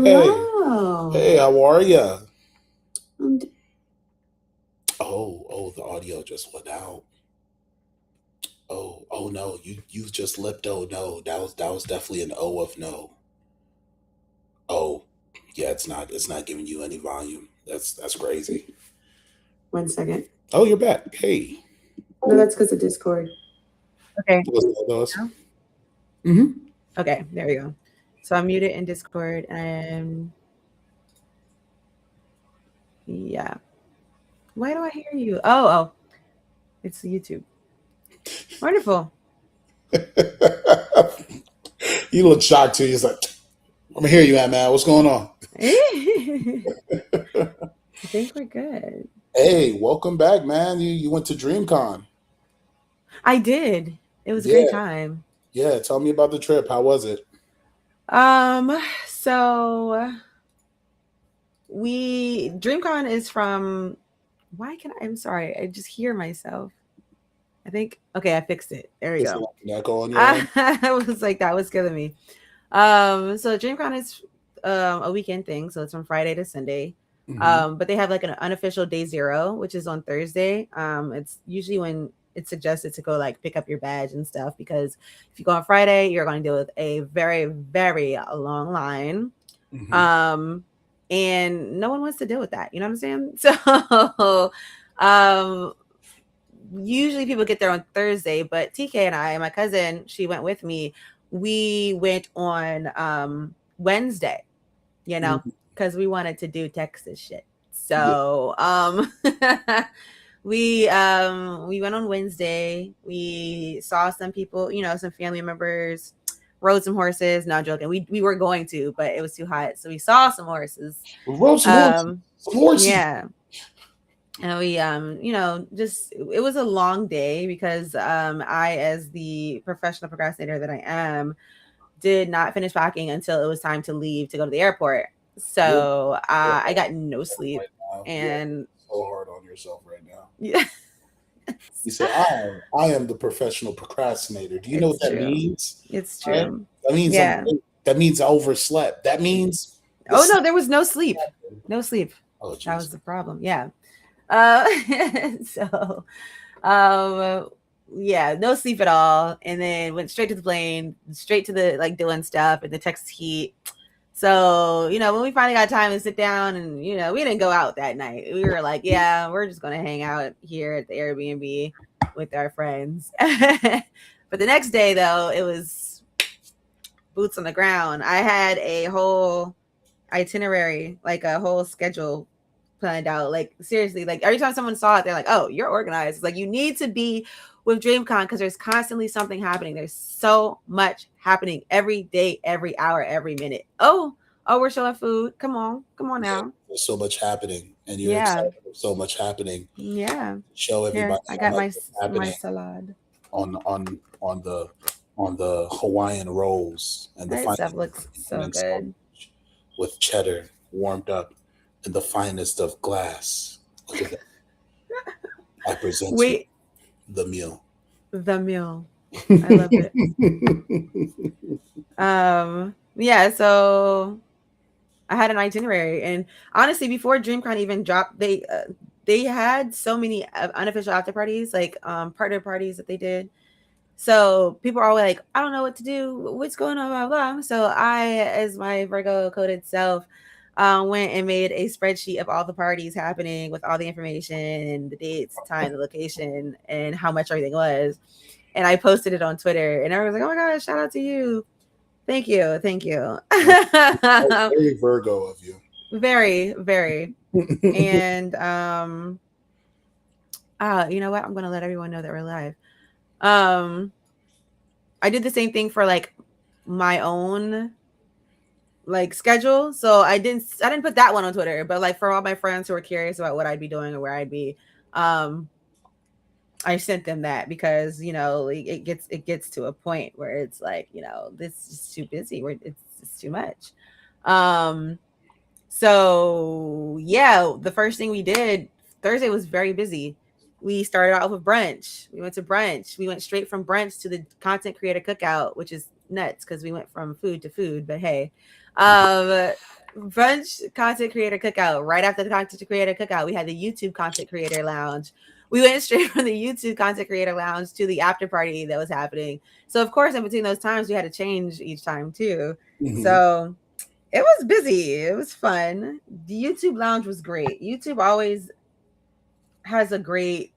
Hello. Hey, how are ya? I'm d- Oh, the audio just went out. Oh no, you just lipped. Oh no, that was definitely an O of no. Oh, yeah, it's not giving you any volume. That's crazy. 1 second. Oh, you're back. Hey, No, that's because of Discord. Okay. what's that, those? Now? Mm-hmm. Okay, there we go. So I'm muted in Discord and yeah. Why do I hear you? Oh, it's YouTube. Wonderful. You look shocked too. He's like, I'm gonna hear you at man. What's going on? I think we're good. Hey, welcome back, man. You went to Dreamcon. I did. It was a great Yeah, time. yeah. Tell me about the trip. How was it? Um, so we Dreamcon is from I'm sorry, I just hear myself. I think okay, I fixed it. There we Is it go. like an echo on your end? I was like, that was killing me. So DreamCon is a weekend thing, so it's from Friday to Sunday. Mm-hmm. But they have like an unofficial day zero, which is on Thursday. It's usually when it's suggested to go like pick up your badge and stuff because if you go on Friday, you're going to deal with a very, very long line. Mm-hmm. Um, and no one wants to deal with that. You know what I'm saying? So, um, usually people get there on Thursday, but TK and I, my cousin, she went with me. We went on Wednesday, you know, Mm-hmm. because we wanted to do Texas shit. Yeah. So we went on Wednesday. We saw some people, you know, some family members, rode some horses. No, I'm joking. We were going to, but it was too hot. So we saw some horses. We rode some horses. Um Some horses. yeah, and we you know, just it was a long day because I, as the professional procrastinator that I am, did not finish packing until it was time to leave to go to the airport. You're So so I hard got no on yourself sleep. right now. You're And so hard on yourself right now. yeah, You say, I am the professional procrastinator. Do you know what it's that true. means? It's All right. true. That means I'm Yeah. that means I overslept. That means the Oh no, sleep there was no sleep. happened. No sleep. Oh That jeez. was the problem. Yeah. Uh so um yeah, no sleep at all. And then went straight to the plane, straight to the like doing stuff in the Texas heat. So, you know, when we finally got time to sit down and, you know, we didn't go out that night. We were like, yeah, we're just going to hang out here at the Airbnb with our friends. But the next day, though, it was boots on the ground. I had a whole itinerary, like a whole schedule planned out. Like, seriously, like every time someone saw it, they're like, oh, you're organized. It's like, you need to be with DreamCon because there's constantly something happening. There's so much happening every day, every hour, every minute. Oh, we're showing food. Come on Yeah, now. there's so much happening, and you're Yeah, excited for so much happening. yeah. Show Here, everybody I how got much is my happening salad. on the Hawaiian rolls and the That finest stuff looks bacon so and good. sausage with cheddar warmed up in the finest of glass. Look at that. I present you Wait, the meal. the meal. I love it. Yeah. So I had an itinerary, and honestly, before DreamCon even dropped, they had so many unofficial after parties, like partner parties that they did. So people are always like, I don't know what to do. What's going on? Blah blah. So I, as my Virgo coded self, went and made a spreadsheet of all the parties happening with all the information and the dates, time, the location, and how much everything was. And I posted it on Twitter, and everyone was like, "Oh my gosh, shout out to you! Thank you." That's very Virgo of you. Very, very. And you know what? I'm gonna let everyone know that we're live. Um, I did the same thing for like my own like schedule. So I didn't put that one on Twitter, but like for all my friends who were curious about what I'd be doing or where I'd be, um, I sent them that because you know like, it gets to a point where it's like you know this is too busy. It's too much. Um, So yeah, the first thing we did Thursday was very busy. We started off with brunch. We went to brunch. We went straight from brunch to the content creator cookout, which is nuts because we went from food to food. But hey, um, brunch content creator cookout. Right after the content creator cookout, we had the YouTube content creator lounge. We went straight from the YouTube content creator lounge to the after party that was happening. So of course, in between those times, we had to change each time too. Mhm. So it was busy. It was fun. The YouTube lounge was great. YouTube always has a great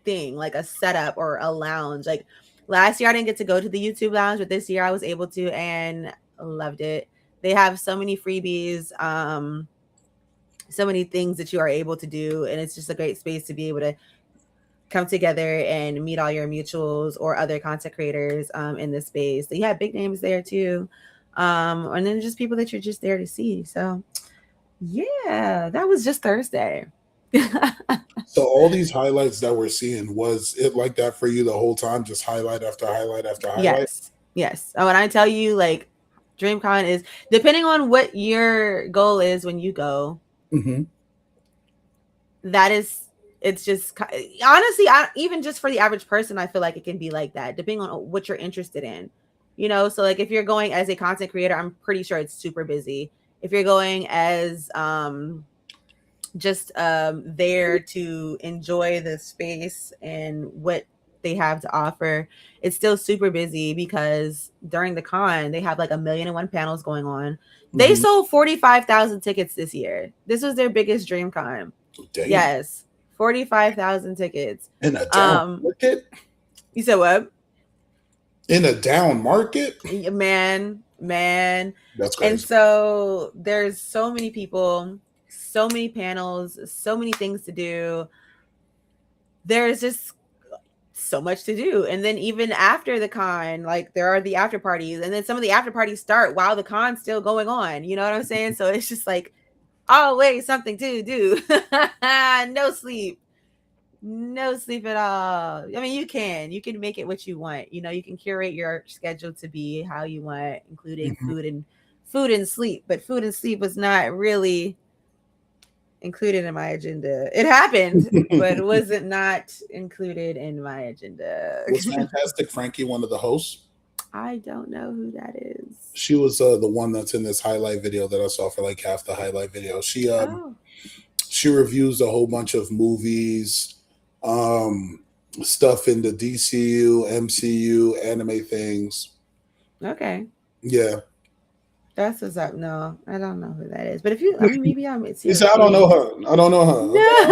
thing, like a setup or a lounge. Like last year, I didn't get to go to the YouTube lounge, but this year I was able to and loved it. They have so many freebies, so many things that you are able to do, and it's just a great space to be able to come together and meet all your mutuals or other content creators in this space. So you have big names there too, and then just people that you're just there to see. So yeah, that was just Thursday. So all these highlights that we're seeing, was it like that for you the whole time? Just highlight after highlight after highlight? Yes. And when I tell you, like, Dreamcon is, depending on what your goal is when you go, Mm-hmm. that is, it's just honestly, even just for the average person, I feel like it can be like that, depending on what you're interested in. You know, so like if you're going as a content creator, I'm pretty sure it's super busy. If you're going as just there to enjoy the space and what they have to offer, it's still super busy because during the con they have like 1,000,001 panels going on. They Mm-hmm. sold 45,000 tickets this year. This was their biggest Dreamcon. Damn. Yes, 45,000 tickets. In a down market? You said what? In a down market? Man. That's crazy. And so there's so many people, so many panels, so many things to do. There's just so much to do. And then even after the con, like there are the after parties, and then some of the after parties start while the con's still going on. You know what I'm saying? So it's just like always something to do. No sleep at all. I mean, you can make it what you want. You know, you can curate your schedule to be how you want, including food and sleep. But food and sleep was not really included in my agenda. It happened, but it wasn't not included in my agenda. Was Fantastic Frankie one of the hosts? I don't know who that is. She was the one that's in this highlight video that I saw for like half the highlight video. She reviews a whole bunch of movies, stuff in the DCU, MCU, anime things. Okay. Yeah. That's what's up. No, I don't know who that is. But if you, I mean, maybe I'm. I don't know her. I don't know her.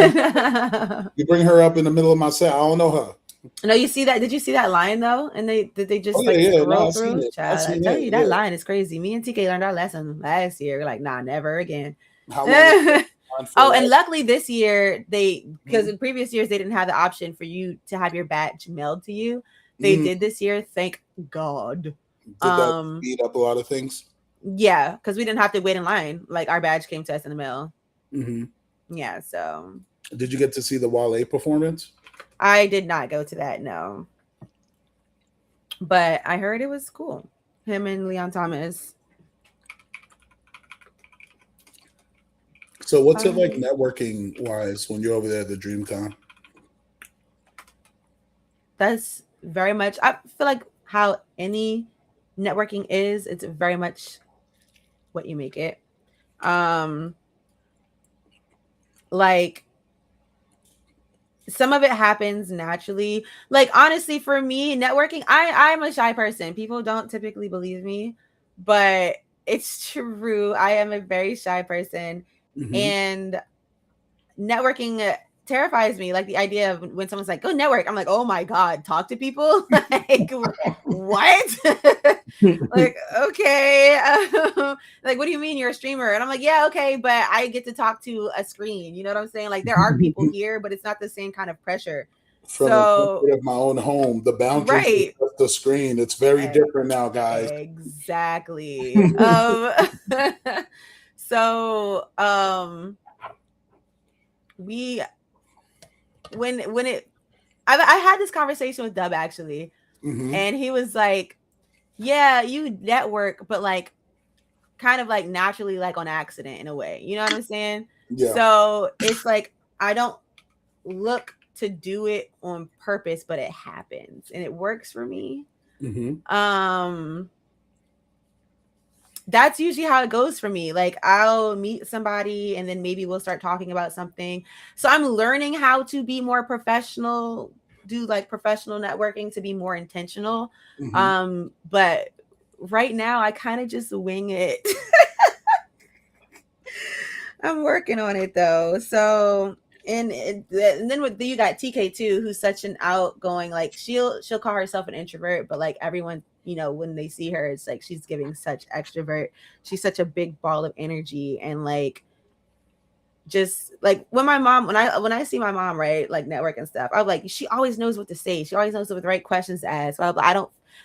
Okay. You bring her up in the middle of my set. I don't know her. No, you see that? Did you see that line though? And did they just scroll through? Child, I tell you, that line is crazy. Me and TK learned our lesson last year. We're like, nah, never again. How long? And luckily this year because in previous years they didn't have the option for you to have your badge mailed to you. They did this year. Thank God. Did that speed up a lot of things? Yeah, because we didn't have to wait in line. Like our badge came to us in the mail. Mm-hmm. Yeah. So. Did you get to see the Wale performance? I did not go to that, no. But I heard it was cool. Him and Leon Thomas. So what's it like networking wise when you're over there at the Dreamcon? That's very much, I feel like how any networking is, it's very much what you make it. Like some of it happens naturally. Like honestly, for me, networking, I'm a shy person. People don't typically believe me, but it's true. I am a very shy person. And networking terrifies me. Like the idea of when someone's like, go network, I'm like, oh my God, talk to people. Like what? Like, okay. Like, what do you mean you're a streamer? And I'm like, yeah, okay, but I get to talk to a screen. You know what I'm saying? Like there are people here, but it's not the same kind of pressure. From the comfort of my own home, the boundaries of the screen, it's very different now, guys. Exactly. So we when it I had this conversation with Dub actually, and he was like, yeah, you network, but like kind of like naturally, like on accident in a way, you know what I'm saying? Yeah. So it's like I don't look to do it on purpose, but it happens and it works for me. that's usually how it goes for me. Like I'll meet somebody and then maybe we'll start talking about something. So I'm learning how to be more professional, do like professional networking to be more intentional. But right now I kind of just wing it. I'm working on it though. So and then with you got TK too, who's such an outgoing, like she'll call herself an introvert, but like everyone, you know, when they see her, it's like she's giving such extrovert. She's such a big ball of energy, and like just like when I see my mom, right, like network and stuff, I'm like, she always knows what to say. She always knows what the right questions to ask. But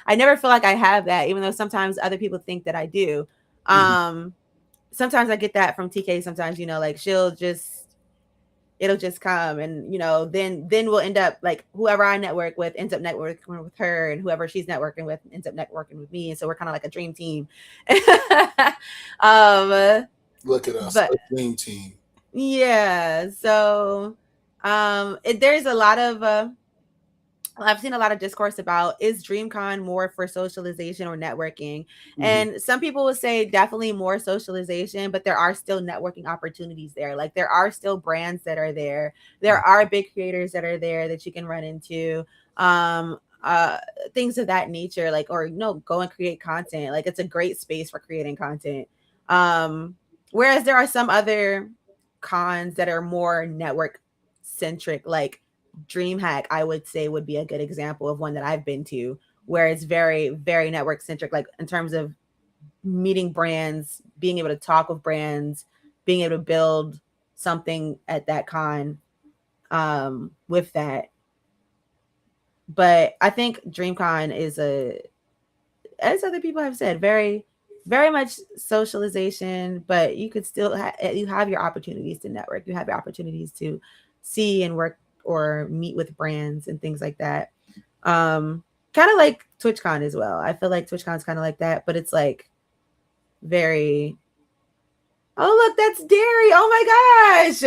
I never feel like I have that, even though sometimes other people think that I do. Sometimes I get that from TK. Sometimes, you know, like it'll just come, and you know, then we'll end up like whoever I network with ends up networking with her, and whoever she's networking with ends up networking with me, and so we're kind of like a dream team. Look at us, But a dream team. yeah, so there's a lot of I've seen a lot of discourse about, is Dreamcon more for socialization or networking? And some people would say definitely more socialization, but there are still networking opportunities there. Like there are still brands that are there. There are big creators that are there that you can run into. Things of that nature, like, or no, go and create content. Like it's a great space for creating content. Whereas there are some other cons that are more network centric, like DreamHack, I would say would be a good example of one that I've been to, where it's very, very network centric, like in terms of meeting brands, being able to talk with brands, being able to build something at that con with that. But I think DreamCon is as other people have said, very, very much socialization, but you could still you have your opportunities to network. You have your opportunities to see and work or meet with brands and things like that. Kind of like TwitchCon as well. I feel like TwitchCon is kind of like that, but it's like very. Oh look, that's Derry! Oh my gosh!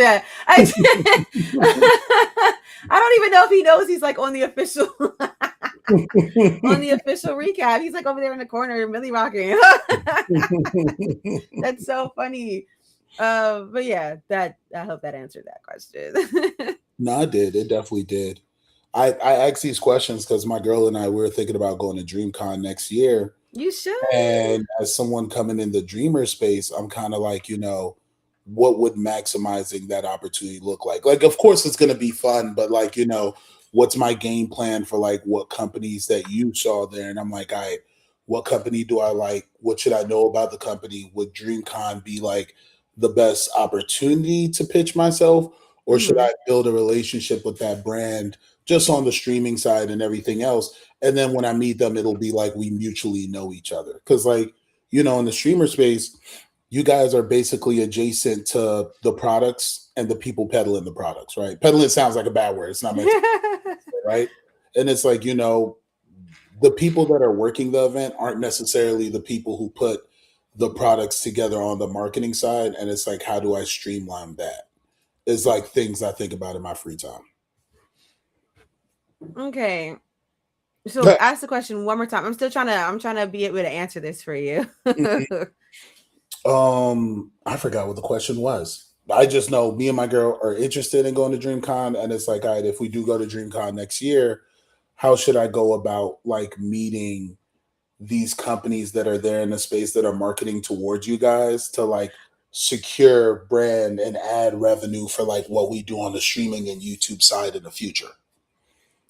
I don't even know if he knows he's like on the official on the official recap. He's like over there in the corner, Millie rocking. That's so funny. But yeah, I hope that answered that question. No, I did. It definitely did. I asked these questions because my girl and I were thinking about going to DreamCon next year. You should. And as someone coming in the dreamer space, I'm kind of like, you know, what would maximizing that opportunity look like? Like, of course, it's going to be fun, but like, you know, what's my game plan for like what companies that you saw there? And I'm like, what company do I like? What should I know about the company? Would DreamCon be like the best opportunity to pitch myself? Or should I build a relationship with that brand just on the streaming side and everything else? And then when I meet them, it'll be like we mutually know each other. Because, like, you know, in the streamer space, you guys are basically adjacent to the products and the people peddling the products, right? Peddling sounds like a bad word. It's not meant to, right? And it's like, you know, the people that are working the event aren't necessarily the people who put the products together on the marketing side. And it's like, how do I streamline that? It's like things I think about in my free time. Okay. So ask the question one more time. I'm trying to be able to answer this for you. I forgot what the question was. I just know me and my girl are interested in going to DreamCon, and it's like, all right, if we do go to DreamCon next year, how should I go about like meeting these companies that are there in the space that are marketing towards you guys to like secure brand and add revenue for like what we do on the streaming and YouTube side in the future?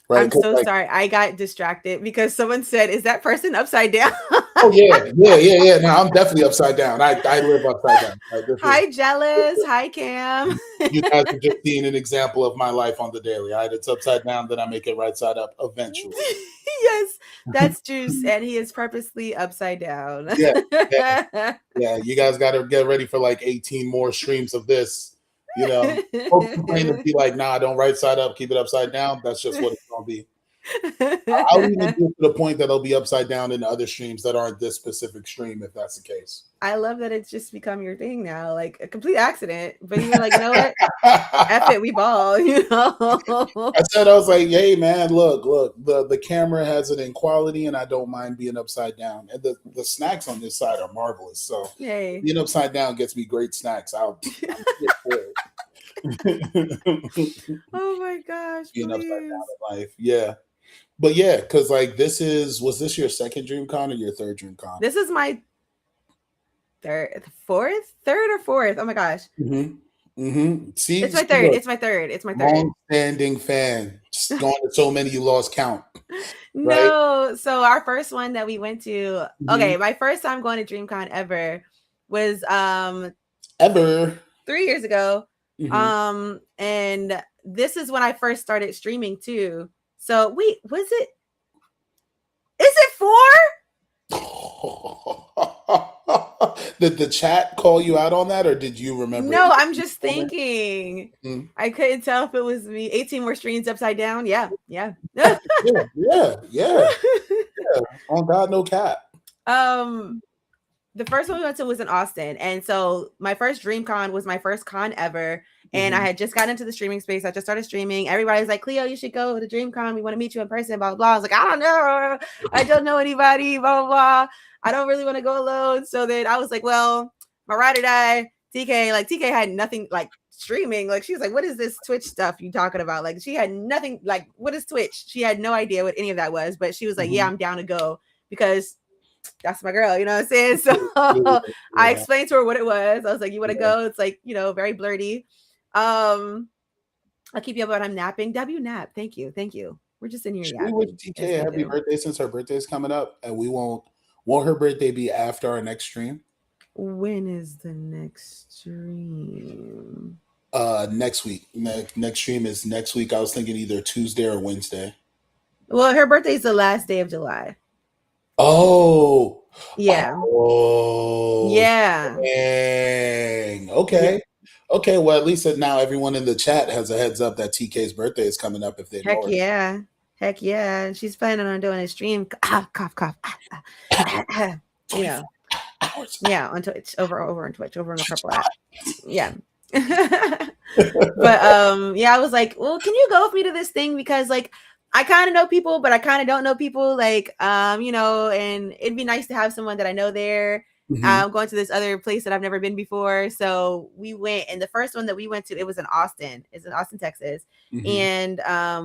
Right? I'm so Like, sorry. I got distracted because someone said, "Is that person upside down?" oh yeah. No, I'm definitely upside down. I live upside down. Right? Hi, Jealous. Hi, Cam. You guys are just seeing an example of my life on the daily. Right? It's upside down, then I make it right side up eventually. Yes, that's Juice, and he is purposely upside down. Yeah. You guys got to get ready for like 18 more streams of this. You know, folks complain and be like, "Nah, don't right side up, keep it upside down." That's just what it's gonna be. I'll even do it to the point that it'll be upside down in other streams that aren't this specific stream, if that's the case. I love that it's just become your thing now, like a complete accident. But you were like, you know what? F it, we ball, you know. I said, I was like, hey man, look, the camera has an inequality and I don't mind being upside down. And the snacks on this side are marvelous. So Yay. being upside down gets me great snacks. I'm Oh my gosh. being upside Please. down in life. Yeah. But yeah, because like was this your second DreamCon or your third DreamCon? This is my third or fourth. Oh my gosh. See, It's my third. It's my third. It's my third. Long-standing fan. Just going to so many you lost count. No, right? So our first one that we went to, okay, my first time going to DreamCon ever was ever 3 years ago. And this is when I first started streaming too. So wait, is it 4? Did the chat call you out on that, or did you remember? No, I'm just thinking. I couldn't tell if it was me. 18 more streams upside down. Yeah. yeah. On God, no cap. The first one we went to was in Austin, and so my first DreamCon was my first con ever. And I had just gotten into the streaming space. I just started streaming. Everybody's like, Cleo, you should go to DreamCon. We want to meet you in person, blah, blah, blah. I was like, I don't know. I don't know anybody, blah, blah, blah. I don't really want to go alone. So then I was like, well, my ride or die, TK, like TK had nothing like streaming. Like she was like, what is this Twitch stuff you talking about? Like she had nothing, like, what is Twitch? She had no idea what any of that was, but she was like, yeah, I'm down to go because that's my girl, you know what I'm saying? So I explained to her what it was. I was like, you want to go? It's like, you know, very blurty. I'll keep you up when I'm napping. W nap. Thank you. We're just in here. Should we wish TK happy birthday since her birthday's coming up, and we won't her birthday be after our next stream? When is the next stream? Next week. Next stream is next week. I was thinking either Tuesday or Wednesday. Well, her birthday is the last day of July. Oh. Yeah. Oh. Yeah. Dang. Okay. Yeah. Okay, well, at least now everyone in the chat has a heads up that TK's birthday is coming up if they know her. Heck yeah. She's planning on doing a stream. Cough. Yeah. Yeah, on Twitch. Over on Twitch, over on the purple app. Yeah. But yeah, I was like, well, can you go with me to this thing? Because like I kind of know people, but I kind of don't know people. Like, you know, and it'd be nice to have someone that I know there. I'm going to this other place that I've never been before. So we went, and the first one that we went to, it was in Austin. It's in Austin, Texas. And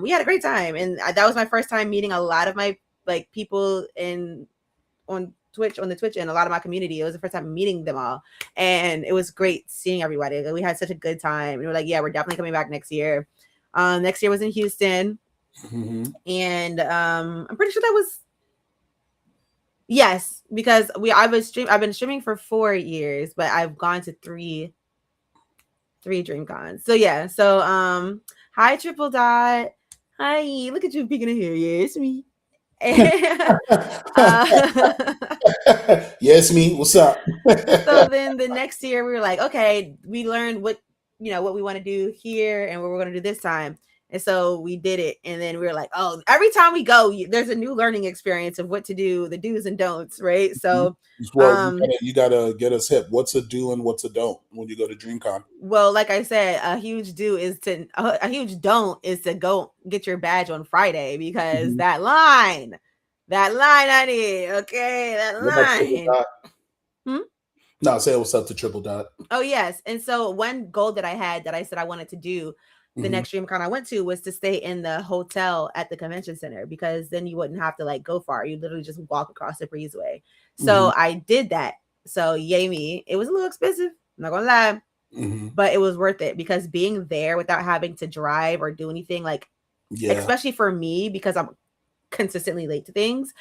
we had a great time. And that was my first time meeting a lot of my like people on Twitch, and a lot of my community. It was the first time meeting them all. And it was great seeing everybody. We had such a good time. And we're like, yeah, we're definitely coming back next year. Next year was in Houston. And I'm pretty sure that was yes, because I've been streaming for 4 years, but I've gone to three DreamCons. So yeah, so hi Triple Dot. Hi, look at you peeking in here. Yeah, it's me. Yes, me. What's up? So then the next year we were like, okay, we learned what we want to do here and what we're going to do this time. And so we did it. And then we were like, oh, every time we go, there's a new learning experience of what to do, the do's and don'ts, right? So well, you gotta get us hip. What's a do and what's a don't when you go to DreamCon? Well, like I said, a huge don't is to go get your badge on Friday, because that line, honey, okay, that line. No, say what's up to Triple Dot. Oh, yes. And so one goal that I had that I said I wanted to do the next DreamCon I went to was to stay in the hotel at the convention center, because then you wouldn't have to like go far. You literally just walk across the breezeway. So I did that. So yay me. It was a little expensive, I'm not gonna lie, but it was worth it, because being there without having to drive or do anything, like especially for me, because I'm consistently late to things,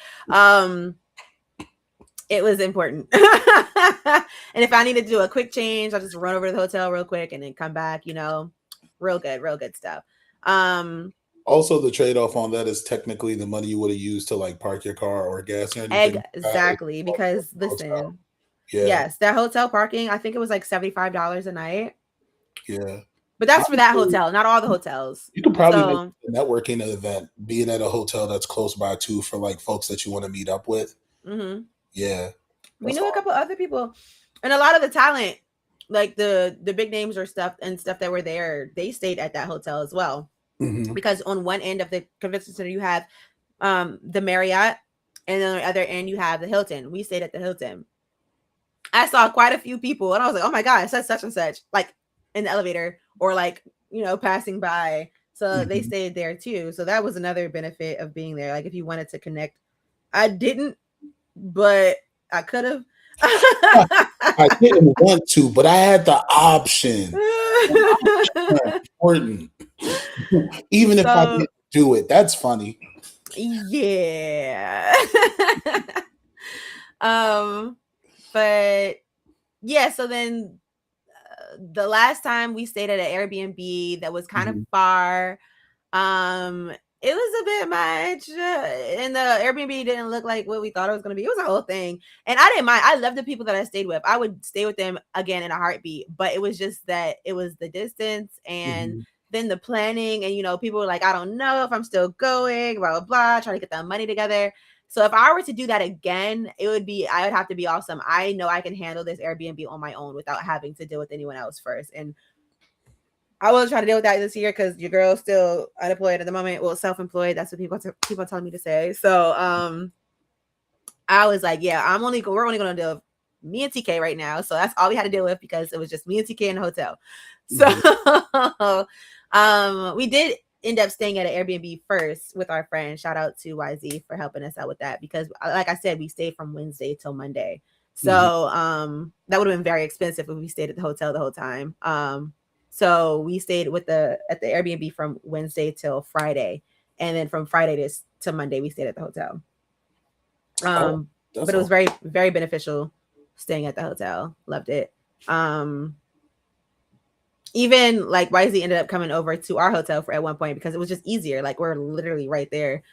it was important. And if I need to do a quick change, I'll just run over to the hotel real quick and then come back, real good stuff. Also, the trade-off on that is technically the money you would have used to like park your car or gas or anything. Exactly, because listen, yes, that hotel parking, I think it was like $75 a night. Yeah. But that's for that Honestly, hotel, not all the hotels. you could probably make So a networking event being at a hotel that's close by too for like folks that you want to meet up with. mhm. Yeah, We that's knew a hard. couple other people, and a lot of the talent, like the big names or stuff and stuff that were there, they stayed at that hotel as well. Hmm. Because on one end of the convention center you have the Marriott, and then on the other end you have the Hilton. We stayed at the Hilton. I saw quite a few people, and I was like, "Oh my god, it says such and such," like in the elevator or like passing by. So they Hmm. stayed there too. So that was another benefit of being there. Like if you wanted to connect, I didn't, but I could have. I didn't want to, but I had the option. And options are important. Even if I So didn't do it, that's funny. yeah. um, but yeah. So then the last time we stayed at an Airbnb that was kind of Mhm. far, it was a bit much, and the Airbnb didn't look like what we thought it was going to be. It was a whole thing, and I didn't mind. I love the people that I stayed with. I would stay with them again in a heartbeat, but it was just that it was the distance and Mhm. then the planning, and people were like, I don't know if I'm still going, blah blah blah, trying to get that money together. So if I were to do that again, I would have to be awesome. I know I can handle this Airbnb on my own without having to deal with anyone else first. And I will try to deal with that this year because your girl's still unemployed at the moment. Well, self-employed. That's what people telling me to say. So I was like, yeah, we're only gonna deal with me and TK right now. So that's all we had to deal with because it was just me and TK in the hotel. So we did end up staying at an Airbnb first with our friend. Shout out to YZ for helping us out with that because like I said, we stayed from Wednesday till Monday. So that would have been very expensive if we stayed at the hotel the whole time. So we stayed at the Airbnb from Wednesday till Friday, and then from Friday to Monday we stayed at the hotel. Oh, that's But it was all. very very beneficial staying at the hotel. Loved it. Even like YZ ended up coming over to our hotel for at one point because it was just easier. Like we're literally right there.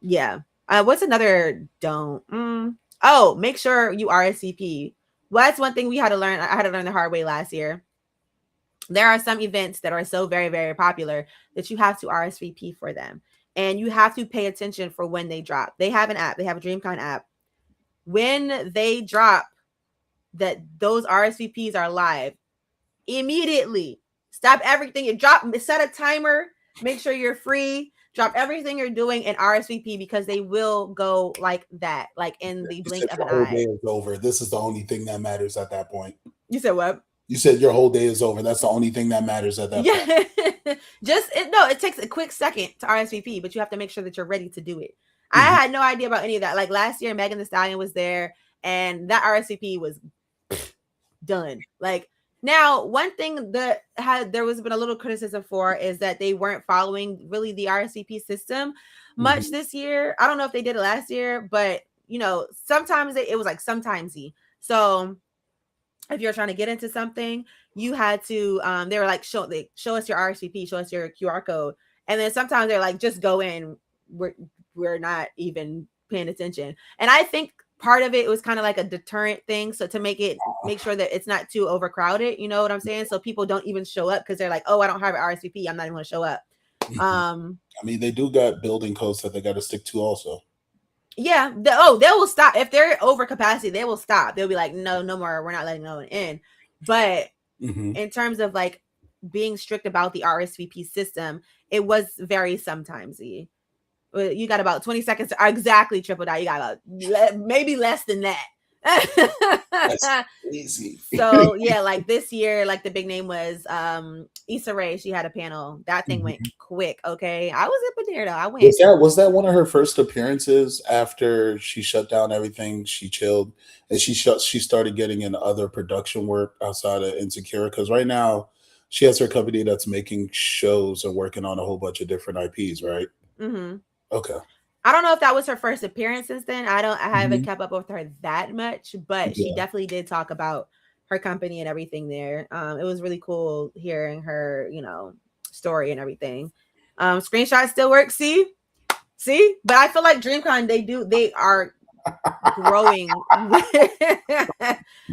Yeah. What's another don't? Oh, make sure you RSVP. Well, that's one thing we had to learn. I had to learn the hard way last year. There are some events that are so very, very popular that you have to RSVP for them. And you have to pay attention for when they drop. They have an app. They have a Dreamcon app. When they drop that those RSVPs are live, immediately stop everything. Set a timer. Make sure you're free. Drop everything you're doing and RSVP because they will go like that, like in the You blink said of your an whole day eye. is over. This is the only thing that matters at that point. You said what? You said your whole day is over. That's the only thing that matters at that point. Yeah. It takes a quick second to RSVP, but you have to make sure that you're ready to do it. I Mhm. had no idea about any of that. Like last year, Megan Thee Stallion was there, and that RSVP was done. Like now, one thing that there was been a little criticism for is that they weren't following really the RSVP system much Mhm. this year. I don't know if they did it last year, but sometimes it was like sometimesy. So if you're trying to get into something, you had to they were like show us your RSVP, show us your QR code, and then sometimes they're like just go in. We're not even paying attention, and I think part of it was kind of like a deterrent thing, so to make sure that it's not too overcrowded. You know what I'm saying? So people don't even show up because they're like, oh, I don't have an RSVP, I'm not even going to show up. Mhm. I mean, they do got building codes that they got to stick to also. Yeah. They will stop if they're over capacity. They will stop. They'll be like, no more. We're not letting no one in. But Mhm. in terms of like being strict about the RSVP system, it was very sometimesy. You got about 20 seconds to exactly triple that. You got about maybe less than That's that. easy. So yeah, like this year, like the big name was Issa Rae. She had a panel. That thing went Mhm. quick. Okay, I was up in there though. I went. Was that one of her first appearances after she shut down everything? She chilled and she started getting in other production work outside of Insecure because right now she has her company that's making shows and working on a whole bunch of different IPs, right? Mm-hmm. Okay. I don't know if that was her first appearance since then. I haven't Mhm. kept up with her that much, but she Yeah. definitely did talk about her company and everything there. It was really cool hearing her, story and everything. Screenshots still work. See, but I feel like Dreamcon they are growing.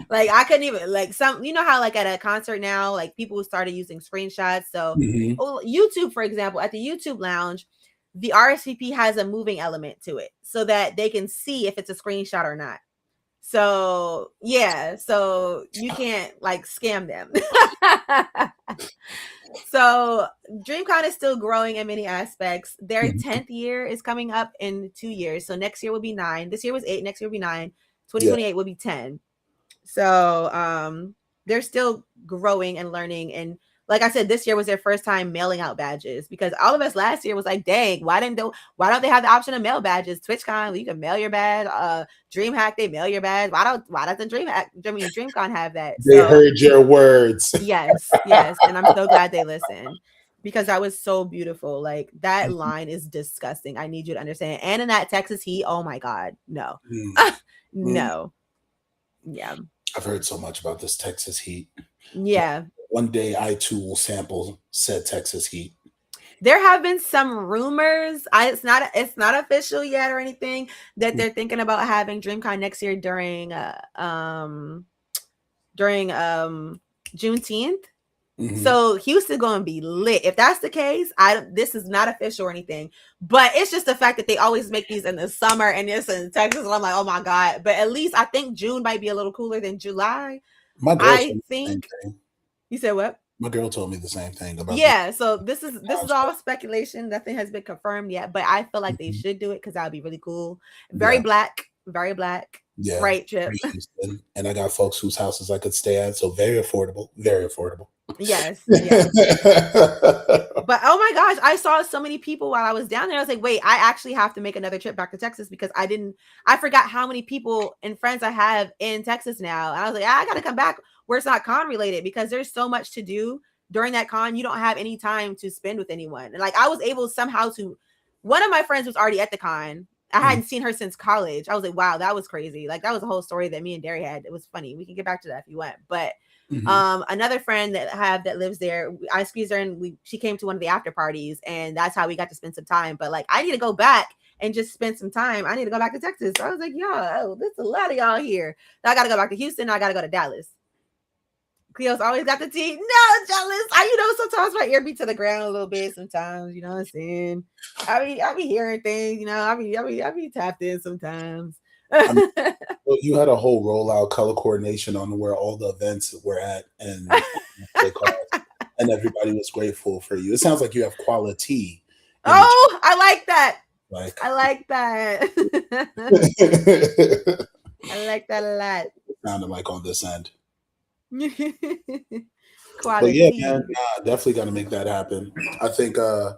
Like I couldn't even like some, you know how like at a concert now, like people started using screenshots. So YouTube, for example, at the YouTube lounge, the RSVP has a moving element to it so that they can see if it's a screenshot or not. So yeah, so you can't like scam them. So Dreamcon is still growing in many aspects. Their 10th year is coming up in 2 years. So next year will be 9. This year was 8, next year will be 9. 2028 will be 10. So they're still growing and learning. And like I said, this year was their first time mailing out badges because all of us last year was like, dang, why don't they have the option of mail badges? TwitchCon, you can mail your badge. DreamHack, they mail your badge. Why doesn't DreamCon have that? They heard your words. Yes. And I'm so glad they listened because that was so beautiful. Like that line is disgusting. I need you to understand. And in that Texas heat, oh my God, no. No. Yeah. I've heard so much about this Texas heat. Yeah. One day I too will sample said Texas heat. There have been some rumors. It's not official yet or anything that they're thinking about having DreamCon next year during Juneteenth. So Houston gonna be lit. If that's the case, this is not official or anything, but it's just the fact that they always make these in the summer and it's in Texas, and I'm like, oh my God. But at least I think June might be a little cooler than July. I think. You said what? My girl told me the same thing about. Yeah, so this is all speculation. Nothing has been confirmed yet, but I feel like they should do it because that would be really cool. Very black. Yeah, bright chip. And I got folks whose houses I could stay at, so very affordable. Yes. But oh my gosh, I saw so many people while I was down there. I was like, wait, I actually have to make another trip back to Texas because I forgot how many people and friends I have in Texas now. And I was like, I gotta come back where it's not con related because there's so much to do during that con. You don't have any time to spend with anyone. And like I was able somehow to, one of my friends was already at the con. I hadn't seen her since college. I was like, wow, that was crazy. Like that was a whole story that me and Derry had. It was funny. We can get back to that if you want. But another friend that lives there, I squeezed her in. She came to one of the after parties, and that's how we got to spend some time. But like, I need to go back and just spend some time. I need to go back to Texas. So I was like, yo, there's a lot of y'all here. Now I got to go back to Houston. I got to go to Dallas. Cleo's always got the tea. No, jealous. Sometimes my ear be to the ground a little bit. Sometimes, you know what I'm saying. I be hearing things. You know, I be tapped in sometimes. Well, you had a whole rollout color coordination on where all the events were at, and everybody was grateful for you. It sounds like you have quality. Oh, I like that. I like that. I like that a lot. It sounded like on this end. Quality. But yeah, man, definitely got to make that happen. I think I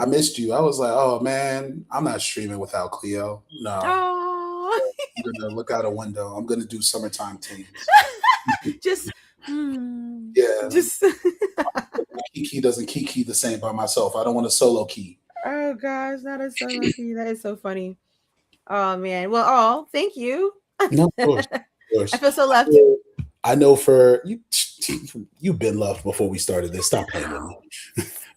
missed you. I was like, oh man, I'm not streaming without Cleo. No. I'm gonna look out a window. I'm gonna do summertime teams. Just Kiki doesn't kiki the same by myself. I don't want a solo key. Oh gosh, not a solo key. That is so funny. Oh man. Well, thank you. No, of course. I feel so loved. I know for you, you've been loved before we started this. Stop playing with me.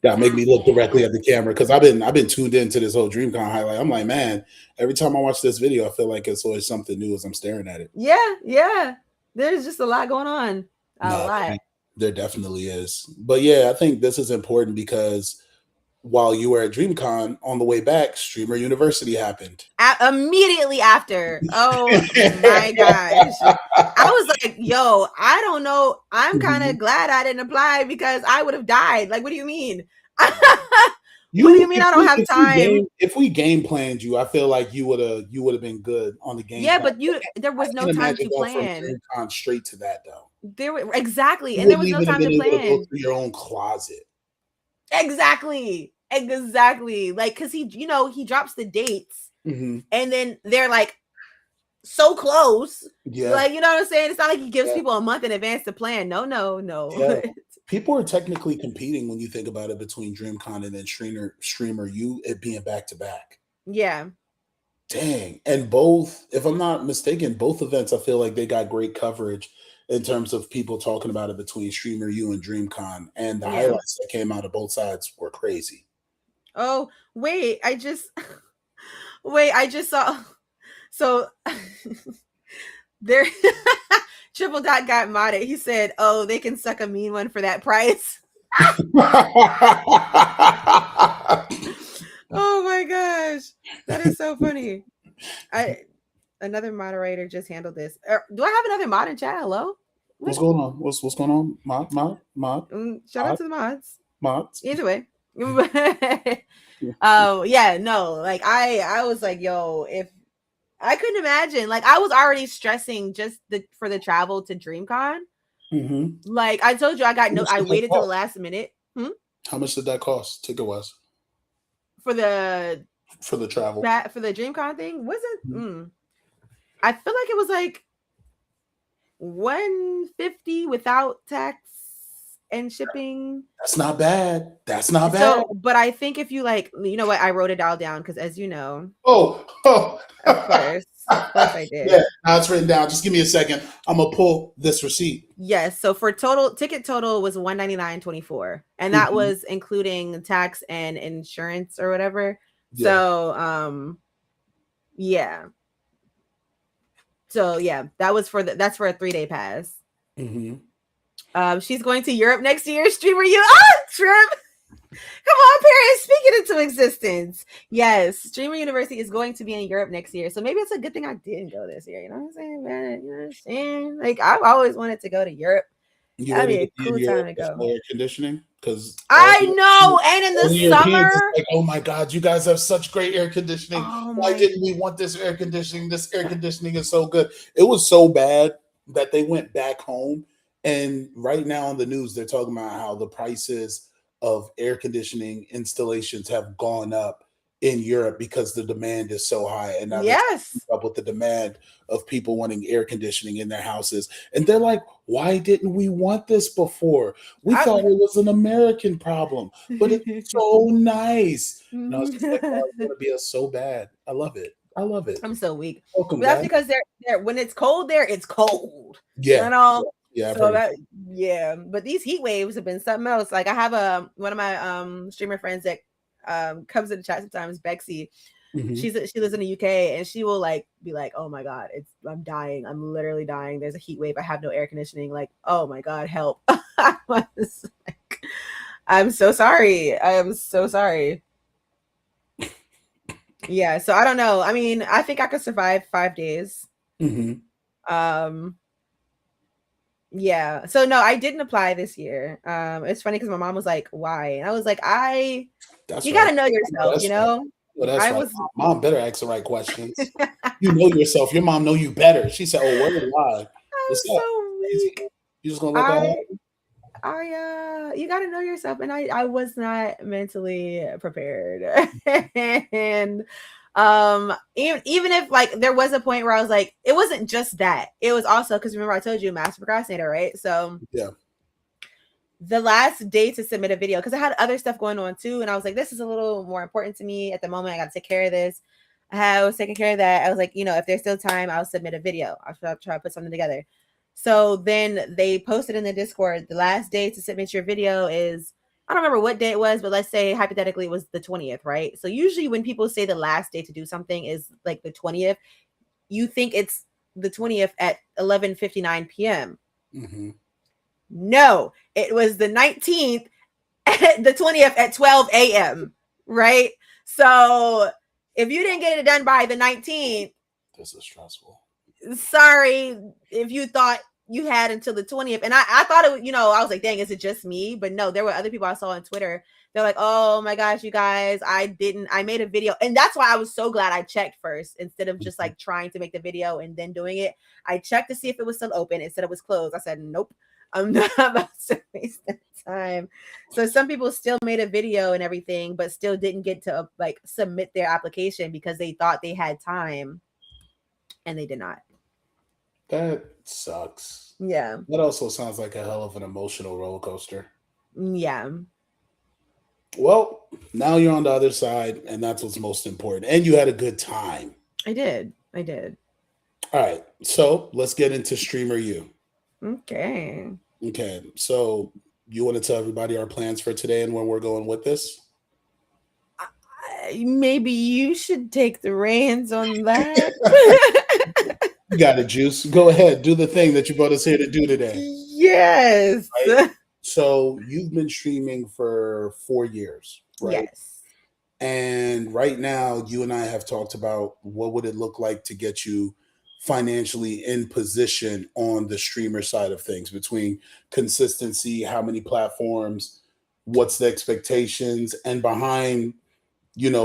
Gotta make me look directly at the camera because I've been tuned into this whole DreamCon highlight. I'm like, man, every time I watch this video, I feel like it's always something new as I'm staring at it. Yeah. There's just a lot going on. A lot. There definitely is. But yeah, I think this is important because while you were at DreamCon, on the way back, Streamer University happened. Immediately after. Oh my gosh. I was like, yo, I don't know. I'm kind of glad I didn't apply because I would have died. Like, what do you mean? What do you mean I don't have time? If we game planned you, I feel like you would have been good on the game. Yeah, plan. But there was no time to plan. From DreamCon straight to that though. Exactly, and there was no time to plan. Go through your own closet. Exactly. Like, because he drops the dates, and then they're like so close. Yeah, like you know what I'm saying. It's not like he gives people a month in advance to plan. No. Yeah. People are technically competing when you think about it between DreamCon and then Streamer U, it being back to back. Yeah. Dang, and both, if I'm not mistaken, both events I feel like they got great coverage in terms of people talking about it between Streamer U and DreamCon, and the highlights that came out of both sides were crazy. Oh, wait, I just saw So there Triple Dot got modded. He said, "Oh, they can suck a mean one for that price." Oh my gosh, that is so funny. Another moderator just handled this. Do I have another mod in chat? Hello? What's going on? What's going on? Mod. Shout out to the mods. Mods. Either way. Oh yeah, no. Like I was like, yo, if I couldn't imagine, like I was already stressing just for the travel to Dreamcon. Mm-hmm. Like I told you, I waited till the last minute. How much did that cost ticket wise? For the travel. For the Dreamcon thing? Was it? Mm-hmm. I feel like it was like $150 without tax and shipping. That's not bad. So, but I think if you like, you know what, I wrote it all down because as you know. Oh. Of course I did. Yeah, now it's written down. Just give me a second. I'm gonna pull this receipt. Yes. So for ticket total was $199.24, and that was including tax and insurance or whatever. Yeah. So yeah. So yeah, that's for a 3-day pass. Mm-hmm. She's going to Europe next year. Streamer you Trim. Come on, parents, speak it into existence. Yes, Streamer University is going to be in Europe next year. So maybe it's a good thing I didn't go this year. You know what I'm saying, man? You know what I'm saying? Like I've always wanted to go to Europe. That'd be a cool time to go. Air conditioning, because I know, and in the summer, like, oh my god, you guys have such great air conditioning. Why didn't we want this air conditioning? This air conditioning is so good. It was so bad that they went back home, and right now on the news they're talking about how the prices of air conditioning installations have gone up in Europe because the demand is so high, and now yes, up with the demand of people wanting air conditioning in their houses, and they're like, why didn't we want this before? We thought it was an American problem, but it's so nice. And I was just like, oh, it's gonna be so bad. I love it. I'm so weak. Welcome, that's because they're when it's cold there, it's cold. Yeah. You know? Yeah. So but these heat waves have been something else. Like I have one of my streamer friends that comes in the chat sometimes, Bexy. Mm-hmm. She lives in the UK, and she will like be like, oh my god, I'm dying, I'm literally dying, there's a heat wave, I have no air conditioning, like, oh my god, help. I was like, I'm so sorry. Yeah, so I don't know. I mean, I think I could survive 5 days. Mm-hmm. Yeah. So no, I didn't apply this year. It's funny because my mom was like, "Why?" And I was like, you got to know yourself, you know." Well, mom better ask the right questions. You know yourself. Your mom know you better. She said, "Oh, word, why?" What's up? So weak. You just gonna let that you got to know yourself, and I was not mentally prepared. And even if like there was a point where I was like, it wasn't just that, it was also because remember I told you master procrastinator, right? So yeah, the last day to submit a video, because I had other stuff going on too, and I was like, this is a little more important to me at the moment, I got to take care of this. I was taking care of that. I was like, you know, if there's still time, I'll submit a video. I'll try to put something together. So then they posted in the Discord, the last day to submit your video is, I don't remember what day it was, but let's say hypothetically it was the 20th, right? So usually when people say the last day to do something is like the 20th, you think it's the 20th at 11:59 p.m. Mm-hmm. No, it was the 19th, the 20th at 12 a.m., right? So if you didn't get it done by the 19th, this is stressful. Sorry if you thought you had until the 20th. And I thought it, you know, I was like, dang, is it just me? But no, there were other people I saw on Twitter. They're like, oh my gosh, you guys, I made a video. And that's why I was so glad I checked first instead of just like trying to make the video and then doing it. I checked to see if it was still open. It said it was closed. I said, nope, I'm not about to waste that time. So some people still made a video and everything, but still didn't get to like submit their application because they thought they had time and they did not. That sucks. Yeah. That also sounds like a hell of an emotional roller coaster. Yeah. Well, now you're on the other side, and that's what's most important. And you had a good time. I did. All right. So let's get into Streamer U. Okay. So you want to tell everybody our plans for today and where we're going with this? maybe you should take the reins on that. You got it, Juice. Go ahead. Do the thing that you brought us here to do today. Yes. Right? So you've been streaming for 4 years, right? Yes. And right now, you and I have talked about what would it look like to get you financially in position on the streamer side of things between consistency, how many platforms, what's the expectations, and behind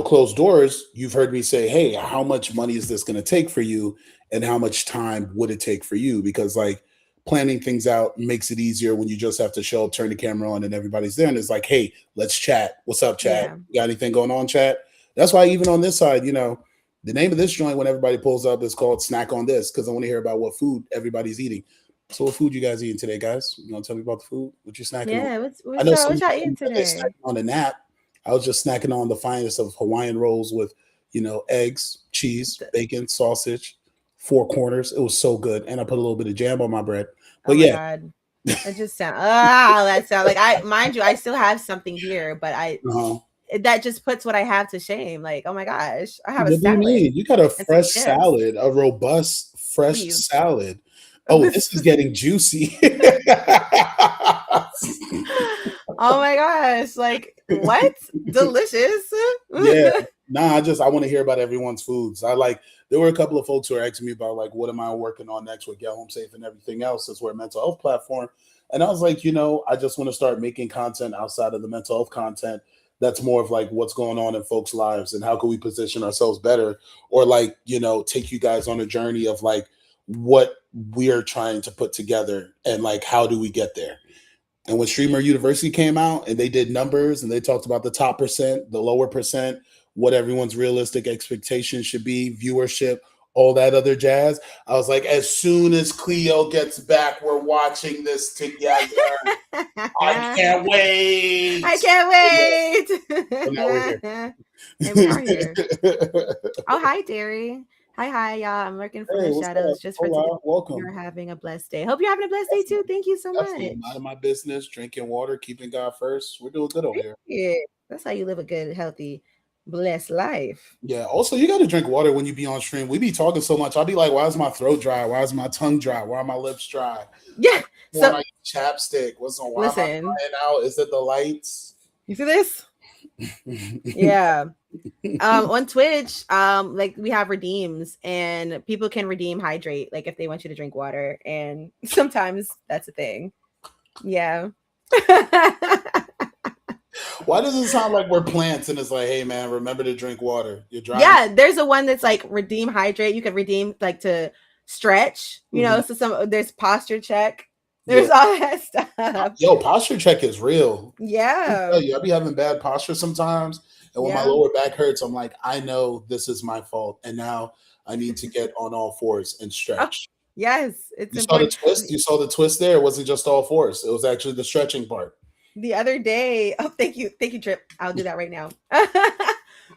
closed doors, you've heard me say, hey, how much money is this going to take for you? And how much time would it take for you? Because like planning things out makes it easier when you just have to show up, turn the camera on, and everybody's there. And it's like, hey, let's chat. What's up, chat? Yeah. You got anything going on, chat? That's why even on this side, the name of this joint when everybody pulls up is called Snack on This, because I want to hear about what food everybody's eating. So what food you guys eating today, guys? You want to tell me about the food? What you snacking on? Yeah. I know What y'all eating they're today? snacking on a nap. I was just snacking on the finest of Hawaiian rolls with, eggs, cheese, bacon, sausage, 4 corners. It was so good. And I put a little bit of jam on my bread. But Oh my yeah. God. It just that sound like mind you, I still have something here, but that just puts what I have to shame. Like, oh my gosh, I have a What do you salad. mean? You got a some fresh chips. salad, a robust, fresh Please. salad. Oh, this is getting juicy. Oh my gosh, like what? Delicious. Yeah. Nah, I want to hear about everyone's foods. There were a couple of folks who are asking me about like, what am I working on next with Get Home Safe and everything else? That's where mental health platform. And I was like, I just want to start making content outside of the mental health content. That's more of like what's going on in folks' lives and how can we position ourselves better, or like, take you guys on a journey of like what we're trying to put together and like, how do we get there? And when Streamer University came out and they did numbers and they talked about the top percent, the lower percent, what everyone's realistic expectations should be, viewership, all that other jazz, I was like, as soon as Cleo gets back, we're watching this together. I can't wait. I can't wait. And now we're here. And we are here. Oh, hi, Derry. Hi, y'all. I'm lurking for the shadows just for today. Welcome. You're having a blessed day. Hope you're having a blessed day too. Thank you so much. None of my business. Drinking water, keeping God first. We're doing good over here. Yeah, that's how you live a good, healthy, blessed life. Yeah. Also, you got to drink water when you be on stream. We be talking so much. I'll be like, why is my throat dry? Why is my tongue dry? Why are my lips dry? Yeah. So I chapstick. What's on? Why listen. am I crying out? Is it the lights? You see this? Yeah. On Twitch, like we have redeems and people can redeem hydrate, like if they want you to drink water, and sometimes that's a thing. Yeah. Why does it sound like we're plants and it's like, hey man, remember to drink water? You're dry. Yeah, there's a one that's like redeem hydrate. You can redeem like to stretch, so there's posture check. There's all that stuff. Yo, posture check is real. Yeah. I be having bad posture sometimes. And when my lower back hurts, I'm like, I know this is my fault. And now I need to get on all fours and stretch. Oh, yes. It's important. Saw the twist? You saw the twist there? It wasn't just all fours. It was actually the stretching part. The other day, thank you, Trip. I'll do that right now.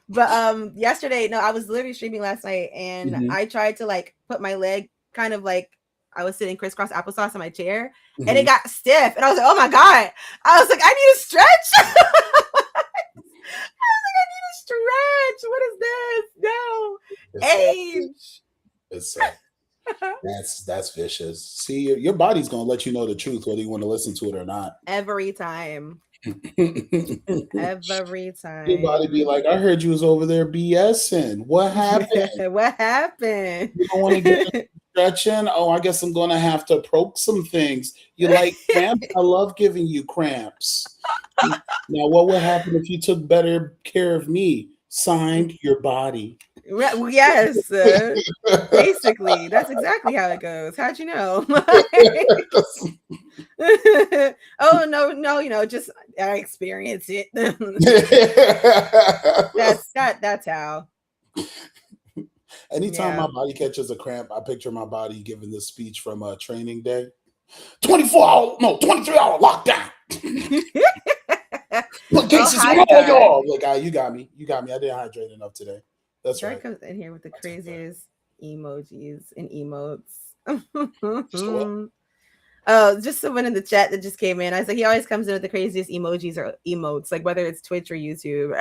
But yesterday, no, I was literally streaming last night and I tried to like put my leg kind of like I was sitting crisscross applesauce on my chair and it got stiff. And I was like, oh my God. I was like, I need to stretch. Stretch. What is this? No. Age. It's that's vicious. See, your body's gonna let you know the truth whether you want to listen to it or not. Every time. Every time. Your body be like, I heard you was over there BSing. What happened? What happened? You don't want to get stretching? Oh, I guess I'm gonna have to poke some things. You like cramps? I love giving you cramps. Now, what would happen if you took better care of me? Signed, your body. Yes, basically, that's exactly how it goes. How'd you know? Oh no, just I experienced it. That's how. Anytime my body catches a cramp, I picture my body giving this speech from a training day. 23-hour lockdown. Put cases on all y'all. Like, you got me. I didn't hydrate enough today. That's right. Comes in here with the craziest emojis and emotes. Oh, just someone in the chat that just came in. I was like, he always comes in with the craziest emojis or emotes, like whether it's Twitch or YouTube.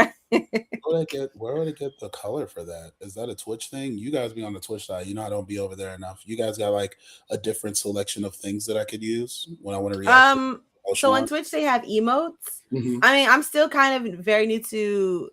Where would I get the color for that? Is that a Twitch thing? You guys be on the Twitch side. You know I don't be over there enough. You guys got like a different selection of things that I could use when I want to react to So on art? Twitch they have emotes. Mhm. I mean, I'm still kind of very new to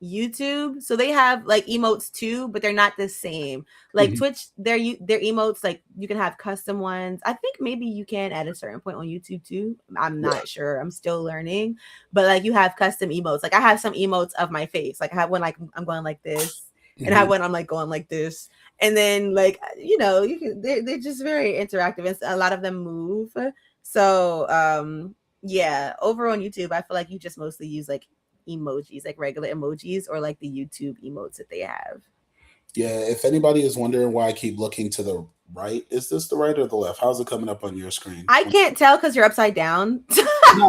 YouTube, so they have like emotes too, but they're not the same. Like Mhm. Twitch, their emotes, like you can have custom ones. I think maybe you can at a certain point on YouTube too. I'm Yeah. not sure. I'm still learning, but like you have custom emotes. Like I have some emotes of my face. Like I have one like I'm going like this, and I have one I'm like going like this, and then like you know you can they're just very interactive, and a lot of them move. So yeah, over on YouTube, I feel like you just mostly use like emojis, like regular emojis, or like the YouTube emotes that they have. Yeah, if anybody is wondering why I keep looking to the right, is this the right or the left? How's it coming up on your screen? I can't tell because you're upside down. No,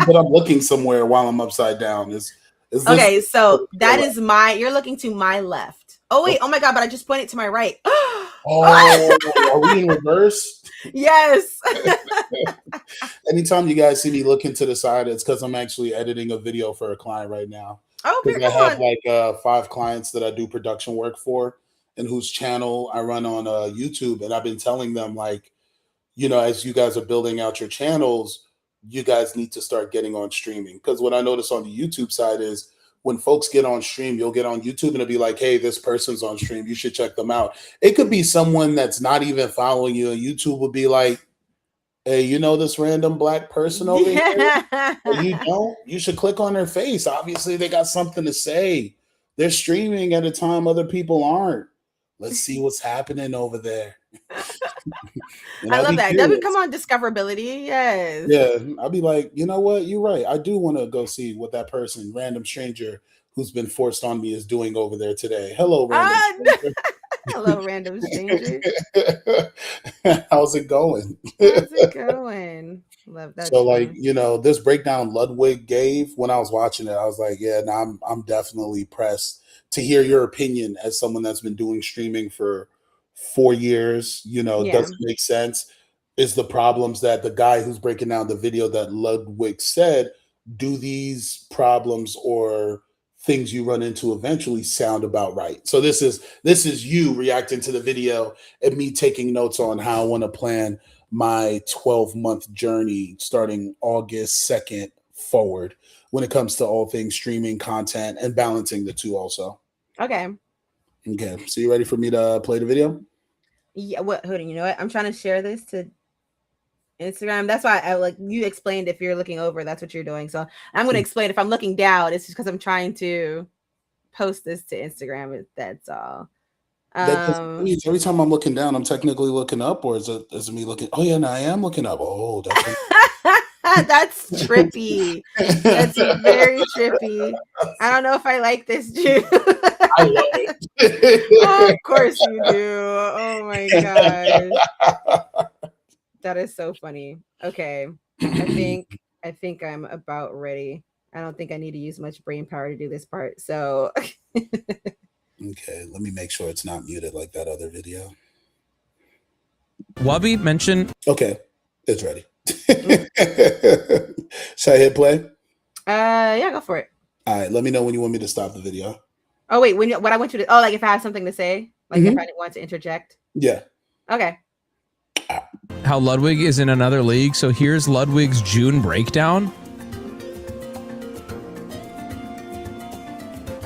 but I'm looking somewhere while I'm upside down. Is this okay? So that is you're looking to my left. Oh wait, oh my god! But I just pointed to my right. Oh, are we in reverse? Yes. Anytime you guys see me looking to the side, it's because I'm actually editing a video for a client right now. Okay, I have like 5 clients that I do production work for, and whose channel I run on YouTube. And I've been telling them, like, you know, as you guys are building out your channels, you guys need to start getting on streaming. Because what I notice on the YouTube side is when folks get on stream, you'll get on YouTube and it'll be like, hey, this person's on stream. You should check them out. It could be someone that's not even following you. And YouTube will be like, hey, you know this random black person over here? You don't? You should click on their face. Obviously, they got something to say. They're streaming at a time other people aren't. Let's see what's happening over there. I love that. That would come on discoverability. Yes. Yeah. I'll be like, you know what? You're right. I do want to go see what that person, random stranger who's been forced on me, is doing over there today. Hello, random stranger. Hello, random stranger. How's it going? How's it going? Love that. So, like, you know, this breakdown Ludwig gave when I was watching it, I was like, yeah, no, I'm definitely pressed to hear your opinion as someone that's been doing streaming for 4 years. You know, it doesn't make sense. Is the problems that the guy who's breaking down the video that Ludwig said, do these problems or things you run into eventually sound about right? So this is you reacting to the video and me taking notes on how I want to plan my 12-month journey starting August 2nd forward when it comes to all things streaming content and balancing the two also. Okay. So you ready for me to play the video? Yeah. Hold on. You know what? I'm trying to share this to Instagram. That's why I like you explained if you're looking over, that's what you're doing. So I'm going to explain if I'm looking down, it's just because I'm trying to post this to Instagram. That's all. Every time I'm looking down, I'm technically looking up, or is it me looking? Oh yeah, no, I am looking up. Oh, that's trippy. That's very trippy. I don't know if I like this, Jude. I love it. Oh, of course you do. Oh my gosh. That is so funny. Okay. I think I'm about ready. I don't think I need to use much brain power to do this part. So okay, let me make sure it's not muted like that other video. Wabi mentioned. Okay, it's ready. Should I hit play? Yeah, go for it. All right, let me know when you want me to stop the video. Oh wait, what I want you to like if I have something to say, like if I want to interject. Yeah. Okay. How Ludwig is in another league. So here's Ludwig's June breakdown.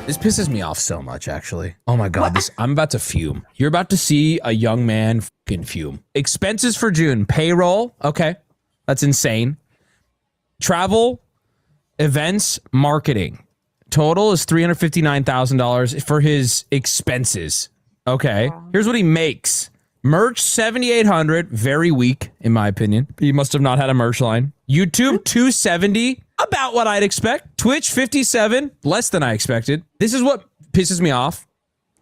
This pisses me off so much, actually. Oh my God, I'm about to fume. You're about to see a young man fucking fume. Expenses for June, payroll. Okay, that's insane. Travel, events, marketing. Total is $359,000 for his expenses. Okay, here's what he makes. Merch, $7,800, very weak, in my opinion. He must have not had a merch line. YouTube, $270, about what I'd expect. Twitch, $57, less than I expected. This is what pisses me off.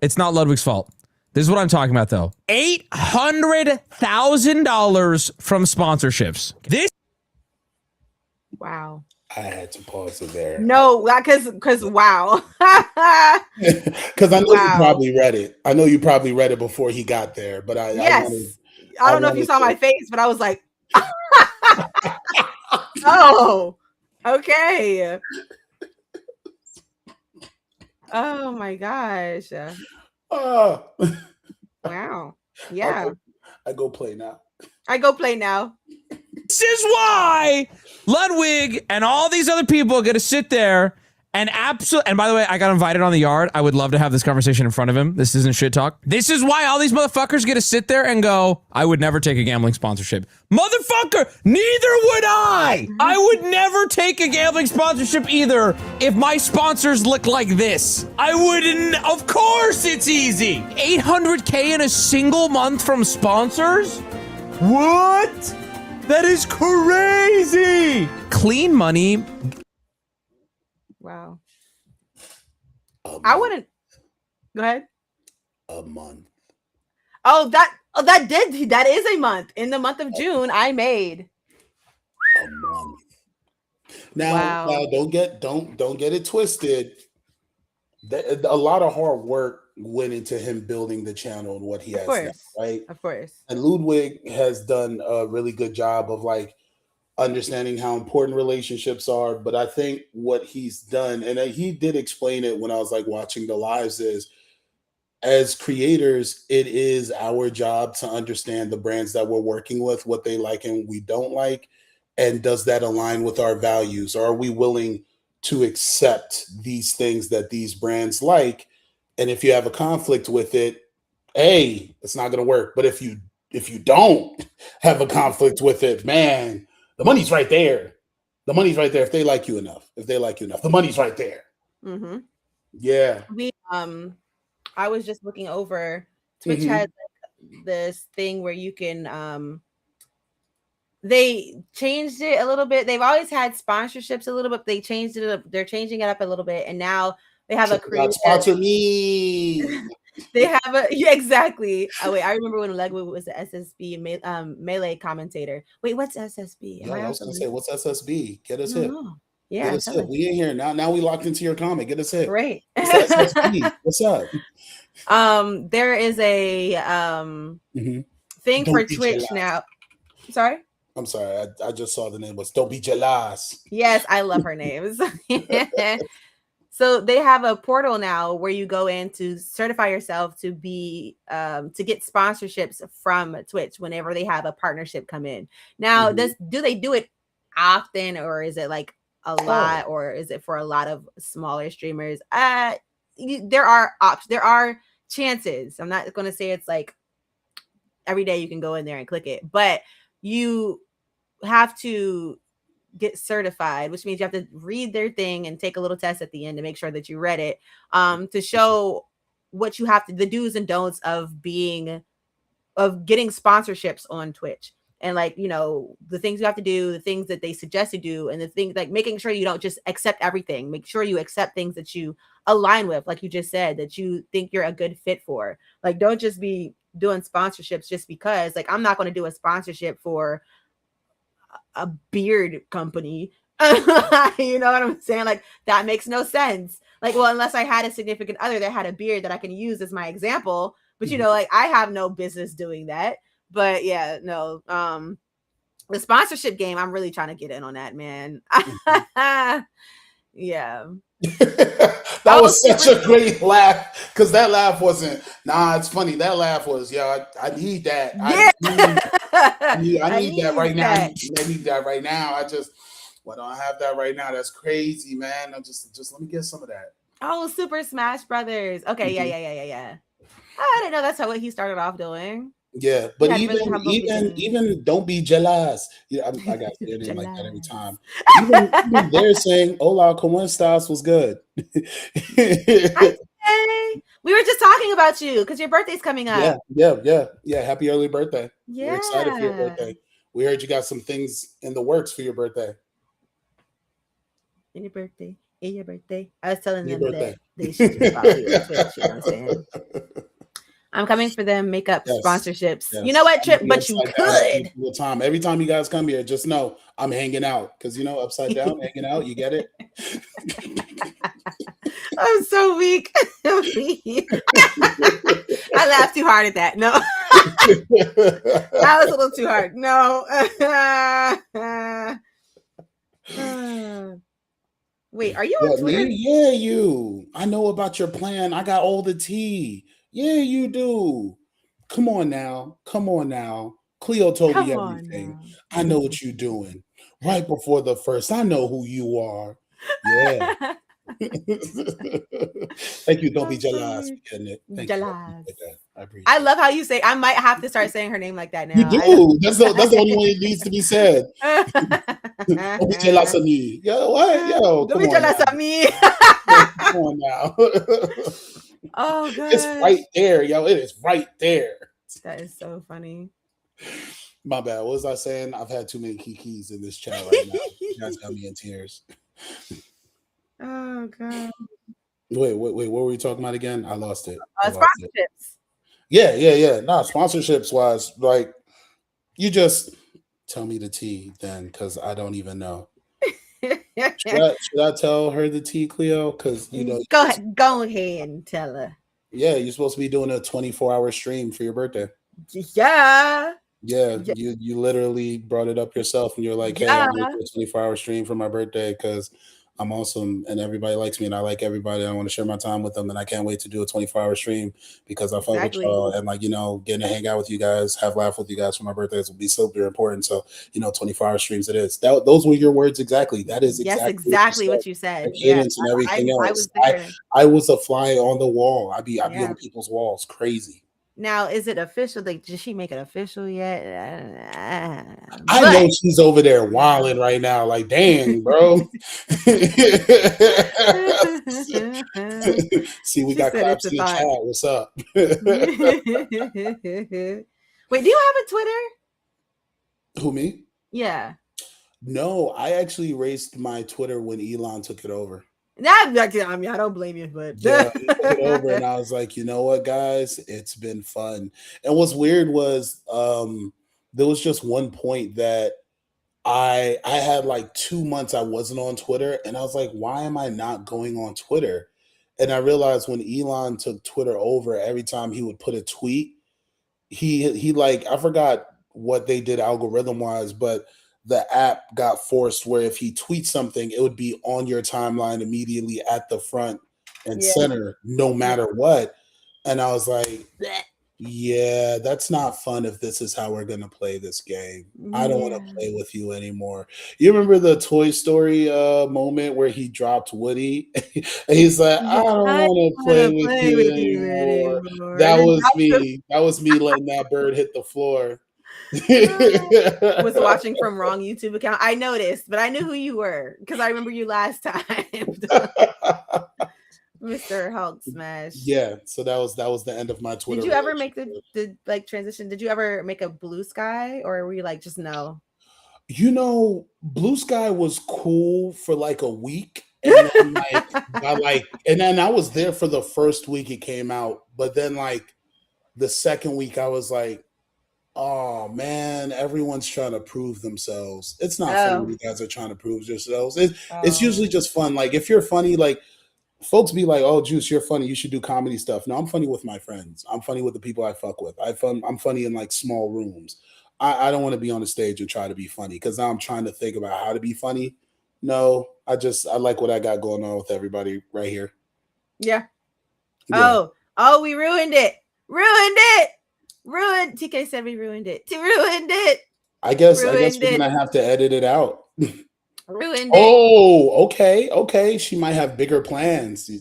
It's not Ludwig's fault. This is what I'm talking about, though. $800,000 from sponsorships. This. Wow. I had to pause it there. No, because wow. Because I know you probably read it. I know you probably read it before he got there, but I don't know if you saw my face, but I was like, oh, okay. Oh my gosh. Ah, Wow. I Yeah. go, I go play now. I go play now. This is why Ludwig and all these other people are going to sit there and absolutely. And by the way, I got invited on the yard. I would love to have this conversation in front of him. This isn't shit talk. This is why all these motherfuckers get to sit there and go, I would never take a gambling sponsorship. Motherfucker, neither would I. I would never take a gambling sponsorship either if my sponsors look like this. I wouldn't. Of course it's easy. 800K in a single month from sponsors? What? That is crazy. Clean money. Wow. A I month. wouldn't. Go ahead. A month. That is a month. In the month of June, I made. A month. Now, Wow. don't get it twisted. A lot of hard work went into him building the channel and what he Of has now, course. right? Of course. And Ludwig has done a really good job of like understanding how important relationships are. But I think what he's done, and he did explain it when I was like watching the lives, is as creators, it is our job to understand the brands that we're working with, what they like and we don't like. And does that align with our values? Or are we willing to accept these things that these brands like? And if you have a conflict with it, hey, it's not going to work. But if you don't have a conflict with it, man, the money's right there. The money's right there if they like you enough. The money's right there. Mm-hmm. Yeah. I was just looking over. Twitch Mhm. has like this thing where you can they changed it a little bit. They've always had sponsorships a little bit. They changed it up. They're changing it up a little bit, and now they have a Check it out. creator. Sponsor me. They have a yeah, exactly. Oh wait, I remember when Legwood was the SSB melee commentator. Wait, what's SSB? Yeah, I was gonna say, what's SSB? Get us hip. Yeah, Get us hip. We in here now. Now we locked into your comment. Get us hip. Right. What's SSB? What's up? There is a Mhm. thing Don't for be Twitch jealous. now. Sorry. I'm sorry. I just saw the name was Don't Be Jealous. Yes, I love her names. So they have a portal now where you go in to certify yourself to be to get sponsorships from Twitch whenever they have a partnership come in. Now, do they do it often, or is it like a lot, or is it for a lot of smaller streamers? There are chances. I'm not going to say it's like every day you can go in there and click it, but you have to get certified, which means you have to read their thing and take a little test at the end to make sure that you read it, to show what you have to, the do's and don'ts of getting sponsorships on Twitch. And like, the things you have to do, the things that they suggest you do, and the things like making sure you don't just accept everything. Make sure you accept things that you align with, like you just said, that you think you're a good fit for. Like, don't just be doing sponsorships just because. Like, I'm not going to do a sponsorship for a beard company. You know what I'm saying? Like, that makes no sense. Like, well, unless I had a significant other that had a beard that I can use as my example, but like, I have no business doing that. But yeah, no, the sponsorship game, I'm really trying to get in on that, man. Yeah. That was such a great laugh, because that laugh wasn't, it's funny. That laugh was, I need that. Yeah. I need that right now. I need that right now. I don't have that right now. That's crazy, man. I just let me get some of that. Oh, Super Smash Brothers. Okay, yeah. I didn't know that's what he started off doing. Yeah, but even Don't Be Jealous. Yeah, I got their name like that every time. Even they're saying "Hola, ¿cómo estás?" was good. Hey, we were just talking about you because your birthday's coming up. Yeah. Happy early birthday. Yeah. We're excited for your birthday. We heard you got some things in the works for your birthday. In your birthday. I was telling them birthday. that they should just follow you on Twitch. You know what I'm saying? I'm coming for them makeup sponsorships. Yes. You know what, Trip? But you could. Time. Every time you guys come here, just know I'm hanging out, because upside down, hanging out. You get it? I'm so weak. I laughed too hard at that. No, that was a little too hard. No. Wait, are you on What, Twitter? me? Yeah, you. I know about your plan. I got all the tea. Yeah, you do. Come on now. Come on now. Cleo told me Come on everything. now. I know what you're doing. Right before the first, I know who you are. Yeah. Thank you. Don't be I'm so jealous. weak. Getting it. Thank you. I Jealous. appreciate that. I appreciate I it. love how you say. I might have to start saying her name like that You now. I know. do. That's the only way it needs to be said. Don't be jealous of me. Yo, what? Yo, Don't come be on jealous now. of me. Come on now. Oh It's gosh, right there, yo. It is right there. that is so funny. My bad. What was I saying? I've had too many kikis in this chat right now. You guys got me in tears. Oh god. Wait. What were we talking about again? I lost it. I lost it. Sponsorships. Yeah. Nah, sponsorships wise, like you just tell me the tea then, because I don't even know. Should I tell her the tea, Cleo? Because Go ahead and tell her. yeah, you're supposed to be doing a 24-hour stream for your birthday. Yeah. Yeah, you literally brought it up yourself, and you're like, "Hey, I'm going to do a 24-hour stream for my birthday because I'm awesome, and everybody likes me, and I like everybody. I want to share my time with them, and I can't wait to do a 24-hour stream because I fuck with y'all, and like getting to hang out with you guys, have laugh with you guys for my birthdays will be super important. So 24-hour streams it is. Those were your words exactly. That is exactly what you said. The cadence and everything else. I was there. I was a fly on the wall. I'd be on people's walls, crazy. Now, is it official? Like, did she make it official yet? I know she's over there wilding right now. Like, dang, bro. See, we got claps in the chat. What's up? Wait, do you have a Twitter? Who, me? Yeah. No, I actually erased my Twitter when Elon took it over. I mean, I don't blame you, but yeah, he took it over, and I was like, you know what, guys, it's been fun. And what's weird was there was just one point that I had like 2 months I wasn't on Twitter, and I was like, why am I not going on Twitter? And I realized when Elon took Twitter over, every time he would put a tweet, he like, I forgot what they did algorithm wise, but the app got forced where if he tweets something, it would be on your timeline immediately at the front and center, no matter what. And I was like, yeah, that's not fun if this is how we're going to play this game. I don't want to play with you anymore. You remember the Toy Story moment where he dropped Woody? And he's like, I don't want to play with you anymore. That was me. That was me letting that bird hit the floor. Was watching from wrong YouTube account. I noticed, but I knew who you were because I remember you last time. Mr. Hulk Smash. Yeah, so that was the end of my Twitter. Did you ever make the like transition? Did you ever make a Blue Sky, or were you like just no? Blue Sky was cool for like a week, and then and then I was there for the first week it came out, but then like the second week I was like, oh man, everyone's trying to prove themselves. It's not fun when you guys are trying to prove yourselves. It's usually just fun. Like if you're funny, like folks be like, oh, Juice, you're funny. You should do comedy stuff. No, I'm funny with my friends. I'm funny with the people I fuck with. I'm funny in like small rooms. I don't want to be on the stage and try to be funny because now I'm trying to think about how to be funny. No, I like what I got going on with everybody right here. Yeah. Oh, we ruined it. TK said we ruined it. I guess we're gonna have to edit it out. Ruined it. Oh, okay. She might have bigger plans. Okay,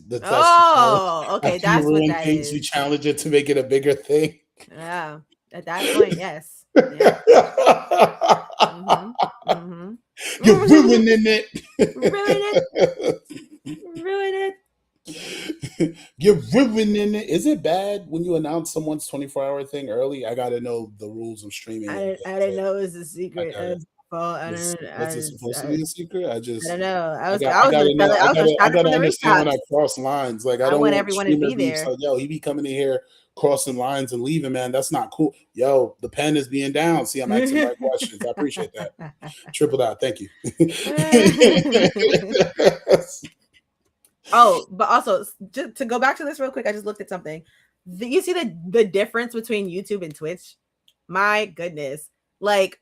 that's what that is. You challenge it to make it a bigger thing. Yeah, at that point, yes. Yeah. You're ruining it. Ruin it. You're ruining it. Is it bad when you announce someone's 24-hour thing early? I gotta know the rules of streaming. I didn't know it was a secret. Was it supposed to be a secret? I don't know. I gotta understand when I cross lines. Like I don't want everyone to be there. Like, yo, he be coming in here crossing lines and leaving, man. That's not cool. Yo, the pen is being down. See, I'm asking my questions. I appreciate that. Triple out. Thank you. But also just to go back to this real quick, I just looked at something. You see the difference between YouTube and Twitch? My goodness. Like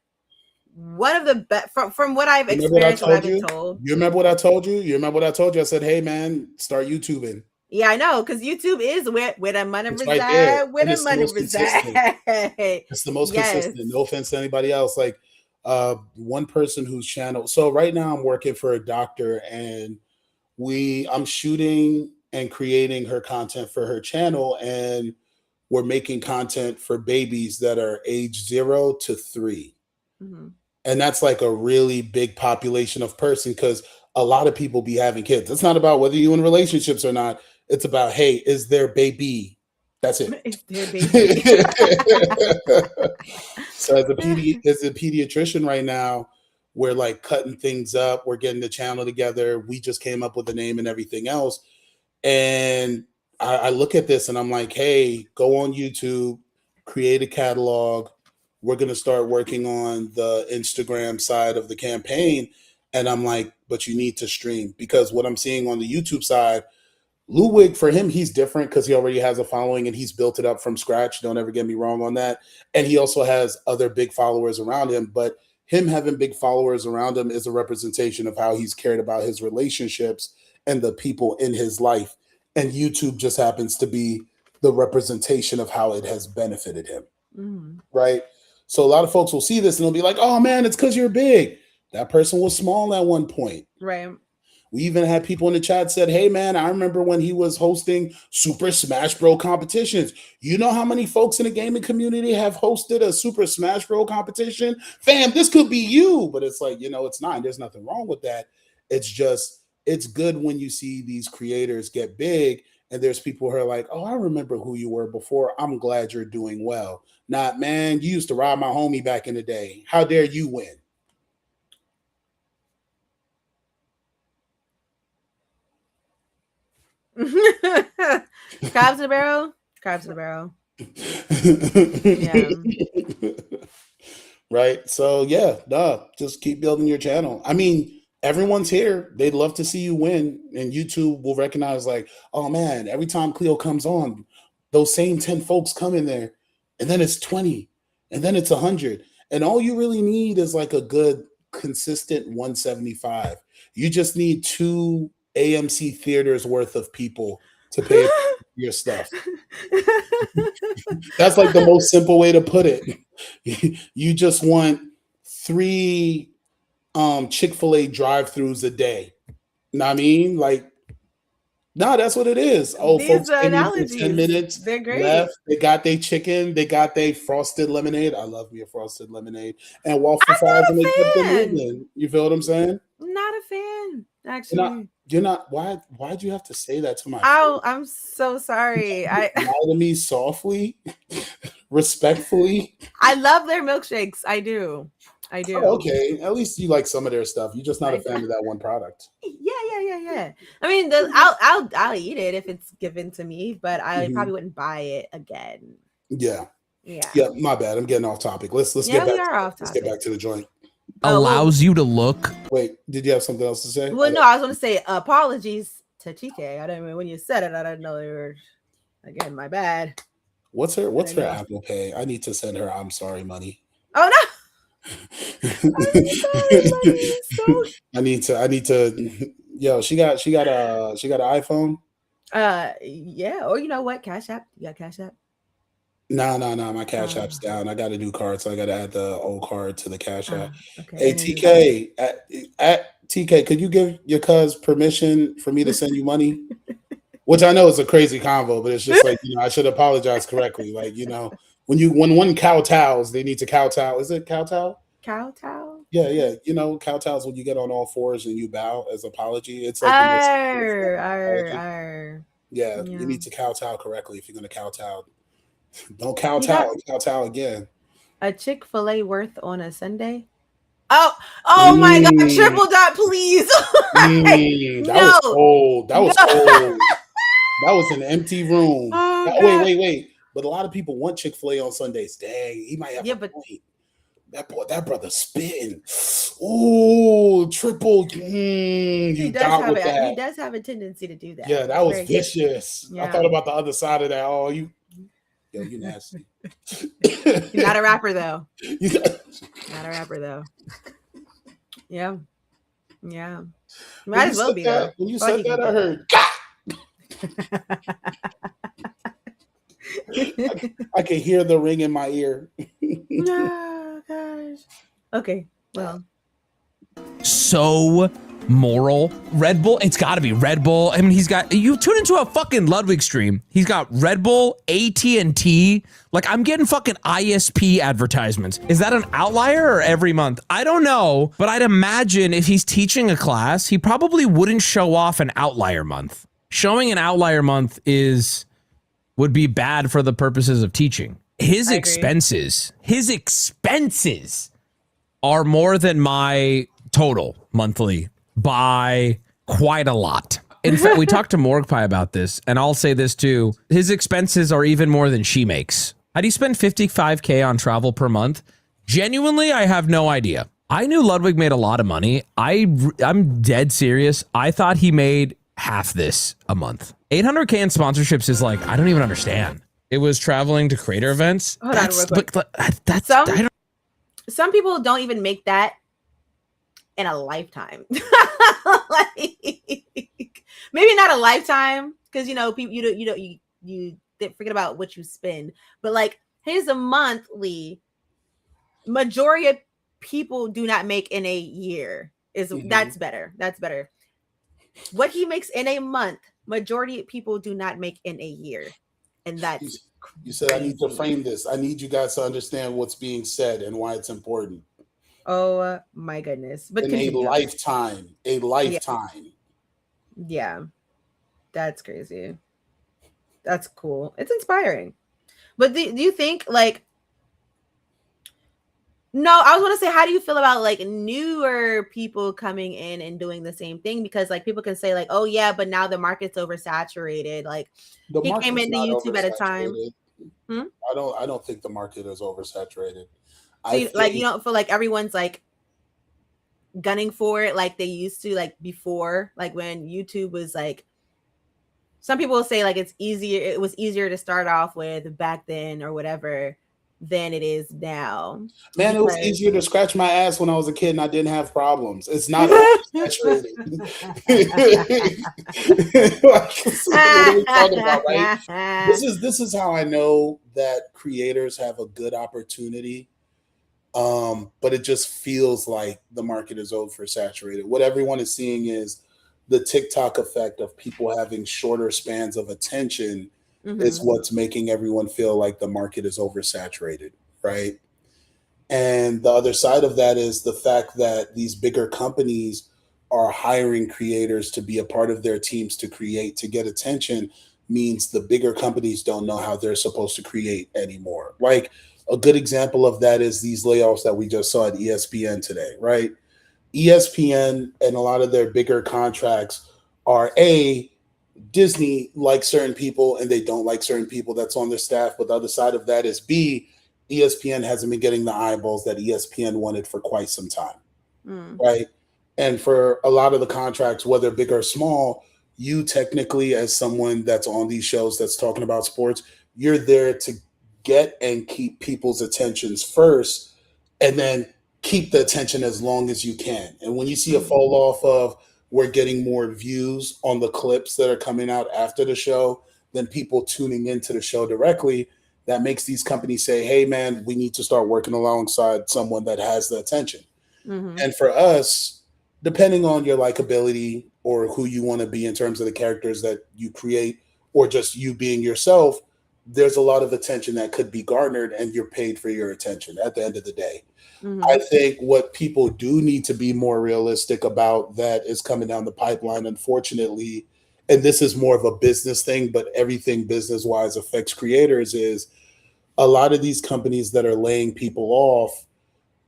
one of the best from what I've You remember what I experienced, what I've told been you? told. You remember what I told you? You remember what I told you? I said, hey man, start YouTubing. Yeah, I know, because YouTube is where the money It's right there. reside. Where And the it's the money most consistent. reside. It's the most Yes. consistent. No offense to anybody else. Like one person whose channel. So right now I'm working for a doctor, and I'm shooting and creating her content for her channel, and we're making content for babies that are age 0 to 3. Mhm. And that's like a really big population of person, because a lot of people be having kids. It's not about whether you're in relationships or not. It's about, hey, is there baby? That's it. Is there baby? So as a pediatrician right now, we're like cutting things up. We're getting the channel together. We just came up with a name and everything else. And I look at this and I'm like, hey, go on YouTube, create a catalog. We're going to start working on the Instagram side of the campaign. And I'm like, but you need to stream, because what I'm seeing on the YouTube side, Ludwig, for him, he's different because he already has a following and he's built it up from scratch. Don't ever get me wrong on that. And he also has other big followers around him. But him having big followers around him is a representation of how he's cared about his relationships and the people in his life. And YouTube just happens to be the representation of how it has benefited him. Mhm. Right? So a lot of folks will see this and they'll be like, oh man, it's because you're big. That person was small at one point. Right. We even had people in the chat said, hey, man, I remember when he was hosting Super Smash Bros. Competitions. You know how many folks in the gaming community have hosted a Super Smash Bros. Competition? Fam, this could be you. But it's like, it's not. There's nothing wrong with that. It's just, it's good when you see these creators get big and there's people who are like, oh, I remember who you were before. I'm glad you're doing well. Not, man, you used to ride my homie back in the day. How dare you win? Crabs in a barrel. Crabs in a barrel. Yeah. Right. So yeah, just keep building your channel. I mean, everyone's here. They'd love to see you win. And YouTube will recognize like, oh man, every time Cleo comes on, those same 10 folks come in there. And then it's 20. And then it's 100. And all you really need is like a good, consistent 175. You just need 2 AMC theaters worth of people to pay for your stuff. That's like the most simple way to put it. You just want 3 Chick-fil-A drive-throughs a day. Know what I mean? Like, no, that's what it is. Oh, These folks came in for analogies, 10 minutes, they're great. left. They got their chicken. They got their frosted lemonade. I love me a frosted lemonade. And waffle I'm fries, not and a they kept them fan. moving. You feel what I'm saying? Not a fan, actually. You're not. Why'd you have to say that to my Oh, face? I'm so sorry. Lie to me softly, respectfully. I love their milkshakes. I do. Oh, okay. At least you like some of their stuff. You're just not a Like- fan of that one product. Yeah. I mean, I'll eat it if it's given to me, but I Mhm. probably wouldn't buy it again. Yeah. Yeah. Yeah. My bad. I'm getting off topic. Let's Yeah, get we back. are off Let's get topic. back to the joint. Oh, Allows you to look. Wait, did you have something else to say? Well, no, I was going to say apologies to Chike. I didn't when you said it. I didn't know they were. Again, my bad. What's her I know. Apple Pay? I need to send her I'm sorry money. Oh no. I'm sorry, buddy. So I need to yo, she got an iPhone? yeah. Or you know what? Cash App. You got Cash App? No, my Cash App's down. I got a new card, so I gotta add the old card to the Cash App. Okay. Hey TK, at TK, could you give your cuz permission for me to send you money? Which I know is a crazy convo, but it's just like, I should apologize correctly. Like, when one kowtows, they need to kowtow. Is it kowtow? Kowtow? Yeah. Kowtows when you get on all fours and you bow as apology. It's like Yeah. You need to kowtow correctly if you're gonna kowtow. Don't kowtow and kowtow again. A Chick-fil-A worth on a Sunday? Oh my God! Triple dot, please. That was old. That was old. That was an empty room. Oh, Wait. But a lot of people want Chick-fil-A on Sundays. Dang, he might have a point. That brother spitting. Ooh, triple. He does have a tendency to do that. Yeah, that was vicious. Yeah. I thought about the other side of that. Oh, Yo, you nasty. You're not a rapper though. You- Not a rapper though. Yeah. Yeah. when Might you as well said be that, though. when you Feel like said you that, can I heard. I can hear the ring in my ear. Oh gosh. Okay. Well. So moral. Red Bull, it's got to be Red Bull. I mean, he's got, you tune into a fucking Ludwig stream. He's got Red Bull, AT&T. Like, I'm getting fucking ISP advertisements. Is that an outlier or every month? I don't know, but I'd imagine if he's teaching a class, he probably wouldn't show off an outlier month. Showing an outlier month would be bad for the purposes of teaching. His I agree. expenses are more than my total monthly by quite a lot. In fact, we talked to Morgpie about this, and I'll say this too. His expenses are even more than she makes. How do you spend $55K on travel per month? Genuinely, I have no idea. I knew Ludwig made a lot of money. I'm dead serious. I thought he made half this a month. 800K in sponsorships is like, I don't even understand. It was traveling to creator events. Hold on real quick. That's Some people don't even make that in a lifetime. Like, maybe not a lifetime, because people you forget about what you spend. But like his monthly, majority of people do not make in a year. That's better. That's better. What he makes in a month, majority of people do not make in a year, and that's. You said I need to frame this. I need you guys to understand what's being said and why it's important. Oh my goodness! But in a lifetime. Yeah, that's crazy. That's cool. It's inspiring. But do you think like? No, I was going to say, how do you feel about like newer people coming in and doing the same thing? Because like people can say like, oh yeah, but now the market's oversaturated. Like he came into YouTube at a time. I don't think the market is oversaturated. So you don't feel like everyone's like gunning for it like they used to, like before, like when YouTube was like, some people will say like it was easier to start off with back then or whatever than it is now. Man, it was easier to scratch my ass when I was a kid and I didn't have problems. It's not saturated. What are we talking about, right? This is how I know that creators have a good opportunity. But it just feels like the market is oversaturated. What everyone is seeing is the TikTok effect of people having shorter spans of attention is what's making everyone feel like the market is oversaturated, right? And the other side of that is the fact that these bigger companies are hiring creators to be a part of their teams to create, to get attention, means the bigger companies don't know how they're supposed to create anymore. Like a good example of that is these layoffs that we just saw at ESPN today, right? ESPN and a lot of their bigger contracts are Disney likes certain people and they don't like certain people that's on their staff. But the other side of that is B, ESPN hasn't been getting the eyeballs that ESPN wanted for quite some time, right? And for a lot of the contracts, whether big or small, you technically, as someone that's on these shows that's talking about sports, you're there to get and keep people's attentions first, and then keep the attention as long as you can. And when you see a fall off of we're getting more views on the clips that are coming out after the show than people tuning into the show directly, that makes these companies say, hey man, we need to start working alongside someone that has the attention. And for us, depending on your likability or who you want to be in terms of the characters that you create, or just you being yourself, there's a lot of attention that could be garnered and you're paid for your attention at the end of the day. I think what people do need to be more realistic about that is coming down the pipeline, unfortunately, and this is more of a business thing, but everything business-wise affects creators, is a lot of these companies that are laying people off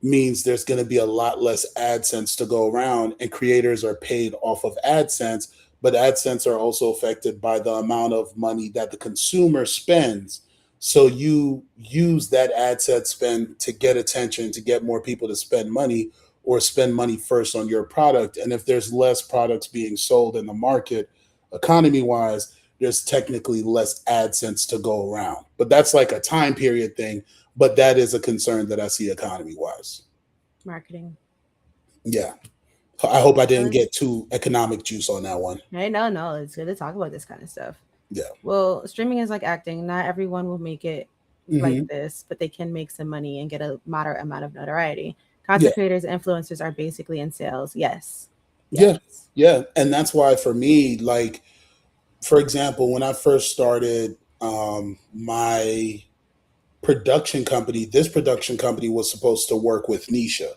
means there's going to be a lot less AdSense to go around, and creators are paid off of AdSense, but AdSense are also affected by the amount of money that the consumer spends. So you use that AdSense spend to get attention, to get more people to spend money, or spend money first on your product. And if there's less products being sold in the market, economy-wise, there's technically less AdSense to go around. But that's like a time period thing. But that is a concern that I see economy wise. Marketing. Yeah. I hope I didn't get too economic juice on that one. Hey, no, it's good to talk about this kind of stuff. Yeah. Well, streaming is like acting. Not everyone will make it like this, but they can make some money and get a moderate amount of notoriety. Content creators, influencers are basically in sales. Yes. Yeah. And that's why for me, like, for example, when I first started my production company, this production company was supposed to work with Nisha,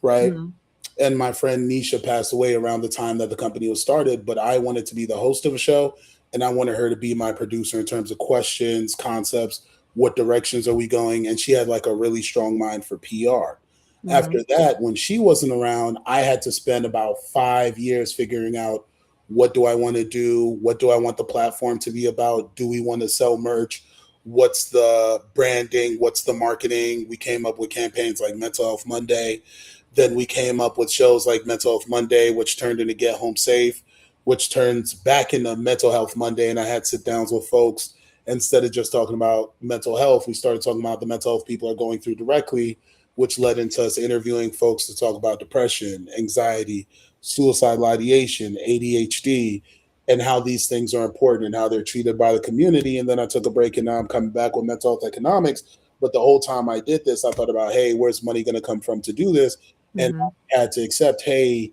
right? Mhm. And my friend Nisha passed away around the time that the company was started, but I wanted to be the host of a show and I wanted her to be my producer in terms of questions, concepts, what directions are we going? And she had like a really strong mind for PR. After that, when she wasn't around, I had to spend about 5 years figuring out what do I want to do? What do I want the platform to be about? Do we want to sell merch? What's the branding? What's the marketing? We came up with campaigns like Mental Health Monday. Then we came up with shows like Mental Health Monday, which turned into Get Home Safe, which turns back into Mental Health Monday. And I had sit downs with folks. Instead of just talking about mental health, we started talking about the mental health people are going through directly, which led into us interviewing folks to talk about depression, anxiety, suicidal ideation, ADHD, and how these things are important and how they're treated by the community. And then I took a break and now I'm coming back with mental health economics. But the whole time I did this, I thought about, hey, where's money going to come from to do this? And I had to accept, hey,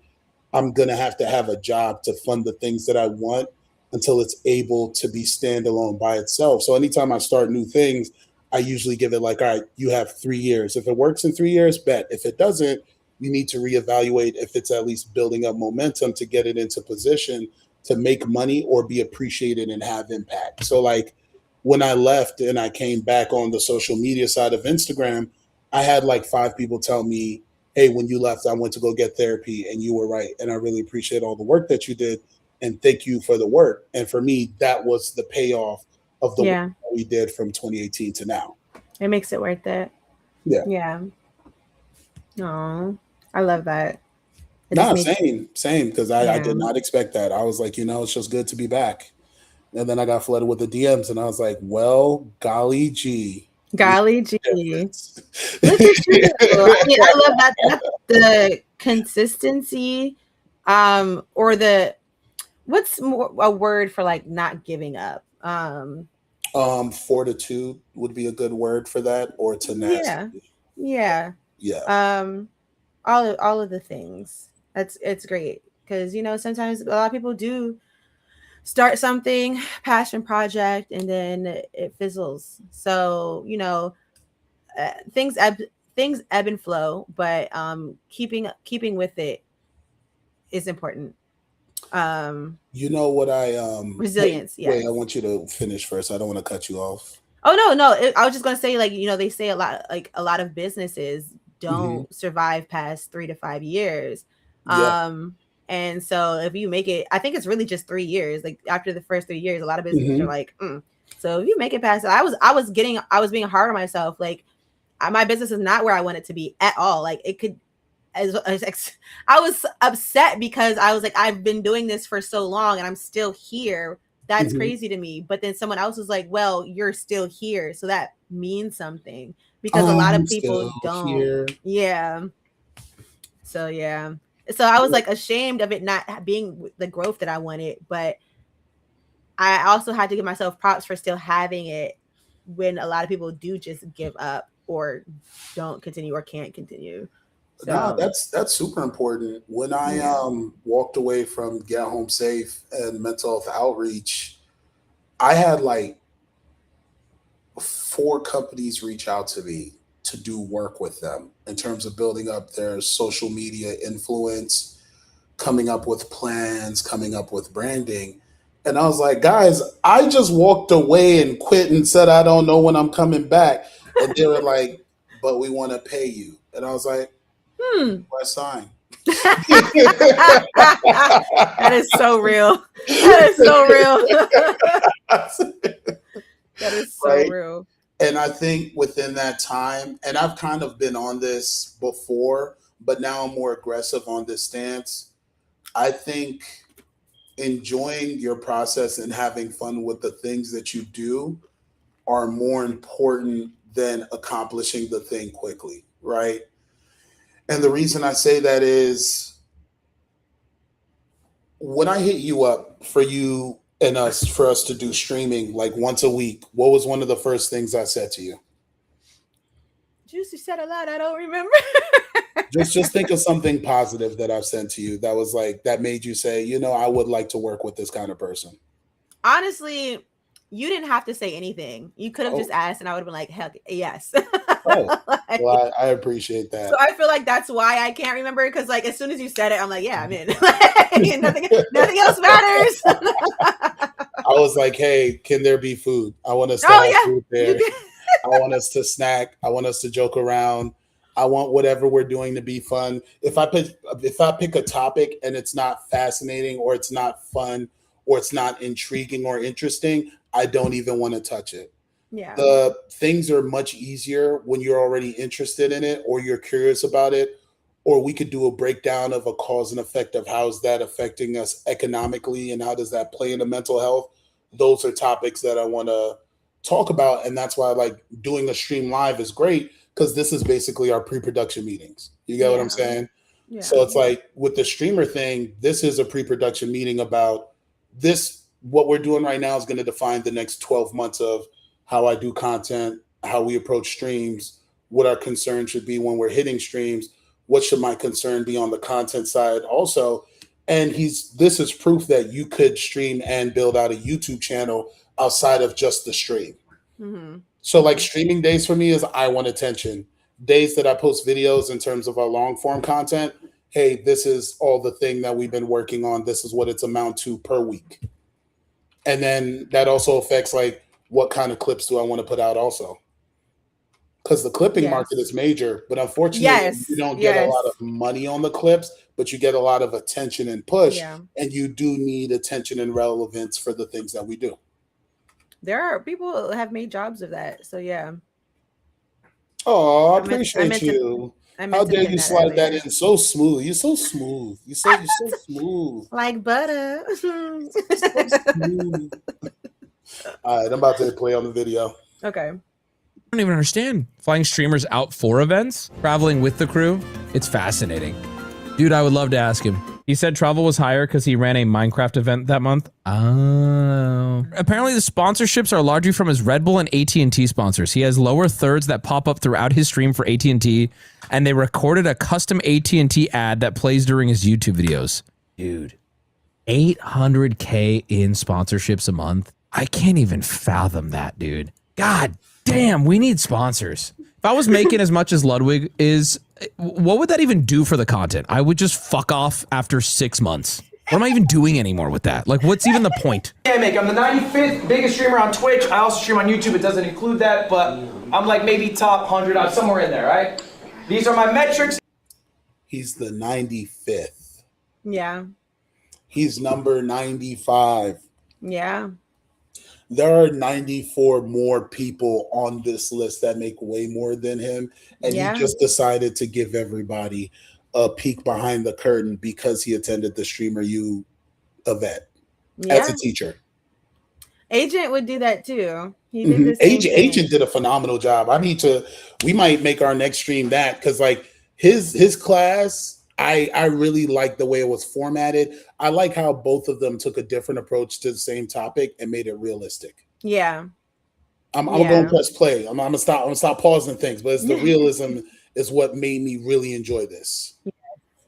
I'm going to have a job to fund the things that I want until it's able to be standalone by itself. So anytime I start new things, I usually give it like, all right, you have 3 years. If it works in 3 years, bet. If it doesn't, you need to reevaluate if it's at least building up momentum to get it into position to make money or be appreciated and have impact. So like when I left and I came back on the social media side of Instagram, I had like 5 people tell me, hey, when you left, I went to go get therapy and you were right. And I really appreciate all the work that you did. And thank you for the work. And for me, that was the payoff of the work that we did from 2018 to now. It makes it worth it. Yeah. Oh, I love that. Same. Because I did not expect that. I was like, it's just good to be back. And then I got flooded with the DMs and I was like, well, golly gee. Golly gee. Look at you. I mean, I love that. That's the consistency, or the what's more a word for like not giving up. Fortitude would be a good word for that, or tenacity. Yeah. All of the things. It's great because sometimes a lot of people do start something passion project and then it fizzles. So things ebb and flow, but keeping with it is important. You know what resilience. Wait, I want you to finish first. I don't want to cut you off. Oh no. I was just gonna say, like, they say a lot of businesses don't survive past 3 to 5 years. And so if you make it, I think it's really just 3 years. Like after the first 3 years, a lot of businesses are like, So if you make it past it, I was being hard on myself. Like my business is not where I want it to be at all. Like it could, I was upset because I was like, I've been doing this for so long and I'm still here. That's crazy to me. But then someone else was like, well, you're still here. So that means something because a lot of people don't. Here. Yeah. So, yeah. So I was like ashamed of it not being the growth that I wanted. But I also had to give myself props for still having it when a lot of people do just give up or don't continue or can't continue. So, no, that's super important. When I walked away from Get Home Safe and mental health outreach, I had like 4 companies reach out to me to do work with them in terms of building up their social media influence, coming up with plans, coming up with branding. And I was like, guys, I just walked away and quit and said, I don't know when I'm coming back. And they were like, but we want to pay you. And I was like, I sign. That is so real. That is so real. That is so real. And I think within that time, and I've kind of been on this before, but now I'm more aggressive on this stance. I think enjoying your process and having fun with the things that you do are more important than accomplishing the thing quickly, right? And the reason I say that is when I hit you up for you and us for us to do streaming like once a week, what was one of the first things I said to you? Juicy said a lot. I don't remember. Just think of something positive that I've sent to you that was like that made you say, you know, I would like to work with this kind of person. Honestly, you didn't have to say anything. You could have just asked, and I would have been like, "Heck, yes." Oh, well, I appreciate that. So I feel like that's why I can't remember, because like as soon as you said it, I'm like, "Yeah, I'm in." Like, nothing else matters. I was like, "Hey, can there be food? I want us to have food there. I want us to snack. I want us to joke around. I want whatever we're doing to be fun. If I pick a topic and it's not fascinating or it's not fun or it's not intriguing or interesting, I don't even want to touch it." Yeah. The things are much easier when you're already interested in it or you're curious about it, or we could do a breakdown of a cause and effect of how's that affecting us economically and how does that play into mental health. Those are topics that I want to talk about. And that's why like doing a stream live is great, because this is basically our pre-production meetings. You get what I'm saying? Yeah. So it's like with the streamer thing, this is a pre-production meeting about this. What we're doing right now is going to define the next 12 months of how I do content, how we approach streams, what our concern should be when we're hitting streams, what should my concern be on the content side also. And this is proof that you could stream and build out a YouTube channel outside of just the stream. Mm-hmm. So like streaming days for me is I want attention. Days that I post videos in terms of our long form content, hey, this is all the thing that we've been working on. This is what it's amount to per week. And then that also affects like what kind of clips do I want to put out also. Because the clipping market is major, but unfortunately you don't get a lot of money on the clips, but you get a lot of attention and push, and you do need attention and relevance for the things that we do. There are people who have made jobs of that. So yeah. Oh, I appreciate you. How dare you slide that in so smooth? You're so smooth. You're so smooth. Like butter. So smooth. All right, I'm about to play on the video. Okay. I don't even understand. Flying streamers out for events, traveling with the crew. It's fascinating. Dude, I would love to ask him. He said travel was higher because he ran a Minecraft event that month. Oh. Apparently the sponsorships are largely from his Red Bull and AT&T sponsors. He has lower thirds that pop up throughout his stream for AT&T, and they recorded a custom AT&T ad that plays during his YouTube videos. Dude, 800K in sponsorships a month. I can't even fathom that, dude. God damn, we need sponsors. If I was making as much as Ludwig is, what would that even do for the content? I would just fuck off after 6 months. What am I even doing anymore with that? Like, what's even the point? Yeah, I'm the 95th biggest streamer on Twitch. I also stream on YouTube. It doesn't include that, but I'm like maybe top 100. I'm somewhere in there, right? These are my metrics. He's the 95th. Yeah. He's number 95. Yeah. There are 94 more people on this list that make way more than him. And he just decided to give everybody a peek behind the curtain because he attended the Streamer U event as a teacher. Agent would do that too. He did the same thing. Agent did a phenomenal job. We might make our next stream that, because like his class, I really like the way it was formatted. I like how both of them took a different approach to the same topic and made it realistic. Yeah. I'm going to press play. I'm gonna stop pausing things, but it's the realism is what made me really enjoy this. Yes,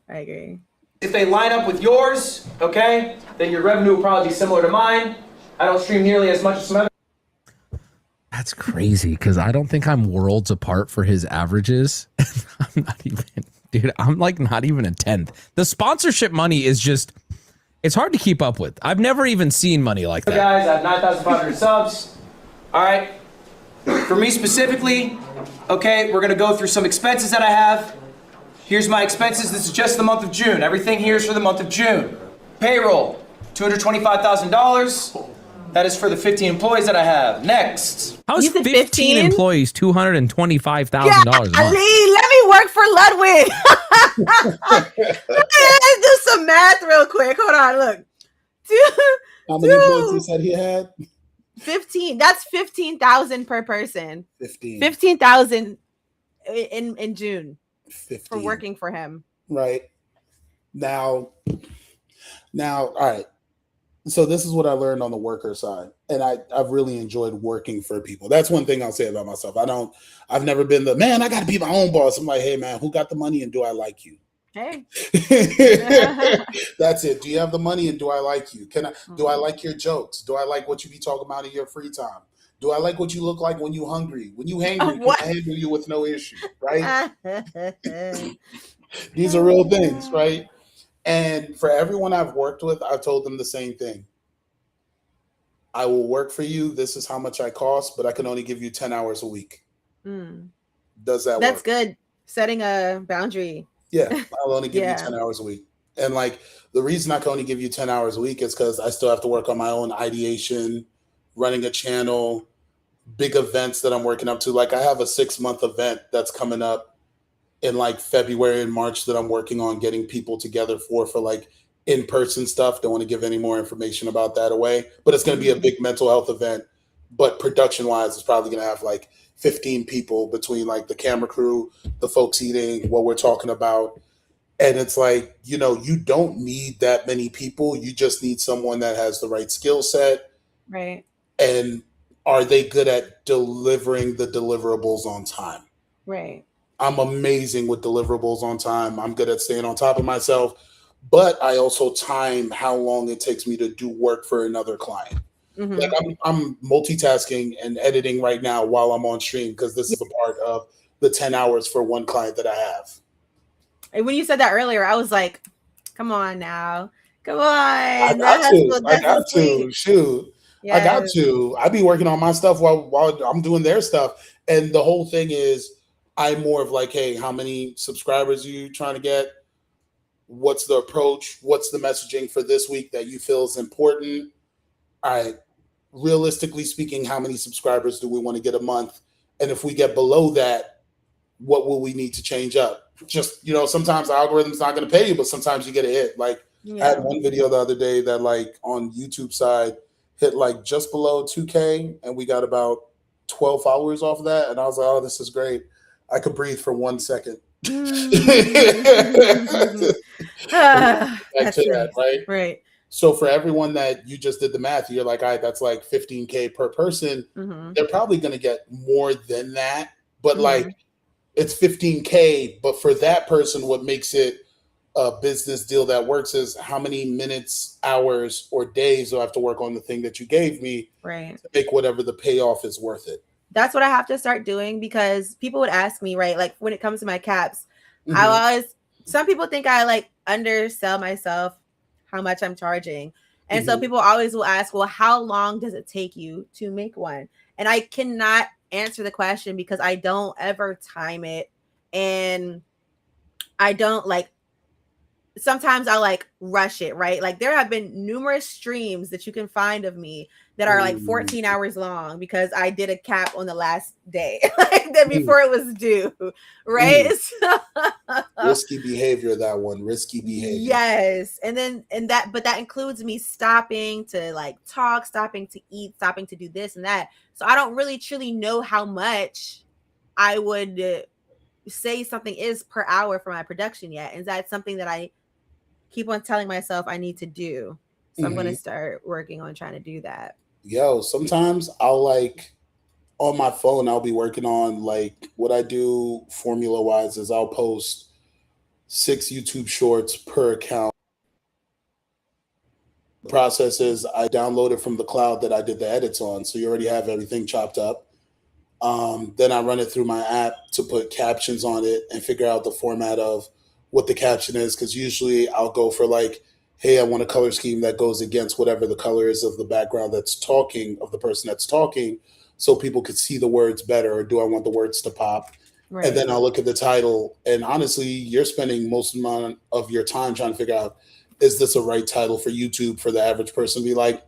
I agree. If they line up with yours, okay, then your revenue will probably be similar to mine. I don't stream nearly as much as some other. That's crazy, because I don't think I'm worlds apart for his averages. I'm not even, dude, I'm like not even a 10th. The sponsorship money is just, it's hard to keep up with. I've never even seen money like that. Guys, I have 9,500 subs. All right. For me specifically, okay, we're going to go through some expenses that I have. Here's my expenses. This is just the month of June. Everything here is for the month of June. Payroll, $225,000. That is for the 15 employees that I have. Next. How is 15 employees $225,000 a month? Let me work for Ludwig. Let's do some math real quick. Hold on, look. How many employees he Dude. said he had? 15. That's 15,000 per person. 15. 15,000 in June 15. for working for him. Right. Now, all right. So this is what I learned on the worker side. And I've really enjoyed working for people. That's one thing I'll say about myself. I've never been the man, I gotta be my own boss. I'm like, hey man, who got the money and do I like you? Hey. That's it. Do you have the money and do I like you? Do I like your jokes? Do I like what you be talking about in your free time? Do I like what you look like when you hungry? When you hangry, What? can I handle you with no issue, right? These are real things, right? And for everyone I've worked with, I've told them the same thing. I will work for you. This is how much I cost, but I can only give you 10 hours a week. Does that work? That's good. Setting a boundary. Yeah, I'll only give Yeah. you 10 hours a week. And like the reason I can only give you 10 hours a week is because I still have to work on my own ideation, running a channel, big events that I'm working up to. Like I have a 6-month event that's coming up in like February and March that I'm working on getting people together for like in-person stuff. Don't want to give any more information about that away, but it's going to be a big mental health event. But production-wise, it's probably going to have like 15 people between like the camera crew, the folks eating, what we're talking about. And it's like, you don't need that many people. You just need someone that has the right skill set. Right. And are they good at delivering the deliverables on time? Right. I'm amazing with deliverables on time. I'm good at staying on top of myself, but I also time how long it takes me to do work for another client. Like I'm multitasking and editing right now while I'm on stream because this is a part of the 10 hours for one client that I have. And when you said that earlier, I was like, come on now. Come on. I got to. Shoot. Yes. I got to. I be working on my stuff while I'm doing their stuff. And the whole thing is I'm more of like, hey, how many subscribers are you trying to get? What's the approach? What's the messaging for this week that you feel is important? All right. Realistically speaking, how many subscribers do we want to get a month? And if we get below that, what will we need to change up? Just, sometimes the algorithm's not going to pay you, but sometimes you get a hit. Like I had one video the other day that like on YouTube side hit like just below 2K and we got about 12 followers off of that. And I was like, oh, this is great. I could breathe for 1 second. Back to that, right? Right. So for everyone that you just did the math, you're like, all right, that's like 15K per person. They're probably going to get more than that, but like it's 15K. But for that person, what makes it a business deal that works is how many minutes, hours, or days do I have to work on the thing that you gave me to make whatever the payoff is worth it. That's what I have to start doing because people would ask me, right? Like when it comes to my caps, some people think I like undersell myself, how much I'm charging. And so people always will ask, well, how long does it take you to make one? And I cannot answer the question because I don't ever time it. And I don't sometimes I'll like rush it, right? Like there have been numerous streams that you can find of me that are like 14 hours long because I did a cap on the last day, like that before it was due, right? Risky behavior, that one. Risky behavior. Yes. But that includes me stopping to like talk, stopping to eat, stopping to do this and that. So I don't really truly know how much I would say something is per hour for my production yet. And that's something that I keep on telling myself I need to do. So I'm going to start working on trying to do that. Yo, sometimes I'll like on my phone, I'll be working on like what I do formula wise is I'll post 6 YouTube shorts per account. The process is I download it from the cloud that I did the edits on. So you already have everything chopped up. Then I run it through my app to put captions on it and figure out the format of what the caption is. Cause usually I'll go for like, hey, I want a color scheme that goes against whatever the color is of the background that's talking, of the person that's talking, so people could see the words better, or do I want the words to pop? Right. And then I'll look at the title. And honestly, you're spending most amount of your time trying to figure out, is this a right title for YouTube for the average person to be like,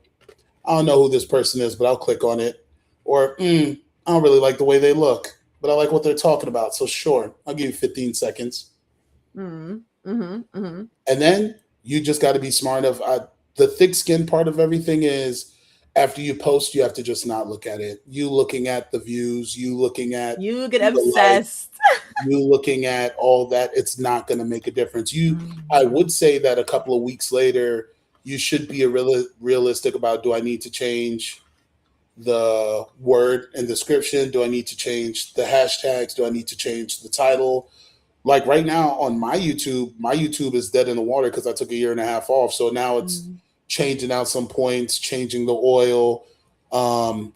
I don't know who this person is, but I'll click on it. Or, I don't really like the way they look, but I like what they're talking about. So sure, I'll give you 15 seconds. And then you just got to be smart enough. the thick skin part of everything is after you post, you have to just not look at it. You looking at the views, you looking at You get the likes, obsessed. you looking at all that. It's not going to make a difference. I would say that a couple of weeks later, you should be realistic about, do I need to change the word and description? Do I need to change the hashtags? Do I need to change the title? Like right now on my YouTube is dead in the water because I took a year and a half off. So now it's changing out some points, changing the oil,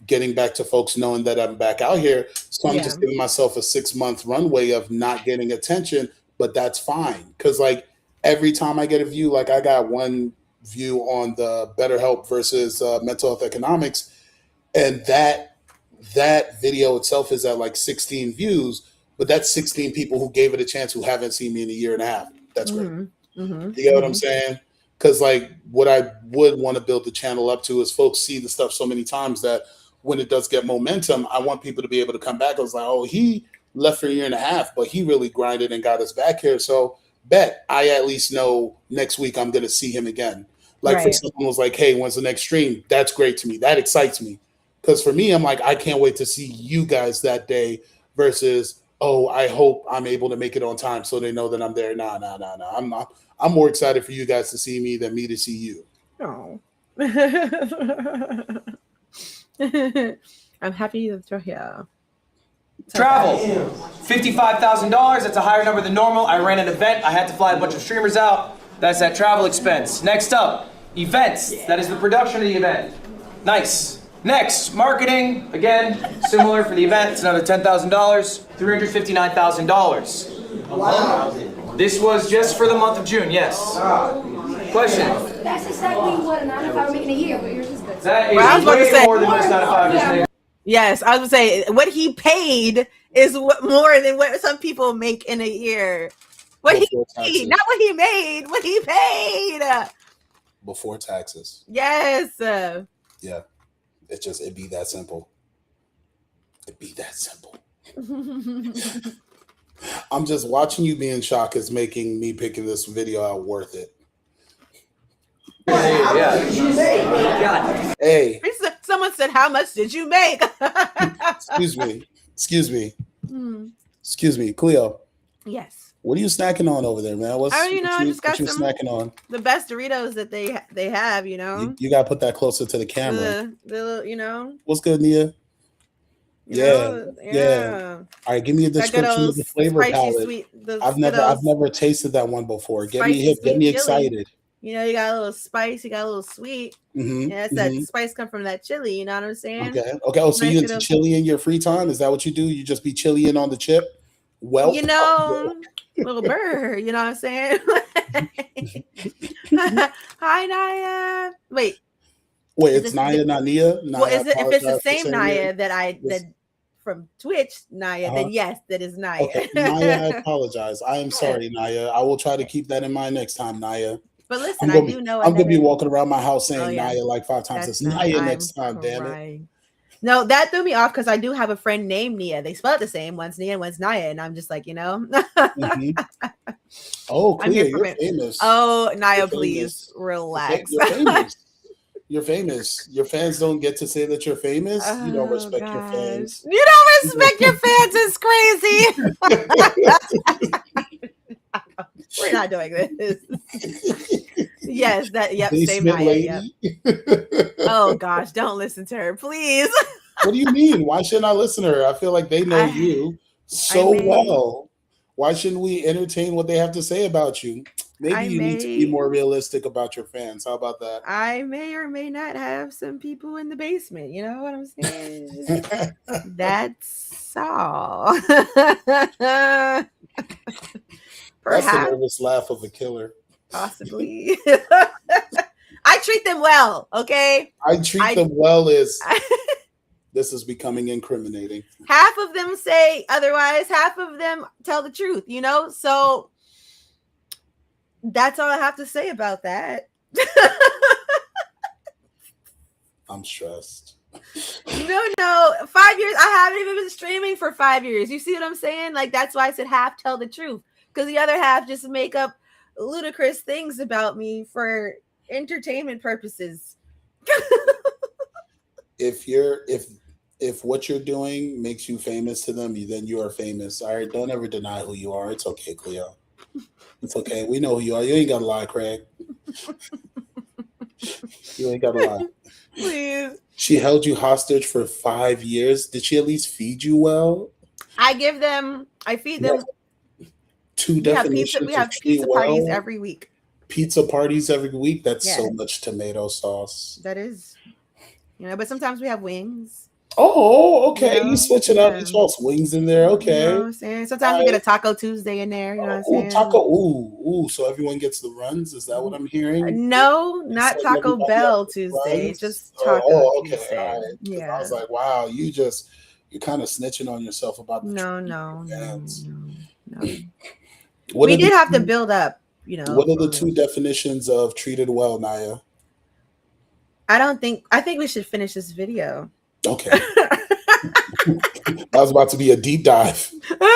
getting back to folks knowing that I'm back out here. So I'm just giving myself a 6-month runway of not getting attention, but that's fine. Cause like every time I get a view, like I got one view on the BetterHelp versus mental health economics, and that video itself is at like 16 views, but that's 16 people who gave it a chance who haven't seen me in a year and a half. That's great. You get what I'm saying? Because like what I would want to build the channel up to is folks see the stuff so many times that when it does get momentum, I want people to be able to come back. I was like, oh, he left for a year and a half, but he really grinded and got us back here. So bet I at least know next week I'm going to see him again. Like for someone was like, hey, when's the next stream? That's great to me. That excites me. Because for me, I'm like, I can't wait to see you guys that day versus, oh, I hope I'm able to make it on time so they know that I'm there. Nah. I'm not. I'm more excited for you guys to see me than me to see you. Oh. I'm happy that you're here. Travel, $55,000. That's a higher number than normal. I ran an event. I had to fly a bunch of streamers out. That's that travel expense. Next up, events. That is the production of the event. Nice. Next, marketing. Again, similar for the event. It's another $10,000. $359,000. Wow. This was just for the month of June, yes. Question. That's exactly what a 9 to 5 would make in a year, but yours is good. That is Well, I was about to way say- more than most 9 to 5 is making. Yes, I was gonna say what he paid is more than what some people make in a year. What he Before paid, taxes. not what he made. What he paid. Before taxes. Yes. Yeah. It'd be that simple. It'd be that simple. I'm just watching you be in shock is making me picking this video out worth it. Yeah. Hey, Someone said, "How much did you make?" excuse me, Cleo. Yes, What are you snacking on over there, man? I just got what you some- snacking on? the best Doritos that they have. You know, You gotta put that closer to the camera. the you know. What's good, Nia? You Yeah, know, yeah. All right, give me a That good description old of the flavor spicy palette. sweet. I've never tasted that one before. Get me Spicy hip, get me sweet chili. excited. You know, you got a little spice, you got a little sweet. Yeah, it's that spice come from that chili. You know what I'm saying? Okay. Oh, so Nice you into little- chili in your free time? Is that what you do? You just be chilling on the chip? Well, You know, little bird. You know what I'm saying? Hi, Naya. Wait, wait, is it's this- Naya, not Nia. well, Naya, is it if it's the apologize for same saying Naya it. that Yes. that from Twitch Naya? Uh-huh. Then yes, that is Naya. Okay, Naya, I apologize. I am sorry, Naya. I will try to keep that in mind next time, Naya. But listen, I'm I gonna, do know. I'm gonna be another- walking around my house saying Oh, yeah. Naya like 5 times. That's It's not- Naya I'm next time, damn it. crying. No, that threw me off because I do have a friend named Nia. They spell it the same. One's Nia, one's Naya, and I'm just like, you know. Mhm. Oh, I'm here Clea, for you're it. famous. Oh, Naya, You're please famous. relax. You're famous. You're famous. Your fans don't get to say that you're famous. You don't Oh, respect your gosh. fans. You don't respect your fans. It's crazy. We're not doing this. Yes, that. Yep, same Basement Naya. Yep. lady. Oh gosh, don't listen to her, please. What do you mean? Why shouldn't I listen to her? I feel like they know you so may- well. Why shouldn't we entertain what they have to say about you? Maybe I you need to be may- more realistic about your fans. How about that? I may or may not have some people in the basement. You know what I'm saying? That's all. That's the Perhaps, nervous laugh of a killer. possibly. I treat them well, okay? I treat them well as this is becoming incriminating. Half of them say otherwise, half of them tell the truth, you know? So that's all I have to say about that. I'm stressed. No, 5 years. I haven't even been streaming for 5 years. You see what I'm saying? Like, that's why I said half tell the truth, because the other half just make up ludicrous things about me for entertainment purposes. If what you're doing makes you famous to them, then you are famous. All right, don't ever deny who you are. It's okay, Cleo. It's okay. We know who you are. You ain't gotta lie, Craig. You ain't gotta lie. Please. She held you hostage for 5 years. Did she at least feed you well? I feed them. Two We have definitions. we have pizza parties every week. Pizza parties every week. That's Yeah. so much tomato sauce. That is, but sometimes we have wings. Oh, okay. You know? You switch it up. Yeah. You toss wings in there. Okay. You know what I'm saying? Sometimes we get a Taco Tuesday in there. You know what I'm saying? Taco. Ooh. So everyone gets the runs. Is that what I'm hearing? No, not So Taco everybody Bell gets the Tuesday. runs? Just Taco Tuesday. All right. Yeah. I was like, wow, you're kind of snitching on yourself about the No. What We are the did have to two- build up, What are the two definitions of treated well, Naya? I think we should finish this video. Okay. That was about to be a deep dive. All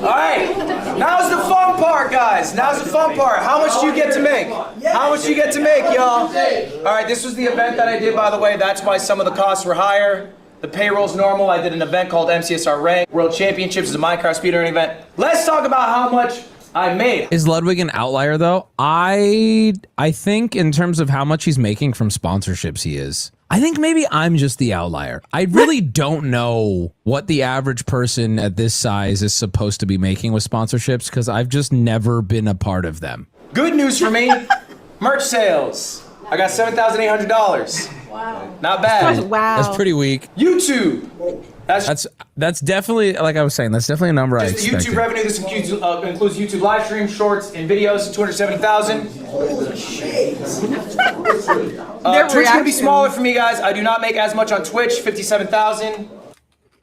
right, now's the fun part, guys. Now's the fun part. How much do you get to make? How much do you get to make, y'all? All right, this was the event that I did, by the way. That's why some of the costs were higher. The payroll's normal. I did an event called MCSR Rank. World Championships is a Minecraft speedrunning event. Let's talk about how much I made. Is Ludwig an outlier though? I think in terms of how much he's making from sponsorships, he is. I think maybe I'm just the outlier. I really don't know what the average person at this size is supposed to be making with sponsorships because I've just never been a part of them. Good news for me, merch sales. I got $7,800. Wow. Not bad. Wow. That's pretty weak. YouTube. That's definitely, like I was saying, that's definitely a number I Just the expected. YouTube revenue. This includes YouTube live streams, shorts, and videos. 270,000. Twitch gonna be smaller for me, guys. I do not make as much on Twitch. 57,000.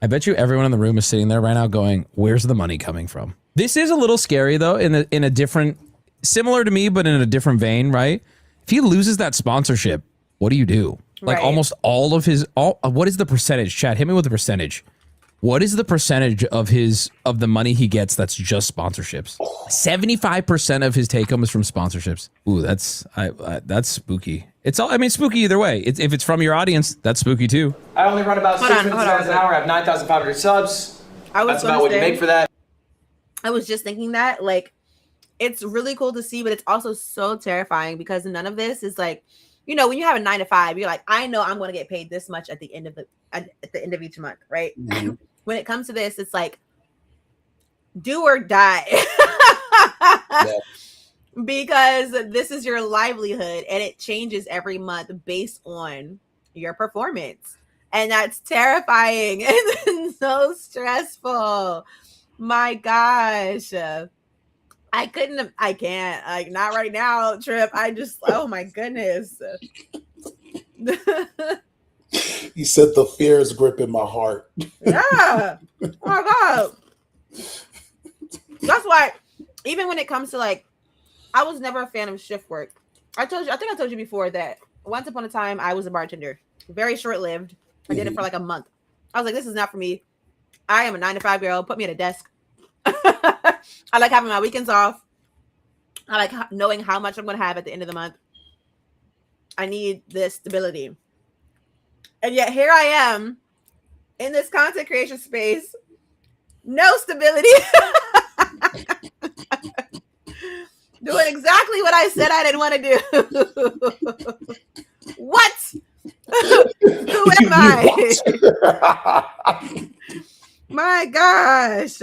I bet you everyone in the room is sitting there right now going, "Where's the money coming from?" This is a little scary though, in a different, similar to me, but in a different vein, right? If he loses that sponsorship, what do you do? Like Right. almost all of his, what is the percentage? Chat, hit me with the percentage. What is the percentage of the money he gets that's just sponsorships? 75% of his take home is from sponsorships. Ooh, that's spooky. It's spooky either way. If it's from your audience, that's spooky too. I only run about 6 minutes an hour. I have 9,500 subs. That's about what you make for that. I was just thinking that, like, it's really cool to see, but it's also so terrifying because none of this is like, when you have a 9 to 5, you're like, I know I'm going to get paid this much at the end of each month, right? Mm-hmm. When it comes to this, it's like, do or die. Yeah. Because this is your livelihood and it changes every month based on your performance. And that's terrifying and so stressful. My gosh. I can't, like, not right now, Trip. Oh my goodness. He said the fear is gripping my heart. Yeah. Oh my God. That's why, even when it comes to, like, I was never a fan of shift work. I think I told you before that once upon a time I was a bartender. Very short-lived. I did it for like a month. I was like, this is not for me. I am a 9 to 5 girl. Put me at a desk. I like having my weekends off. I like knowing how much I'm going to have at the end of the month. I need this stability. And yet here I am in this content creation space. No stability. Doing exactly what I said I didn't want to do. What? Who am I? My gosh.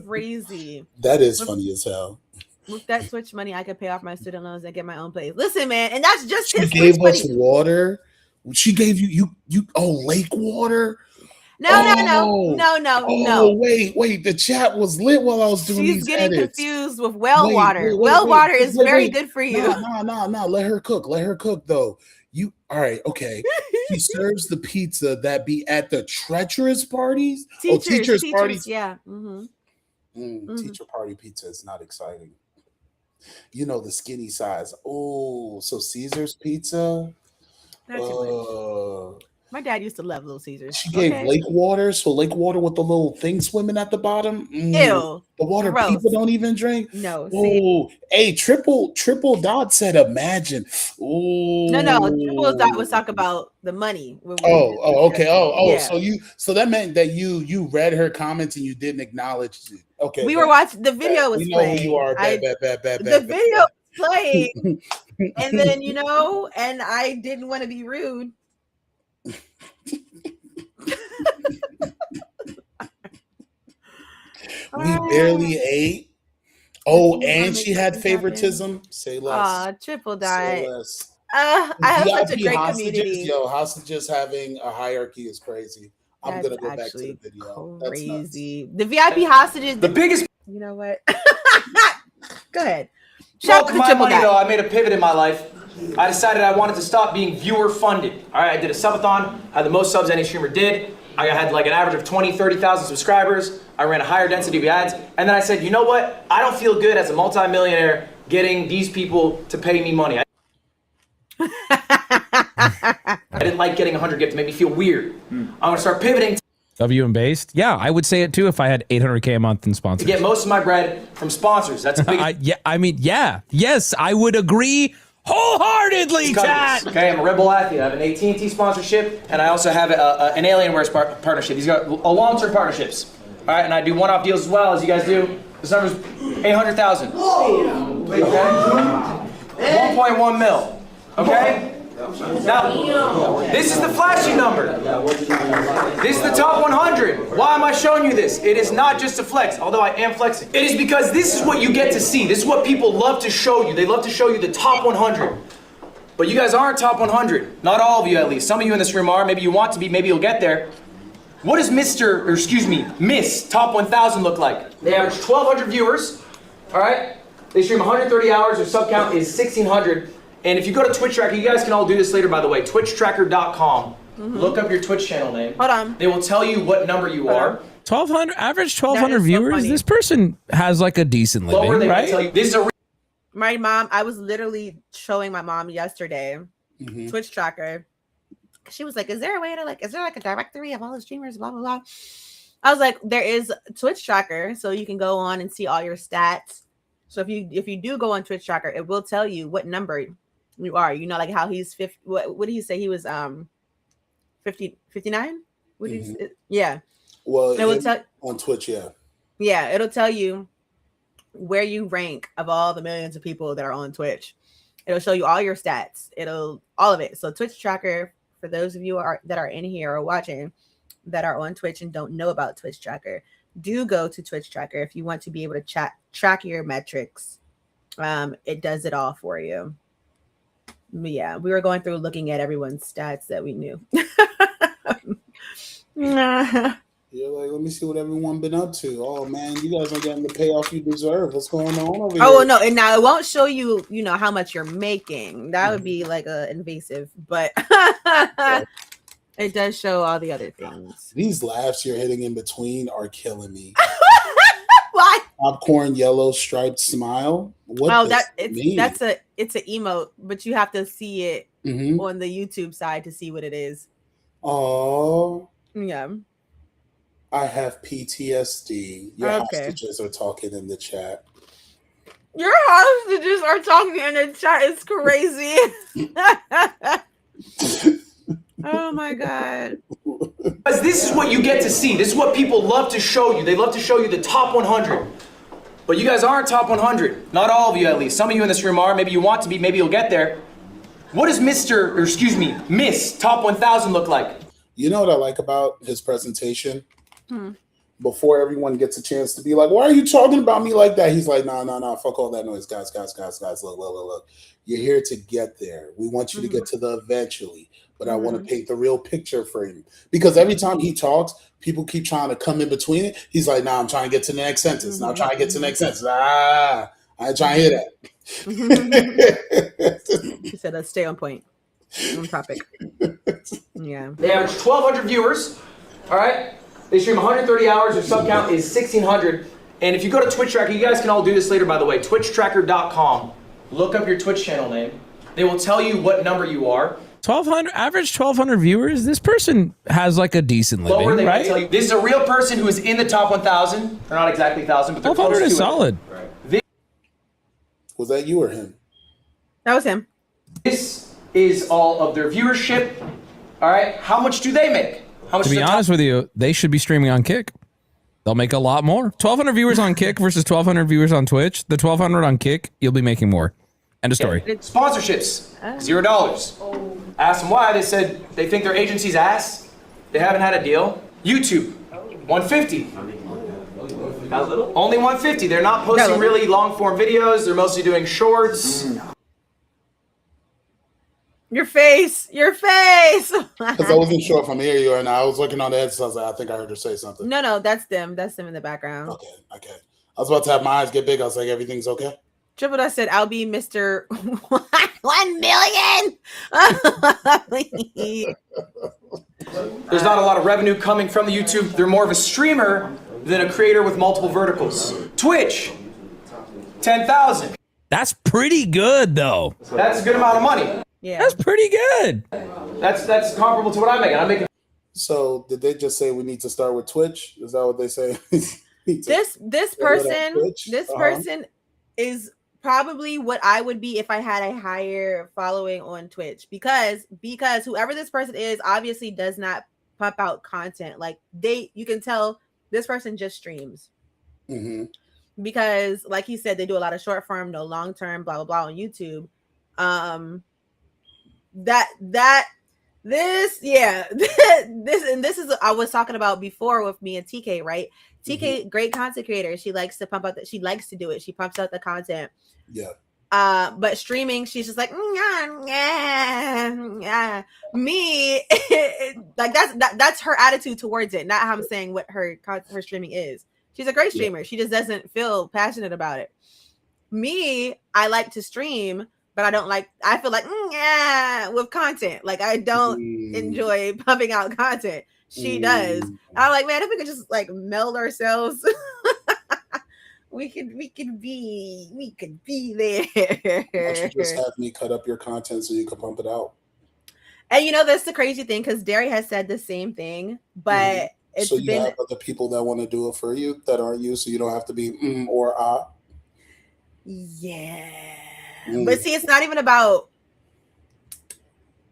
Crazy. That is funny as hell. With that Twitch money, I could pay off my student loans and get my own place. Listen, man, and that's just She his gave Twitch us money. water. She gave you lake water. No. Wait. The chat was lit while I was doing She's these getting edits. confused with well Wait, water. wait, Well wait, water is wait, very wait. good for you. No. Let her cook. Let her cook though. All right, okay. She serves the pizza that be at the treacherous parties. Teachers parties. Yeah. Mm-hmm. Teacher party pizza is not exciting. The skinny size. Oh, so Caesar's pizza. Not too much. My dad used to love Little Caesars. She gave lake water, so lake water with the little thing swimming at the bottom. Ew. The water Gross. people don't even drink. No. See. Oh, hey, triple dot said, imagine. Oh, No. Triple Dot was talking about the money. Okay. Yeah. So that meant that you read her comments and you didn't acknowledge it. Okay. We were watching the video was we know playing. who you are. The video was playing, and then and I didn't want to be rude. We barely ate. Oh, and she had favoritism. Say less. Aw, Triple Dot. Say less. I have such a VIP great hostages, community. Yo, hostages having a hierarchy is crazy. I'm That's gonna go back to the actually video. crazy. The VIP hostages. The biggest You know what? Go ahead. bulk Shout of to my Triple money, Dot. though, I made a pivot in my life. I decided I wanted to stop being viewer funded. All right, I did a subathon, had the most subs any streamer did. I had like an average of 20, 30,000 subscribers. I ran a higher density of ads. And then I said, you know what? I don't feel good as a multimillionaire getting these people to pay me money. I didn't like getting 100 gifts. It made me feel weird. I'm going to start pivoting WM based? Yeah, I would say it too if I had 800K a month in to sponsors. get most of my bread from sponsors. That's a big Yes, I would agree wholeheartedly, chat. Okay, I'm a Red Bull athlete. I have an AT&T sponsorship, and I also have an Alienware partnership. These are long-term partnerships. All right, and I do one-off deals as well, as you guys do. This number's 800,000. Okay? 1.1 mil. Okay? Now, this is the flashy number. This is the top 100. Why am I showing you this? It is not just a flex, although I am flexing. It is because this is what you get to see. This is what people love to show you. They love to show you the top 100. But you guys aren't top 100. Not all of you, at least. Some of you in this room are. Maybe you want to be. Maybe you'll get there. What does Miss Top 1000 look like? They average 1,200 viewers. All right? They stream 130 hours. Their sub count is 1,600. And if you go to Twitch Tracker, you guys can all do this later, by the way, twitchtracker.com. Look up your Twitch channel name. Hold on. They will tell you what number you are. 1,200, average 1,200 That is so viewers. funny. This person has like a decent Lower, living, they will right? tell you. This is a My mom, I was literally showing my mom yesterday Twitch Tracker. She was like, is there like a directory of all the streamers, blah, blah, blah. I was like, there is Twitch Tracker, so you can go on and see all your stats. So if you do go on Twitch Tracker, it will tell you what number you are. You know, like how he's 50. What did he say? He was 59? What did he say? Yeah. Well, it will tell on Twitch, yeah. Yeah, it'll tell you where you rank of all the millions of people that are on Twitch. It'll show you all your stats. All of it. So Twitch Tracker, for those of you that are in here or watching that are on Twitch and don't know about Twitch Tracker, do go to Twitch Tracker if you want to be able to track your metrics. It does it all for you. But yeah, we were going through looking at everyone's stats that we knew. You're like, let me see what everyone been up to. Oh man, you guys are getting the payoff you deserve. What's going on over here? Oh no, and now it won't show you, how much you're making. That would be like a invasive, but it does show all the other things. These laughs you're hitting in between are killing me. Why? Popcorn yellow striped smile. What does it mean? It's an emote, but you have to see it Mhm. on the YouTube side to see what it is. Oh, Yeah. I have PTSD. Your Okay. hostages are talking in the chat. Your hostages are talking in the chat. It's crazy. Oh my god. Because this is what you get to see. This is what people love to show you. They love to show you the top 100. But you guys aren't top 100. Not all of you, at least. Some of you in this room are. Maybe you want to be. Maybe you'll get there. What does Miss Top 1000 look like? You know what I like about his presentation? Before everyone gets a chance to be like, why are you talking about me like that? He's like, no, fuck all that noise. Guys, look. You're here to get there. We want you to get to the eventually. But I want to paint the real picture for you. Because every time he talks, people keep trying to come in between it. He's like, I'm trying to get to the next sentence. Now I'm trying to get to the next sentence. I ain't trying to hear that. He said, let's stay on point. On topic. Yeah. They average 1,200 viewers. All right? They stream 130 hours. Their sub count is 1,600. And if you go to Twitch Tracker, you guys can all do this later, by the way, twitchtracker.com. Look up your Twitch channel name. They will tell you what number you are. 1,200 average 1,200 viewers. This person has like a decent Lower, living, they might tell right? you. This is a real person who is in the top 1,000. They're not exactly 1,000, but they're close 1,200 to is it. solid. Was that you or him? That was him. This is all of their viewership. All right, how much do they make? How much? To be honest with you, they should be streaming on Kick. They'll make a lot more. 1,200 viewers on Kick versus 1,200 viewers on Twitch. The 1,200 on Kick, you'll be making more. End of story. Sponsorships, $0. Asked them why. They said they think their agency's ass. They haven't had a deal. YouTube, $150. Only $150. They're not posting really long form videos. They're mostly doing shorts. Your face. Because I wasn't sure if I'm hearing you or not. I was looking on the headset. I was like, I think I heard her say something. No, that's them. That's them in the background. Okay. I was about to have my eyes get big. I was like, everything's okay. Triple Dust said, I'll be Mr. 1 million. There's not a lot of revenue coming from the YouTube. They're more of a streamer than a creator with multiple verticals. Twitch, 10,000. That's pretty good, though. That's a good amount of money. Yeah. That's pretty good. That's comparable to what I'm making. I'm making. So did they just say we need to start with Twitch? Is that what they say? This Twitch? person is probably what I would be if I had a higher following on Twitch, because whoever this person is obviously does not pump out content. Like you can tell this person just streams. Mm-hmm. Because like he said, they do a lot of short form, no long term, blah blah blah on YouTube. This is I was talking about before with me and TK, right? TK, great content creator. She likes to pump out she likes to do it. She pumps out the content. Yeah. But streaming, she's just like me. Like that's her attitude towards it. Not how I'm saying what her streaming is. She's a great streamer. She just doesn't feel passionate about it. Me, I like to stream, but I feel like with content. Like I don't enjoy pumping out content. She does. I'm like, man, if we could just like meld ourselves, we could be there. Why don't you just have me cut up your content so you can pump it out? And that's the crazy thing, because Derry has said the same thing, but it's so you have other people that want to do it for you that aren't you, so you don't have to be or ah. Yeah. But see, it's not even about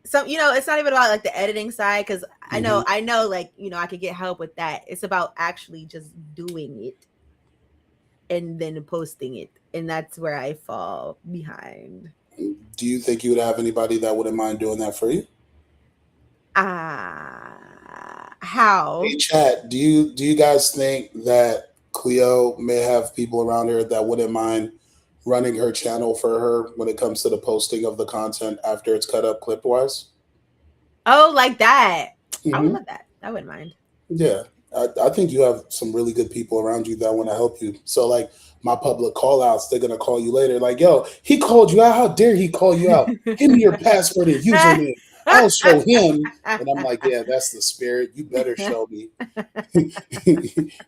it's not even about like the editing side, because I know like I could get help with that. It's about actually just doing it and then posting it, and that's where I fall behind. Do you think you would have anybody that wouldn't mind doing that for you? How? Hey, chat, do you guys think that Cleo may have people around her that wouldn't mind running her channel for her when it comes to the posting of the content after it's cut up clip wise? Oh, like that. Mm-hmm. I would love that. I wouldn't mind. Yeah. I think you have some really good people around you that want to help you. So like my public call outs, they're going to call you later. Like, yo, he called you out. How dare he call you out? Give me your password and username. I'll show him. And I'm like, yeah, that's the spirit. You better show me.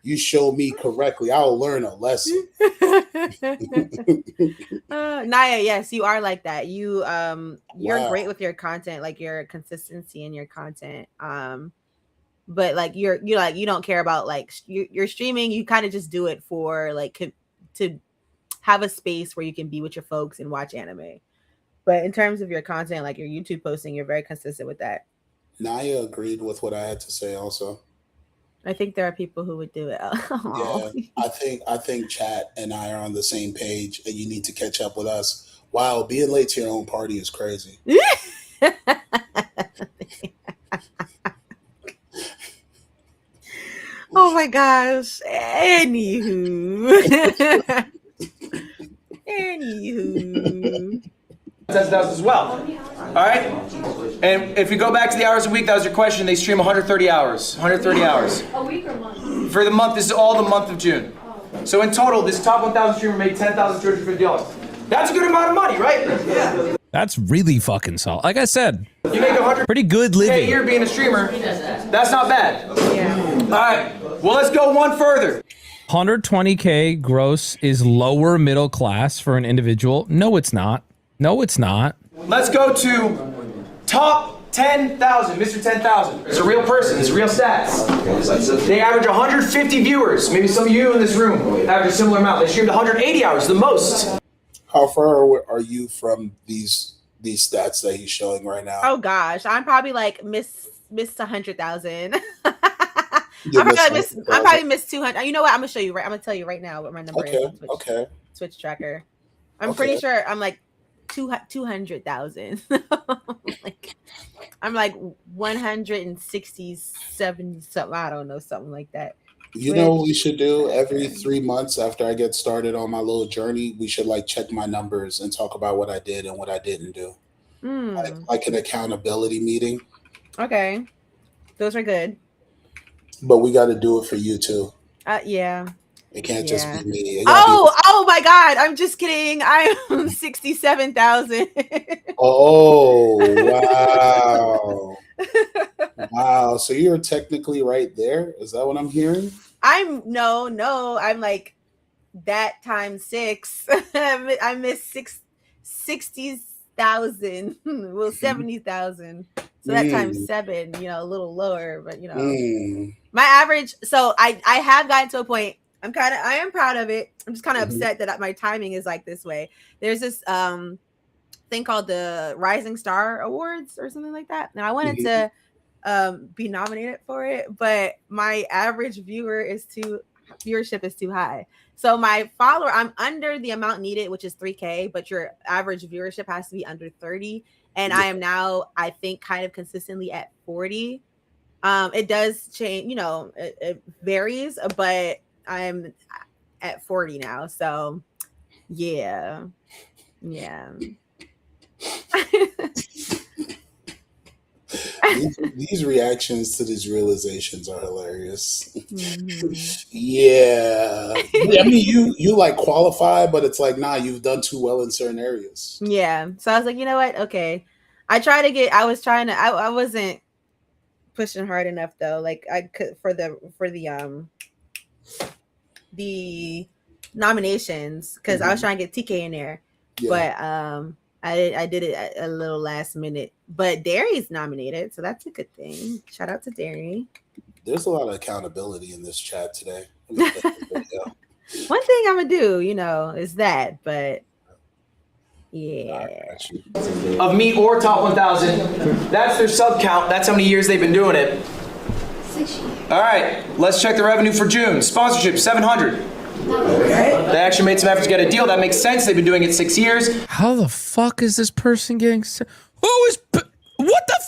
You show me correctly. I'll learn a lesson. Naya, yes, you are like that. You're great with your content, like your consistency in your content. But like you're like, you don't care about like you're streaming. You kind of just do it for like to have a space where you can be with your folks and watch anime. But in terms of your content, like your YouTube posting, you're very consistent with that. Naya agreed with what I had to say also. I think there are people who would do it. Yeah, I think chat and I are on the same page, and you need to catch up with us. Wow, being late to your own party is crazy. Oh my gosh. Anywho. That's as well. All right? And if you go back to the hours a week, that was your question. They stream 130 hours. 130 hours. A week or month? For the month, this is all the month of June. So in total, this top 1,000 streamer made $10,250. That's a good amount of money, right? Yeah. That's really fucking solid. Like I said, You make 100 pretty good a living. year being a streamer. That's not bad. Yeah. All right. Well, let's go one further. 120K gross is lower middle class for an individual. No, it's not. No, it's not. Let's go to top 10,000, Mr. 10,000. It's a real person, it's real stats. They average 150 viewers. Maybe some of you in this room average a similar amount. They streamed 180 hours, the most. How far are you from these stats that he's showing right now? Oh gosh, I'm probably like missed 100,000. You I'm probably missed 200. You know what? I'm gonna show you. I'm gonna tell you right now what my number is on Twitch, Okay. Twitch tracker. I'm pretty sure I'm like 200,000. I'm like 167 something. I don't know, something like that. You know what we should do? Every 3 months after I get started on my little journey, we should like check my numbers and talk about what I did and what I didn't do. Like an accountability meeting. Okay, those are good. But we got to do it for you too. Yeah. It can't just be me. Oh my God! I'm just kidding. I'm 67,000. Oh wow! Wow. So you're technically right there. Is that what I'm hearing? I'm I'm like that times 6. I missed 60,000. Well, 70,000. So that times 7. A little lower, but my average. So I have gotten to a point. I am proud of it. I'm just kind of upset that my timing is like this way. There's this thing called the Rising Star Awards or something like that. And I wanted to be nominated for it, but my average viewership is too high. So my follower, I'm under the amount needed, which is 3K, but your average viewership has to be under 30. And I am now, I think, kind of consistently at 40. It does change, it varies, but I'm at 40 now. So yeah. These reactions to these realizations are hilarious. Yeah. I mean, you like qualify, but it's like, nah, you've done too well in certain areas. Yeah. So I was like, you know what? Okay. I wasn't pushing hard enough though. Like I could for the nominations, because I was trying to get TK in there. Yeah. But I did it a little last minute. But Derry's nominated, so that's a good thing. Shout out to Derry. There's a lot of accountability in this chat today. One thing I'm gonna do, is that, but yeah. Of me or Top 1,000, that's their sub count. That's how many years they've been doing it. 6 years. All right, let's check the revenue for June. Sponsorship, 700. They actually made some effort to get a deal. That makes sense. They've been doing it 6 years. How the fuck is this person getting? What the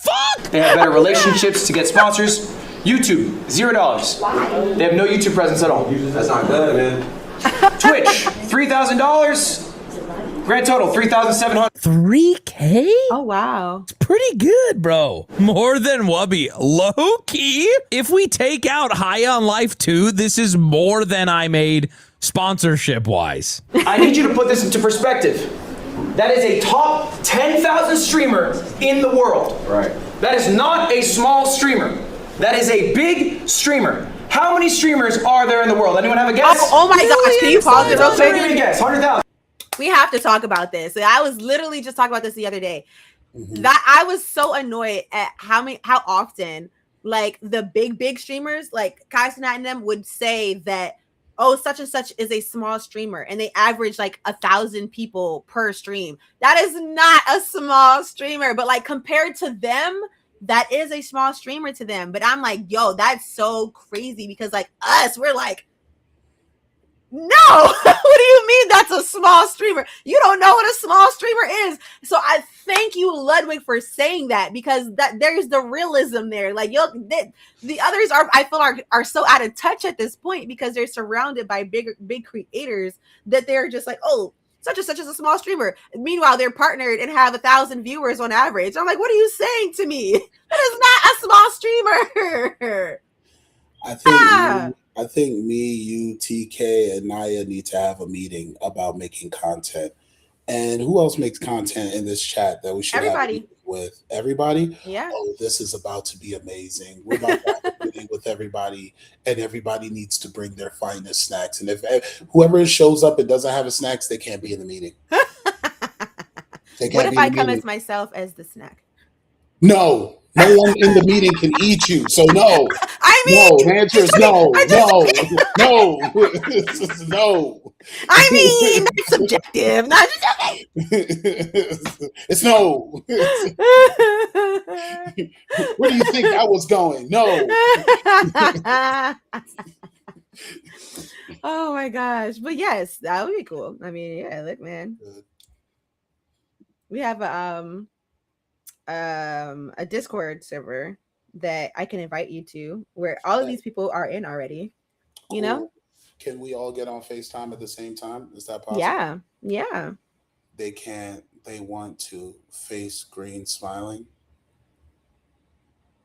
fuck? They have better relationships to get sponsors. YouTube, $0. They have no YouTube presence at all. That's not good, man. Twitch, $3,000. Grand total, $3,700. 3K? Oh, wow. It's pretty good, bro. More than Wubby. Low key. If we take out High on Life 2, this is more than I made sponsorship wise. I need you to put this into perspective. That is a top 10,000 streamer in the world. Right. That is not a small streamer. That is a big streamer. How many streamers are there in the world? Anyone have a guess? Oh my gosh, can you pause it real quick? Give me a guess, 100,000. We have to talk about this. I was literally just talking about this the other day. That I was so annoyed at how often like the big streamers like Kai Cenat and them would say that, oh, such and such is a small streamer, and they average like 1,000 people per stream. That is not a small streamer, but like compared to them, that is a small streamer to them. But I'm like, yo, that's so crazy, because like us, we're like, no, what do you mean that's a small streamer? You don't know what a small streamer is. So I thank you, Ludwig, for saying that, because that there's the realism there. Like the others I feel are so out of touch at this point, because they're surrounded by big creators that they're just like, oh, such and such is a small streamer. Meanwhile, they're partnered and have 1,000 viewers on average. I'm like, what are you saying to me? That is not a small streamer. I think me, you, TK, and Naya need to have a meeting about making content. And who else makes content in this chat that we should have a meeting with? Everybody? Yeah. Oh, this is about to be amazing. We're about to have a meeting with everybody, and everybody needs to bring their finest snacks. And if whoever shows up and doesn't have a snacks, they can't be in the meeting. What if I come as myself as the snack? No. No one in the meeting can eat you. So no. I mean, No. The answer is no. I No. No. I mean, it's subjective. Not It's no. Where do you think I was going? No. Oh my gosh. But yes, that would be cool. I mean, yeah, look, man. We have a Discord server that I can invite you to where all of these people are in already. You know? Can we all get on FaceTime at the same time? Is that possible? Yeah. Yeah. They can't. They want to face green smiling.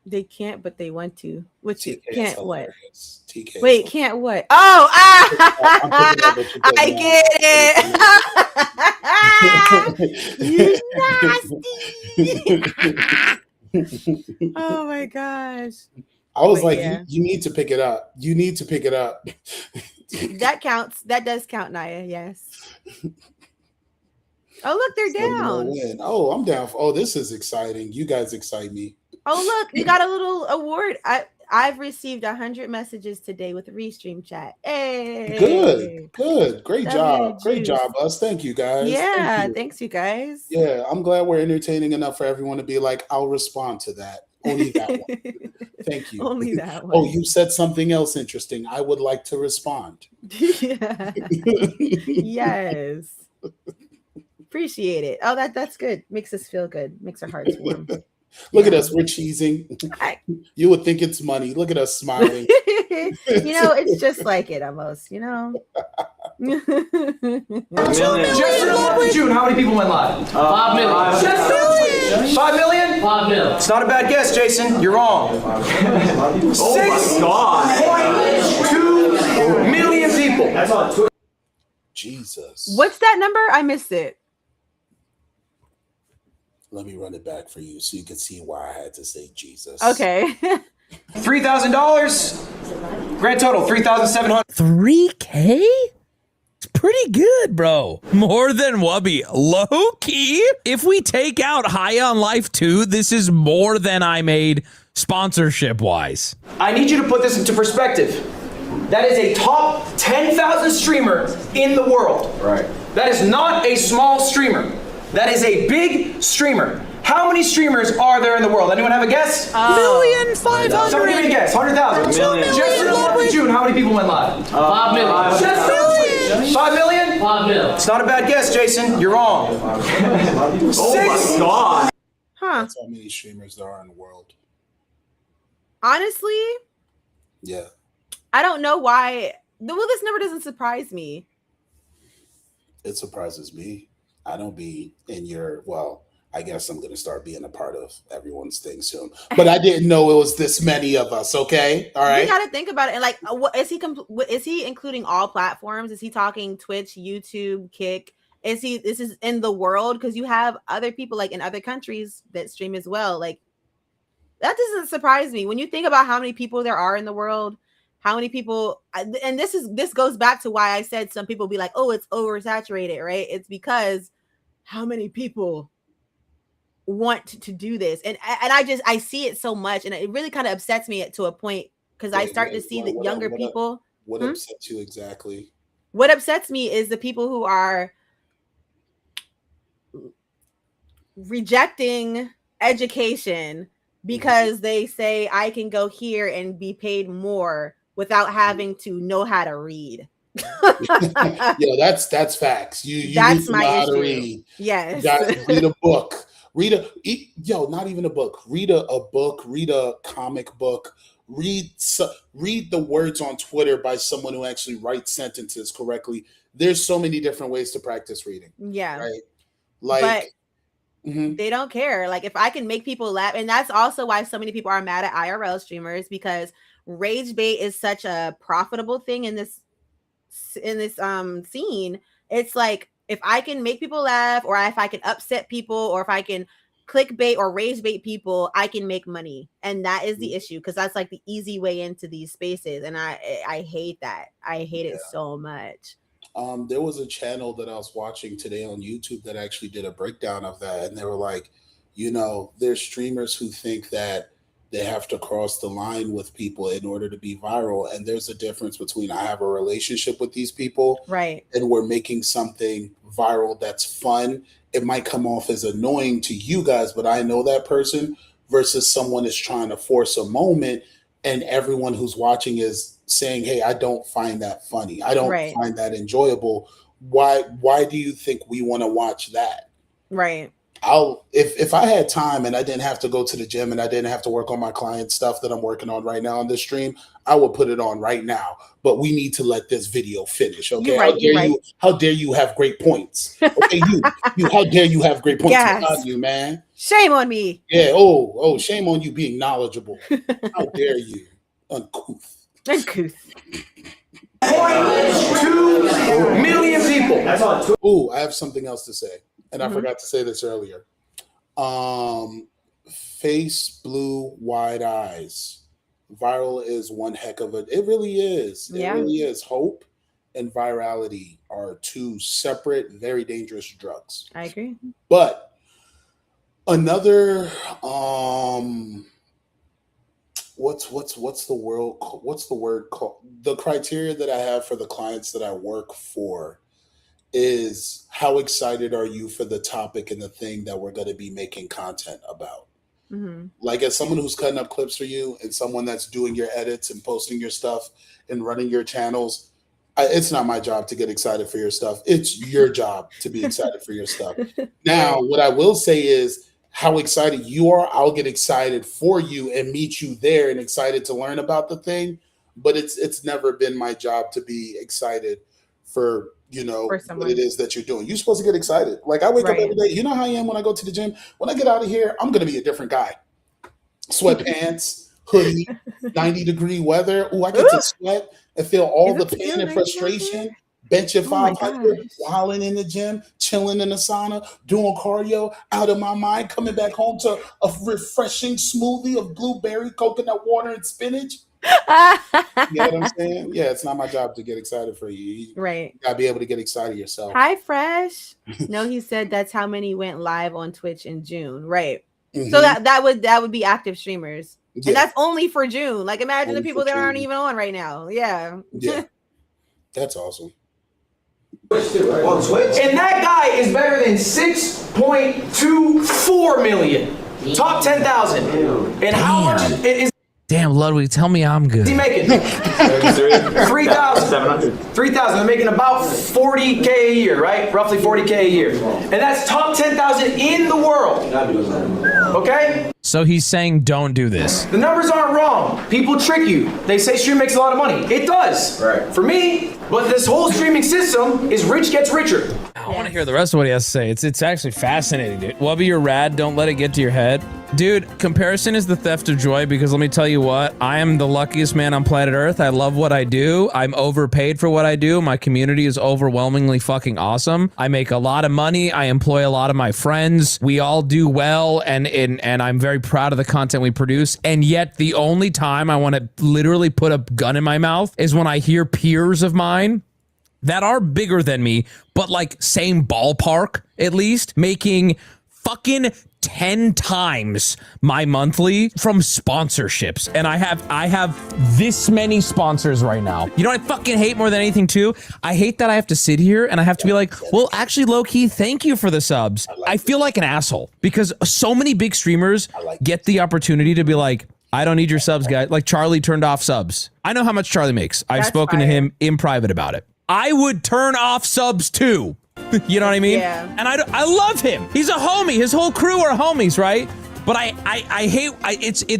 They can't, but they want to. Which TK is can't what? hilarious. TK. Wait, can't what? Oh, I get it. You nasty. Oh my gosh. I was But like, yeah. you need to pick it up. You need to pick it up. That counts. That does count, Naya. Yes. Oh, look, they're down. Oh, I'm down. Oh, this is exciting. You guys excite me. Oh, look, you got a little award. I've received 100 messages today with Restream chat. Hey, Good. Great job. Great job, us. Thank you, guys. Yeah, thanks, you guys. Yeah, I'm glad we're entertaining enough for everyone to be like, I'll respond to that. Only that one. Thank you. Only that one. Oh, you said something else interesting. I would like to respond. Yeah. Yes. Appreciate it. Oh, that's good. Makes us feel good. Makes our hearts warm. Look at us. We're cheesing. You would think it's money. Look at us smiling. It's just like it almost, Just for the month of June, how many people went live? 5 million. 5 million? 5 million. It's not a bad guess, Jason. You're wrong. 6.2 million people. That's on Twitter. Jesus. What's that number? I missed it. Let me run it back for you so you can see why I had to say Jesus. Okay. $3,000. Grand total, $3,700. 3K? It's pretty good, bro. More than Wubby. Low key. If we take out High on Life 2, this is more than I made sponsorship wise. I need you to put this into perspective. That is a top 10,000 streamer in the world. Right. That is not a small streamer. That is a big streamer. How many streamers are there in the world? Anyone have a guess? 1,500,000. Someone give me a guess. 100,000. Just for the month of June, how many people went live? 5 million. 5 million? 5 million. It's not a bad guess, Jason. You're wrong. Oh my God. Huh. That's how many streamers there are in the world. Honestly, Yeah. I don't know why. Well, this number doesn't surprise me. It surprises me. I don't be in your, well, I guess I'm going to start being a part of everyone's thing soon. But I didn't know it was this many of us, okay? All right? You got to think about it. And like, what is he including all platforms? Is he talking Twitch, YouTube, Kick? This is in the world? Because you have other people like in other countries that stream as well. Like, that doesn't surprise me. When you think about how many people there are in the world, how many people, and this goes back to why I said some people be like, oh, it's oversaturated, right? It's because how many people want to do this, and I see it so much, and it really kind of upsets me to a point because I start to see that younger people. What upsets you exactly? What upsets me is the people who are rejecting education because they say I can go here and be paid more without having to know how to read. Yeah, that's facts. You That's need to my know how to issue. read. Yes. You gotta read a book. Not even a book. Read a book. Read a comic book. Read the words on Twitter by someone who actually writes sentences correctly. There's so many different ways to practice reading. Yeah. Right. Like. But mhm. they don't care. Like, if I can make people laugh, and that's also why so many people are mad at IRL streamers, because rage bait is such a profitable thing in this scene. It's like, if I can make people laugh, or if I can upset people, or if I can clickbait or rage bait people, I can make money. And that is the issue, because that's like the easy way into these spaces. And I hate that. I hate it so much. There was a channel that I was watching today on YouTube that actually did a breakdown of that, and they were like, You know, there's streamers who think that they have to cross the line with people in order to be viral. And there's a difference between I have a relationship with these people Right. and we're making something viral that's fun. It might come off as annoying to you guys, but I know that person versus someone is trying to force a moment and everyone who's watching is saying, hey, I don't find that funny. I don't Right. find that enjoyable. Why do you think we want to watch that? Right. If I had time and I didn't have to go to the gym and I didn't have to work on my client stuff that I'm working on right now on this stream, I would put it on right now. But we need to let this video finish. Okay. You're right, How dare you have great points? Okay, you how dare you have great points? Yes. What about you, man? Shame on me. Yeah, oh, shame on you being knowledgeable. How dare you? Uncouth. Uncouth. 2 million people. That's on Twitter. Ooh, I have something else to say. And I Mhm. forgot to say this earlier. Face blue, wide eyes. Viral is one heck of a. It really is. It Yeah. really is. Hope and virality are two separate, very dangerous drugs. I agree. But another, what's the word called? The criteria that I have for the clients that I work for is how excited are you for the topic and the thing that we're going to be making content about? Hmm. Like, as someone who's cutting up clips for you and someone that's doing your edits and posting your stuff and running your channels, it's not my job to get excited for your stuff. It's your job to be excited for your stuff. Now, what I will say is how excited you are, I'll get excited for you and meet you there and excited to learn about the thing. But it's never been my job to be excited for, For what someone. it is that you're doing. You're supposed to get excited. Like, I wake up Right. every day. You know how I am when I go to the gym? When I get out of here, I'm going to be a different guy. Sweatpants, hoodie, 90-degree weather. Ooh, I get to sweat and feel all Is the it pain still and 90 out frustration. Bench at Oh my 500, gosh. wilding in the gym, chilling in the sauna, doing cardio, out of my mind, coming back home to a refreshing smoothie of blueberry, coconut water, and spinach. You know what I'm saying? Yeah, it's not my job to get excited for you. You Right. gotta be able to get excited yourself. Hi, Fresh. No, he said that's how many went live on Twitch in June. Right. Mhm. So that would be active streamers. Yeah, And that's only for June. Like, imagine Only the people for that aren't June. even on right now. Yeah. yeah, that's awesome. On Twitch? And that guy is better than 6.24 million. Top 10,000. And how much is Damn, Ludwig, tell me I'm good. he making? 3,000. 700. 3,000. They're making about 40K a year, right? Roughly 40K a year. And that's top 10,000 in the world. Okay? So he's saying don't do this. The numbers aren't wrong. People trick you. They say stream makes a lot of money. It does. Right. For me, but this whole streaming system is rich gets richer. I want to hear the rest of what he has to say. It's actually fascinating, dude. Wubby, you're rad. Don't let it get to your head. Dude, comparison is the theft of joy, because let me tell you what, I am the luckiest man on planet Earth. I love what I do. I'm overpaid for what I do. My community is overwhelmingly fucking awesome. I make a lot of money. I employ a lot of my friends. We all do well, and I'm very proud of the content we produce. And yet the only time I want to literally put a gun in my mouth is when I hear peers of mine that are bigger than me, but like same ballpark at least, making fucking 10 times my monthly from sponsorships. And I have this many sponsors right now. You know what I fucking hate more than anything too? I hate that I have to sit here and I have to be like, well, actually, low-key, thank you for the subs. I feel like an asshole because so many big streamers get the opportunity to be like, I don't need your subs, guys. Like, Charlie turned off subs. I know how much Charlie makes. I've That's spoken to fire. him in private about it. I would turn off subs too. You know what I mean? Yeah. And I love him. He's a homie. His whole crew are homies, right? But I hate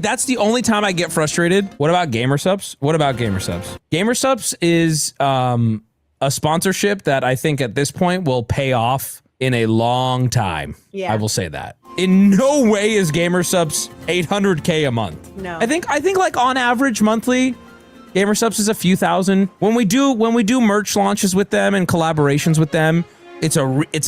that's the only time I get frustrated. What about gamer subs? What about gamer subs? Gamer subs is a sponsorship that I think at this point will pay off in a long time. Yeah. I will say that. In no way is gamer subs 800K a month. No. I think like on average monthly gamer subs is a few thousand. When we do merch launches with them and collaborations with them, it's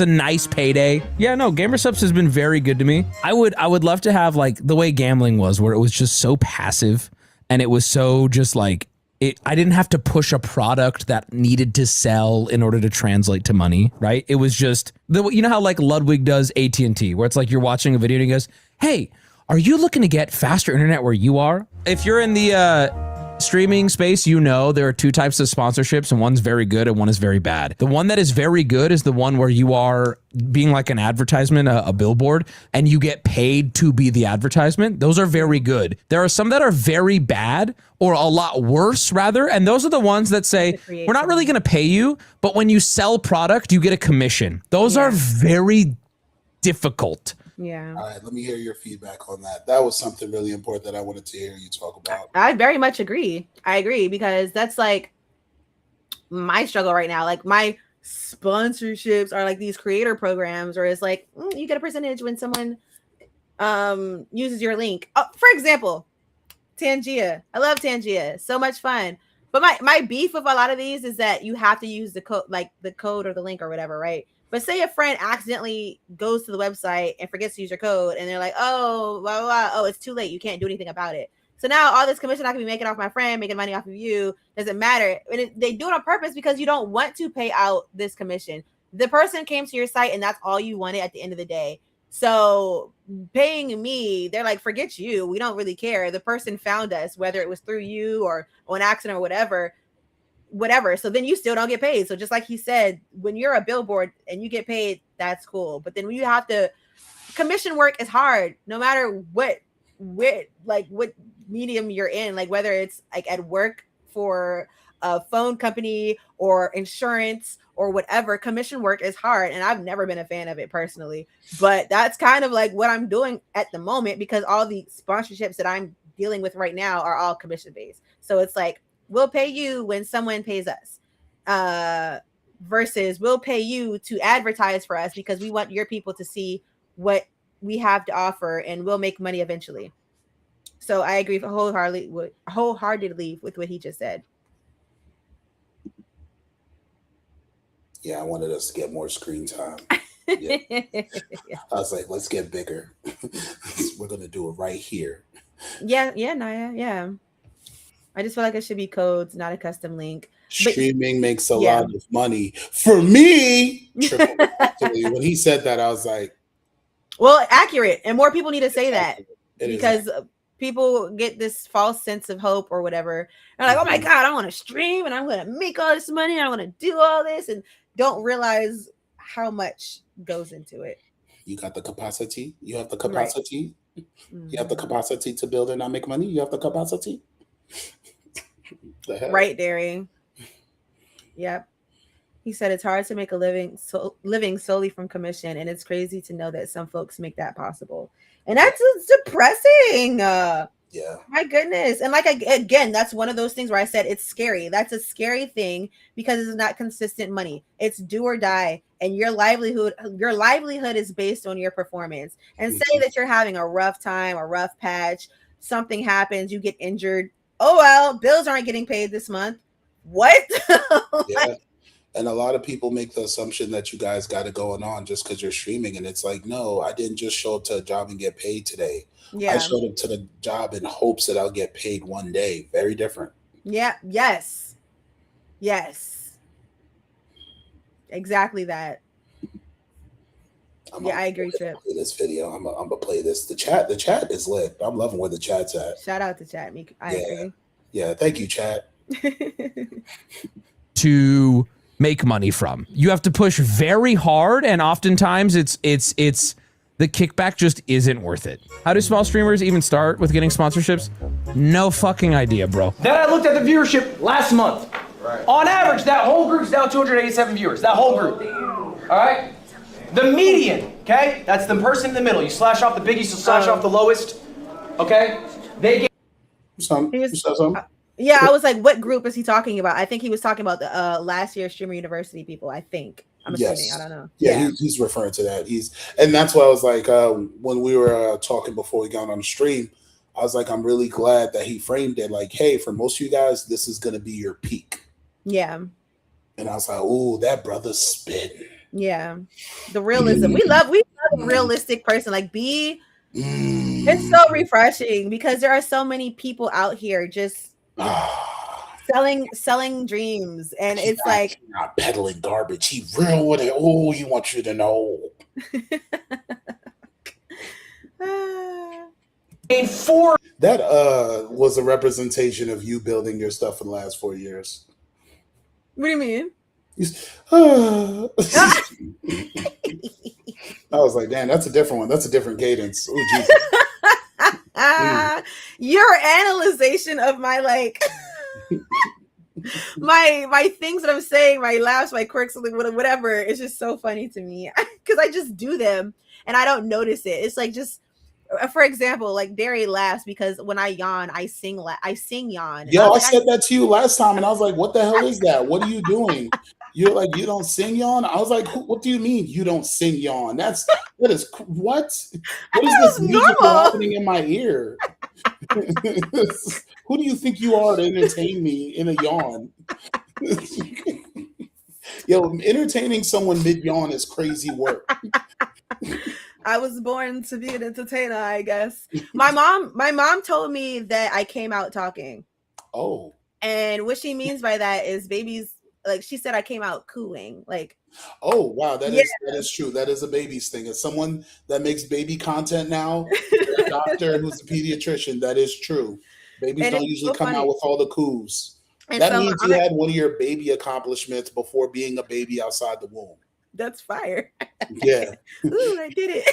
a nice payday. Yeah, no, gamer subs has been very good to me. I would love to have like the way gambling was, where it was just so passive and it was so just like I didn't have to push a product that needed to sell in order to translate to money, right? It was just you know how like Ludwig does AT&T, where it's like you're watching a video and he goes, "Hey, are you looking to get faster internet where you are?" If you're in the streaming space, you know there are two types of sponsorships, and one's very good and one is very bad. The one that is very good is the one where you are being like an advertisement, a billboard, and you get paid to be the advertisement. Those are very good. There are some that are very bad, or a lot worse rather, and those are the ones that say, we're not really going to pay you, but when you sell product, you get a commission. Those are very difficult. Yeah. All right, let me hear your feedback on that. That was something really important that I wanted to hear you talk about. I very much agree. I agree, because that's like my struggle right now. Like my sponsorships are like these creator programs, or it's like you get a percentage when someone uses your link. For example, Tangia. I love Tangia. So much fun. But my beef with a lot of these is that you have to use the code, like the code or the link or whatever, right? But say a friend accidentally goes to the website and forgets to use your code, and they're like, oh, blah, blah, blah. Oh, it's too late. You can't do anything about it. So now all this commission I can be making off my friend, making money off of you, doesn't matter. And they do it on purpose because you don't want to pay out this commission. The person came to your site and that's all you wanted at the end of the day. So paying me, they're like, forget you. We don't really care. The person found us, whether it was through you or on accident or whatever. So then you still don't get paid. So just like he said, when you're a billboard and you get paid, that's cool. But then when you have to, commission work is hard, no matter what medium you're in, like whether it's like at work for a phone company or insurance or whatever. Commission work is hard, and I've never been a fan of it personally, but that's kind of like what I'm doing at the moment, because all the sponsorships that I'm dealing with right now are all commission based. So it's like, we'll pay you when someone pays us, versus we'll pay you to advertise for us because we want your people to see what we have to offer, and we'll make money eventually. So I agree wholeheartedly with what he just said. Yeah, I wanted us to get more screen time. Yeah. I was like, let's get bigger. We're going to do it right here. Yeah, Naya, yeah. I just feel like it should be codes, not a custom link. Streaming makes a lot of money for me. When he said that, I was like, well, accurate. And more people need to say that, because people get this false sense of hope or whatever. They're like, oh my God, I want to stream and I'm going to make all this money. And I want to do all this, and don't realize how much goes into it. You got the capacity. You have the capacity. Right. You have the capacity to build and not make money. You have the capacity. Right, Derry. Yep. He said it's hard to make a living solely from commission, and it's crazy to know that some folks make that possible. And that's depressing. Yeah. My goodness. And like, again, that's one of those things where I said it's scary. That's a scary thing, because it's not consistent money. It's do or die. And your livelihood is based on your performance. And say that you're having a rough time, a rough patch, something happens, you get injured. Oh, well, bills aren't getting paid this month. What? Yeah. And a lot of people make the assumption that you guys got it going on just because you're streaming. And it's like, no, I didn't just show up to a job and get paid today. Yeah. I showed up to the job in hopes that I'll get paid one day. Very different. Yeah. Yes. Exactly that. I agree, Trip. Play this video. I'm gonna play this. The chat is lit. I'm loving where the chat's at. Shout out to chat. I agree. Yeah. Thank you, chat. To make money from, you have to push very hard, and oftentimes it's the kickback just isn't worth it. How do small streamers even start with getting sponsorships? No fucking idea, bro. Then I looked at the viewership last month. Right. On average, that whole group's now 287 viewers. That whole group. All right. The median, okay, that's the person in the middle. You slash off the biggest, you slash off the lowest, okay? They get something. Yeah, I was like, what group is he talking about? I think he was talking about the last year Streamer University people, I think. I'm assuming. I don't know. Yeah. He's referring to that. And that's why I was like, when we were talking before we got on the stream, I was like, I'm really glad that he framed it like, hey, for most of you guys, this is going to be your peak. Yeah. And I was like, oh, that brother's spitting. Yeah. The realism. We love a realistic person. Like, it's so refreshing, because there are so many people out here just selling dreams, and it's like not peddling garbage. He real with it. Oh, he wants you to know. Gained 4. That was a representation of you building your stuff for the last 4 years. What do you mean? I was like, damn, that's a different one. That's a different cadence. Oh, Jesus. Your analyzation of my like my things that I'm saying, my laughs, my quirks, whatever, it's just so funny to me because I just do them and I don't notice it. It's like, just for example, like Derry laughs because when I yawn, I sing yawn. Yo, I said that to you last time, and I was like, "What the hell is that? What are you doing?" You're like, "You don't sing yawn." I was like, "What do you mean you don't sing yawn? What is this music happening in my ear? Who do you think you are to entertain me in a yawn?" Yo, entertaining someone mid yawn is crazy work. I was born to be an entertainer, I guess. My mom told me that I came out talking. Oh. And what she means by that is babies, like she said I came out cooing. Like, oh wow, that is true. That is a baby's thing. As someone that makes baby content now, a doctor who's a pediatrician, that is true. Babies don't usually come out with all the coos. And that means you had one of your baby accomplishments before being a baby outside the womb. That's fire. Yeah. Ooh, I did it.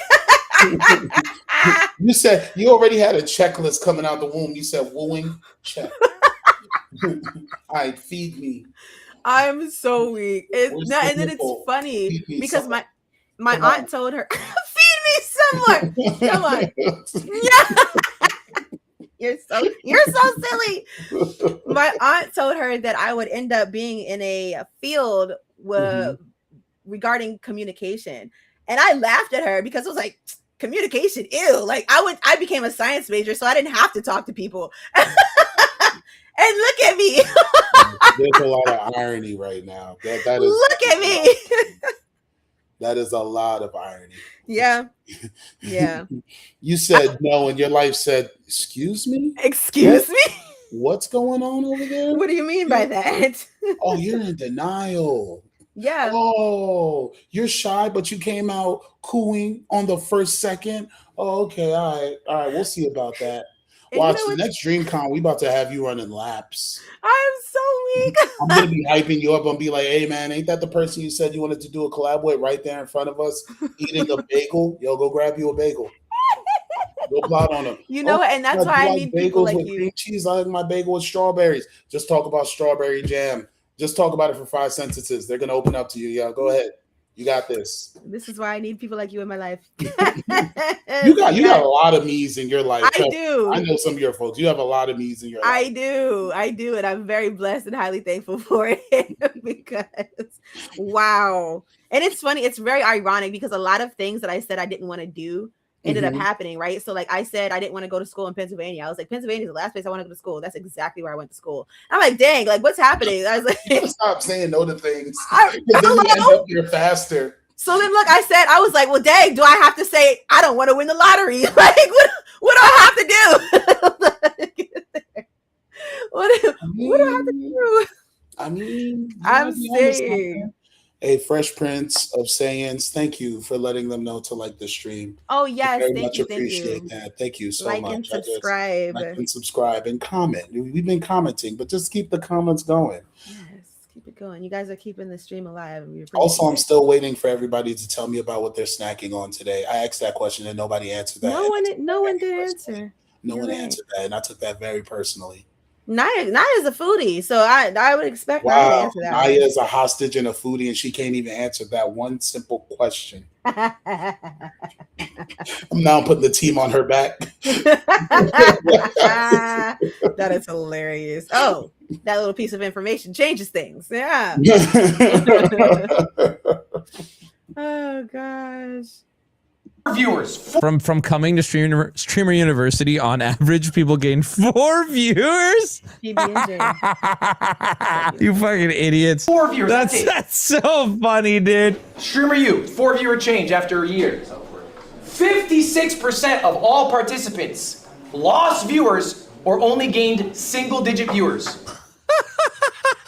You said you already had a checklist coming out the womb. You said wooing, check. All right, feed me. I'm so weak. And then it's funny because my aunt told her, feed me some more. Come on. Yeah. You're so silly. My aunt told her that I would end up being in a field regarding communication. And I laughed at her because I was like, communication, ew. Like I became a science major, so I didn't have to talk to people. And look at me. There's a lot of irony right now. That is, look at me. That is a lot of irony. Yeah. Yeah. You said no, and your life said, excuse me? Excuse me? What's going on over there? What do you mean by that? Oh, you're in denial. Yeah. Oh, you're shy, but you came out cooing on the first second. Oh, okay. All right. We'll see about that. Watch the next Dreamcon. We about to have you running laps. I'm so weak. I'm gonna be hyping you up and be like, "Hey, man, ain't that the person you said you wanted to do a collab with right there in front of us, eating a bagel? Yo, go grab you a bagel. Go plot on them. You know what? And that's why I need people like with you. Cream cheese. I like my bagel with strawberries. Just talk about strawberry jam. Just talk about it for 5 sentences. They're gonna open up to you. Yeah, go ahead. You got this. This is why I need people like you in my life. You got a lot of me's in your life. I do. I know some of your folks. You have a lot of me's in your life. I do, and I'm very blessed and highly thankful for it because wow. And it's funny, it's very ironic because a lot of things that I said I didn't want to do ended up happening, right? So like I said, I didn't want to go to school in Pennsylvania. I was like, Pennsylvania is the last place I want to go to school. That's exactly where I went to school. I'm like, dang, like what's happening? I was like, stop saying no to things. Then you end up here faster. So then look, I was like, well, dang, do I have to say I don't want to win the lottery? Like, what do I have to do? what do I have to do? I mean, I'm saying. Hey, Fresh Prince of Sayings, thank you for letting them know to like the stream. Oh yes, very much appreciate that. Thank you so much. Like and subscribe. Like and subscribe and comment. We've been commenting, but just keep the comments going. Yes, keep it going. You guys are keeping the stream alive. Also, I'm still waiting for everybody to tell me about what they're snacking on today. I asked that question and nobody answered that. No one did answer. No one answered that, and I took that very personally. Naya is a foodie, so I would expect Naya to answer that. Naya is a hostage and a foodie, and she can't even answer that one simple question. I'm now putting the team on her back. That is hilarious. Oh, that little piece of information changes things. Yeah. Oh gosh. Viewers from coming to Streamer University, on average, people gain 4 viewers. You fucking idiots. 4 viewers. That's so funny, dude. Streamer U, 4 viewer change after a year. 56% of all participants lost viewers or only gained single-digit viewers.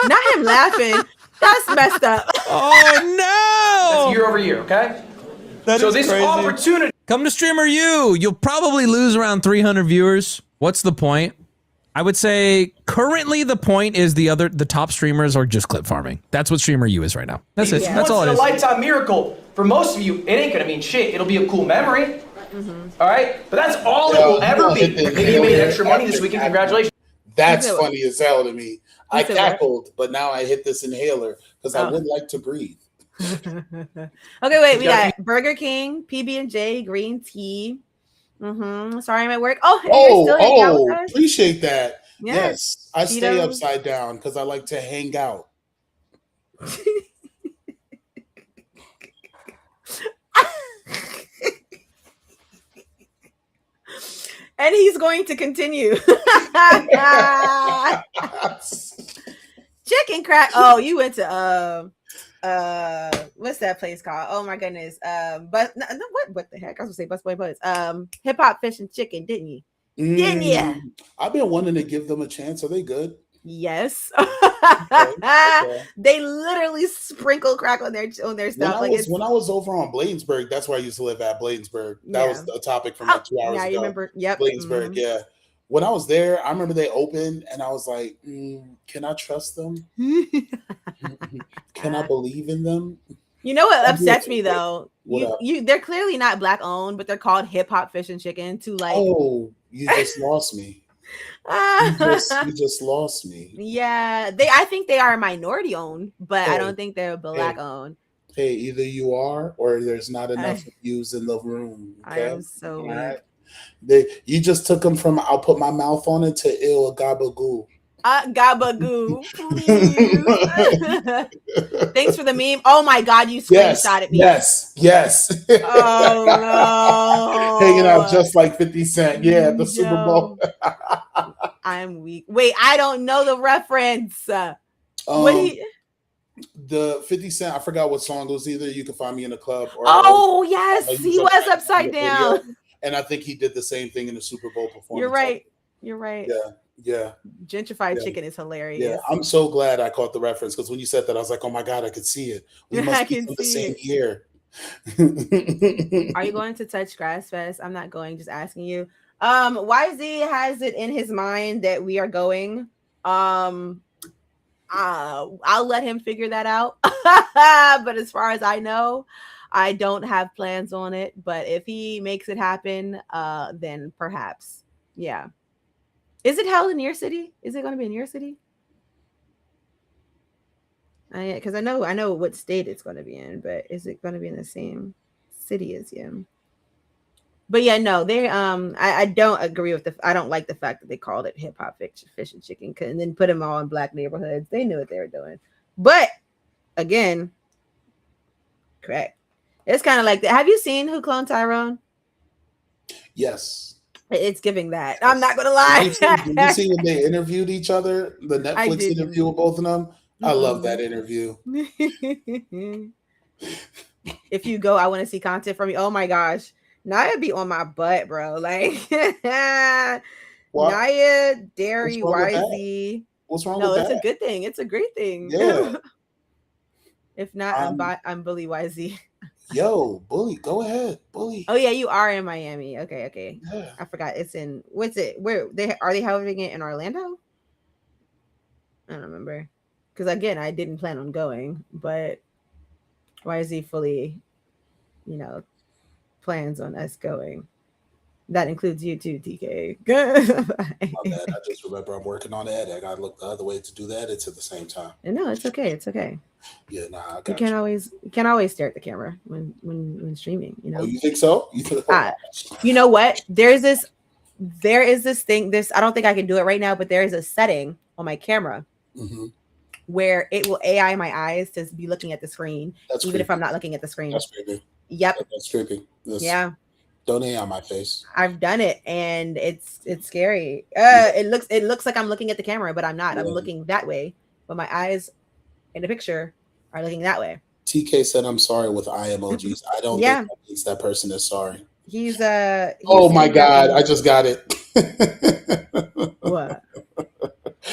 Not him laughing. That's messed up. Oh That's no! year over year, okay? That So is this crazy. opportunity. Come to Streamer U. You'll probably lose around 300 viewers. What's the point? I would say currently the point is the top streamers are just clip farming. That's what Streamer U is right now. That's it. Yeah. That's all it is. Once in a lifetime miracle. For most of you, it ain't gonna mean shit. It'll be a cool memory. All right, but that's all it will ever be. Maybe you made extra money this weekend. Congratulations. That's funny as hell to me. I said what? cackled, but now I hit this inhaler because I would like to breathe. Okay, wait. We got Burger King, PB&J, green tea. Sorry, I'm at work. Oh, and you're still hanging out with us? Appreciate that. Yeah. Yes, I stay Tito's. upside down because I like to hang out. And he's going to continue. Chicken crack. Oh, you went to what's that place called? Oh my goodness. But no, what the heck? I was gonna say Busboy Buzz. Hip Hop Fish and Chicken, didn't you? Didn't you? I've been wanting to give them a chance. Are they good? Yes. Okay. They literally sprinkle crack on their stuff. When I was over on Bladensburg, that's where I used to live at Bladensburg. That was a topic from like 2 hours ago. You remember? Yep. Bladensburg, yeah. When I was there, I remember they opened and I was like, can I trust them? Can I believe in them? You know what upsets me though? What They're clearly not black owned, but they're called Hip Hop Fish and Chicken to like. Oh, you just lost me. You just lost me. Yeah, I think they are minority owned, but I don't think they're black owned. Hey, either you are or there's not enough views in the room. Okay? I am so weak. Right? You just took them from I'll put my mouth on it to ill gabagoo. Gabagoo, please. Thanks for the meme. Oh my god, you screenshotted me. Yes. Oh no. Hanging out just like 50 Cent. Yeah, the Super Bowl. I'm weak. Wait, I don't know the reference. The 50 Cent, I forgot what song it was. Either You Can Find Me in the Club or yes, he was upside down. And I think he did the same thing in the Super Bowl performance. You're right. Yeah. Gentrified chicken is hilarious. Yeah, I'm so glad I caught the reference because when you said that, I was like, oh my God, I could see it. We must be from the same year. Are you going to touch Grass Fest? I'm not going, just asking you. YZ has it in his mind that we are going. I'll let him figure that out. But as far as I know, I don't have plans on it. But if he makes it happen, then perhaps. Yeah. Is it held in your city? Is it going to be in your city? Because I know what state it's going to be in, but is it going to be in the same city as him? But yeah, no, they I don't agree with I don't like the fact that they called it Hip Hop Fish and Chicken and then put them all in black neighborhoods. They knew what they were doing. But again, correct. It's kind of like that. Have you seen Who Cloned Tyrone? Yes. It's giving that. I'm not gonna lie. Did you see when they interviewed each other? The Netflix interview with both of them. I love that interview. If you go, I want to see content from you. Oh my gosh, Naya be on my butt, bro. Like Naya, Derry, YZ. What's wrong with that? No, it's a good thing. It's a great thing. Yeah. If not, I'm Bully YZ. Yo, Bully, go ahead, Bully. Oh yeah, you are in Miami. Okay. Yeah. I forgot. It's in what's it? Where are they having it in Orlando? I don't remember. Because again, I didn't plan on going, but YZ fully, plans on us going. That includes you too, TK. My bad. I just remember I'm working on that. I gotta look the other way to do that. It's at the same time. No, it's okay. It's okay. Yeah, nah. You can't always stare at the camera when streaming. Oh, you think so? You know what? There is this thing. I don't think I can do it right now, but there is a setting on my camera where it will AI my eyes to be looking at the screen, even if I'm not looking at the screen. That's creepy. Yep. That's creepy. Yeah. Don't AI my face. I've done it, and it's scary. It looks like I'm looking at the camera, but I'm not. Yeah. I'm looking that way, but my eyes in the picture are looking that way. TK said, "I'm sorry" with eye emojis. I don't think that means that person is sorry. He's oh my God! I just got it. What?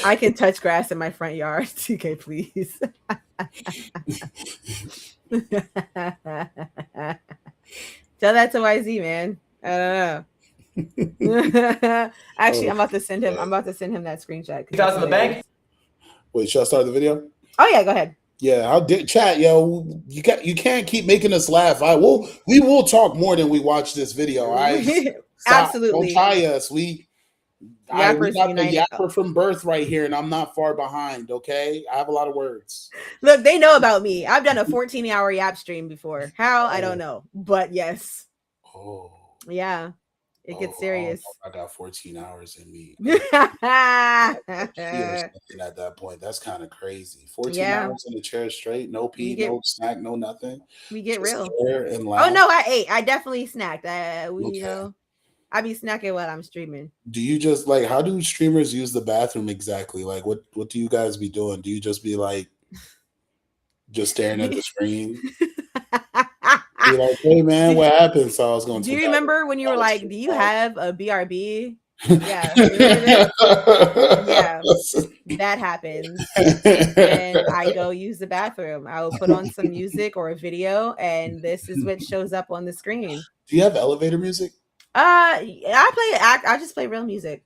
I can touch grass in my front yard. TK, please. Tell that to YZ, man. I don't know. Actually, I'm about to send him that screenshot. 2,000 in the bank. Wait, should I start the video? Oh yeah, go ahead. Yeah, how did chat, yo? You can't keep making us laugh. We will talk more than we watch this video. All right, stop. Absolutely. Don't try us. We got Yappers the United. yapper from birth right here, and I'm not far behind. Okay, I have a lot of words. Look, they know about me. I've done a 14-hour yap stream before. How? I don't know, but yes. Oh, Yeah, it gets serious. I got 14 hours in me. Yeah. At that point, that's kind of crazy. 14 hours in a chair straight, no pee, no snack, no nothing. We get Just real. stare and laugh. Oh no, I ate. I definitely snacked. You Okay. know, I be snacking while I'm streaming. Do you just like, how do streamers use the bathroom exactly? Like, what do you guys be doing? Do you just be like, just staring at the screen? Be like, hey man, what happened? So I was going to. Do you remember when you were like, do you have a BRB? Yeah. Yeah. That happens. And I go use the bathroom. I will put on some music or a video, and this is what shows up on the screen. Do you have elevator music? I just play real music.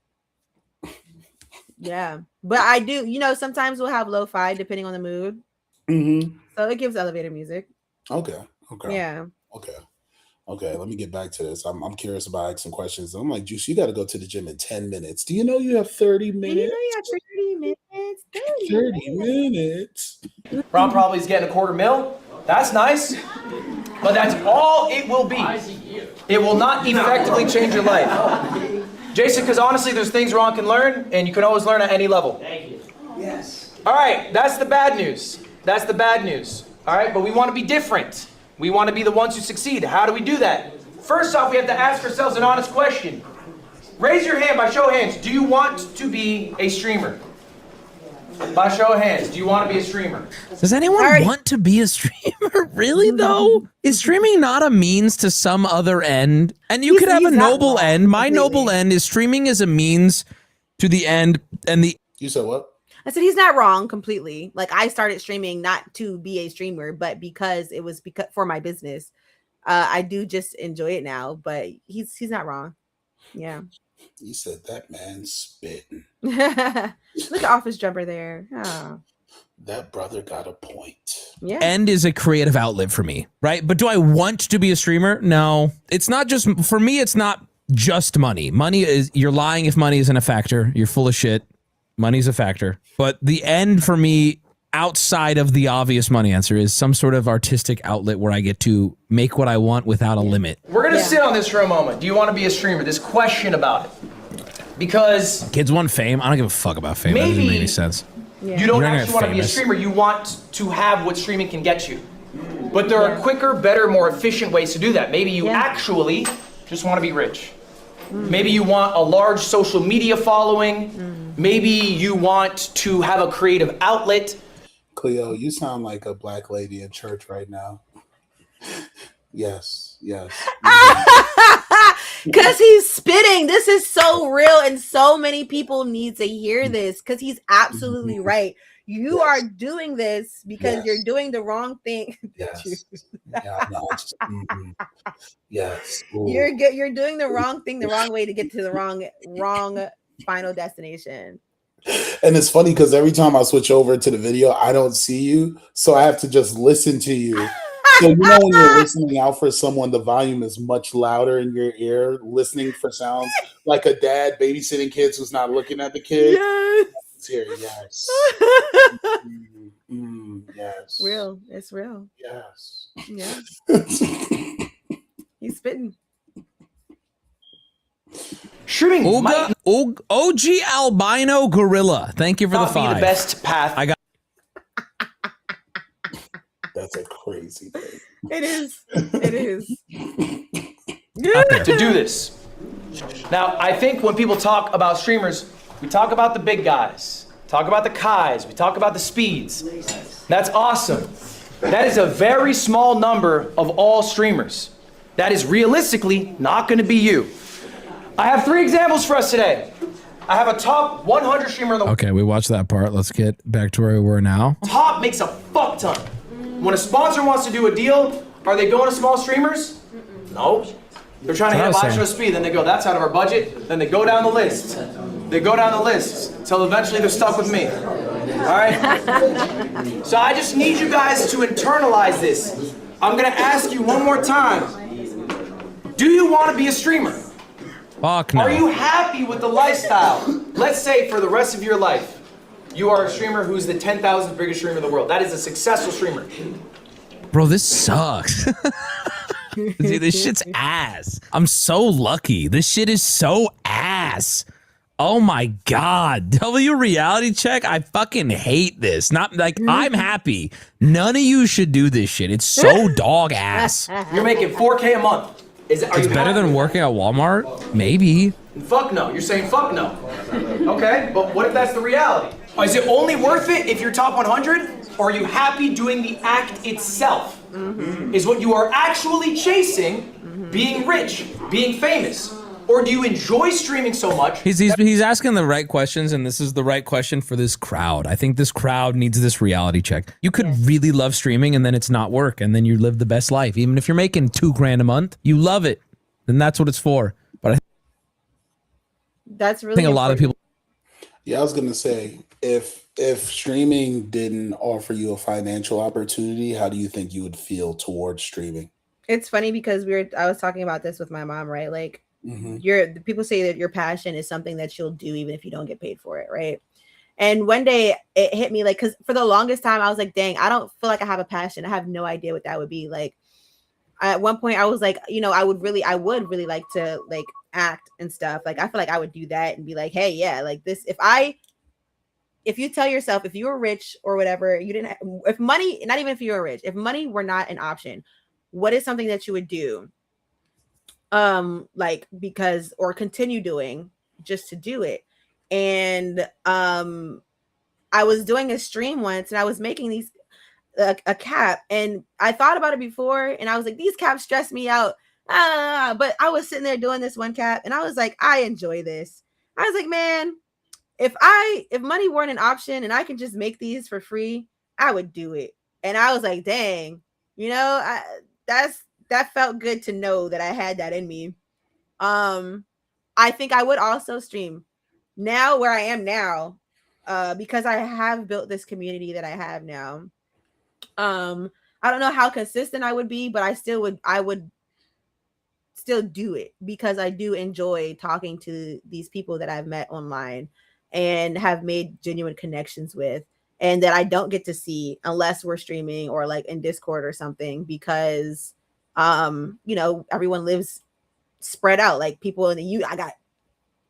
Yeah. But I do, sometimes we'll have lo-fi depending on the mood. Mm-hmm. So it gives elevator music. Okay. Yeah. Okay. Let me get back to this. I'm curious about asking questions. I'm like, Juice, you got to go to the gym in 10 minutes. Do you know you have 30 minutes? Do you know you have 30 minutes. Ron probably is getting $250,000. That's nice, but that's all it will be. It will not effectively change your life. Jason, because honestly, there's things Ron can learn, and you can always learn at any level. Thank you. Yes. All right, that's the bad news. That's the bad news. All right, but we want to be different. We want to be the ones who succeed. How do we do that? First off, we have to ask ourselves an honest question. Raise your hand by show of hands. Do you want to be a streamer? By show of hands, do you want to be a streamer? Does anyone want to be a streamer? Really, though? Is streaming not a means to some other end? And you could have a noble end. My noble end is streaming as a means to the end. And the... You said what? I said he's not wrong completely. Like, I started streaming not to be a streamer, but because it was for my business. I do just enjoy it now, but he's not wrong. Yeah. You said that man spitting. Look at Office Jumper there. Oh. That brother got a point. Yeah. End is a creative outlet for me, right? But do I want to be a streamer? No. It's not just, for me, it's not just money. Money is, you're lying if money isn't a factor. You're full of shit. Money's a factor. But the end for me, outside of the obvious money answer, is some sort of artistic outlet where I get to make what I want without a limit. We're going to sit on this for a moment. Do you want to be a streamer? This question about it. Because kids want fame. I don't give a fuck about fame. That doesn't make any sense. Yeah. You don't actually want to be a streamer. You want to have what streaming can get you. But there are quicker, better, more efficient ways to do that. Maybe you actually just want to be rich. Maybe you want a large social media following. Maybe you want to have a creative outlet. Cleo, you sound like a black lady in church right now. Yes. Because he's spitting. This is so real, and so many people need to hear this, because he's absolutely right. You are doing this because you're doing the wrong thing. Yes. Yes. Ooh. You're doing the wrong thing the wrong way to get to the wrong final destination. And it's funny because every time I switch over to the video, I don't see you, so I have to just listen to you. So when you're listening out for someone, the volume is much louder in your ear, listening for sounds like a dad babysitting kids who's not looking at the kid. Yes. It's here, yes. Yes. Real. It's real. Yes. Yeah. He's spitting. Streaming OG Albino Gorilla. Thank you for the be 5. the best path. I got. That's a crazy thing. It is. It is. To do this. Now, I think when people talk about streamers, we talk about the big guys, talk about the Kais, we talk about the Speeds. That's awesome. That is a very small number of all streamers. That is realistically not going to be you. I have 3 examples for us today. I have a top 100 streamer in the Okay, we watched that part. Let's get back to where we were now. top makes a fuck ton. When a sponsor wants to do a deal, are they going to small streamers? No. They're trying to hit That's what I live was show speed, then they go, that's out of our budget. Then they go down the list. They go down the list until eventually they're stuck with me. All right? So I just need you guys to internalize this. I'm gonna ask you one more time. Do you want to be a streamer? Fuck no. Are you happy with the lifestyle? Let's say for the rest of your life, you are a streamer who's the 10,000th biggest streamer in the world. That is a successful streamer. Bro, this sucks. Dude, this shit's ass. I'm so lucky. This shit is so ass. Oh my God. W reality check. I fucking hate this. Not like I'm happy. None of you should do this shit. It's so dog ass. You're making 4K a month. Are It's you better happy? than working at Walmart? Maybe. Fuck no. You're saying fuck no. Okay, but what if that's the reality? Is it only worth it if you're top 100? Or are you happy doing the act itself? Is what you are actually chasing being rich, being famous? Or do you enjoy streaming so much? He's asking the right questions, and this is the right question for this crowd. I think this crowd needs this reality check. You could really love streaming, and then it's not work, and then you live the best life. Even if you're making $2,000 a month, you love it, then that's what it's for. But I That's really think a lot of people. Yeah, I was gonna say if streaming didn't offer you a financial opportunity, how do you think you would feel towards streaming? It's funny because I was talking about this with my mom, right? Like Mhm. people say that your passion is something that you'll do even if you don't get paid for it, right? And one day it hit me like, because for the longest time I was like, dang, I don't feel like I have a passion. I have no idea what that would be. Like at one point I was like, I would really like to like act and stuff. Like I feel like I would do that and be like, hey, yeah, like this. If you tell yourself, if you were rich or whatever, you didn't if money, not even if you were rich, if money were not an option, what is something that you would do? Like because or continue doing just to do it. And I was doing a stream once and I was making these a cap, and I thought about it before and I was like, these caps stress me out. But I was sitting there doing this one cap and I was like, I enjoy this. I was like, man, if money weren't an option and I can just make these for free, I would do it. And I was like, dang, that felt good to know that I had that in me. I think I would also stream now where I am now, because I have built this community that I have now. I don't know how consistent I would be, but I would still do it because I do enjoy talking to these people that I've met online and have made genuine connections with, and that I don't get to see unless we're streaming or like in Discord or something, because everyone lives spread out. Like people in the I got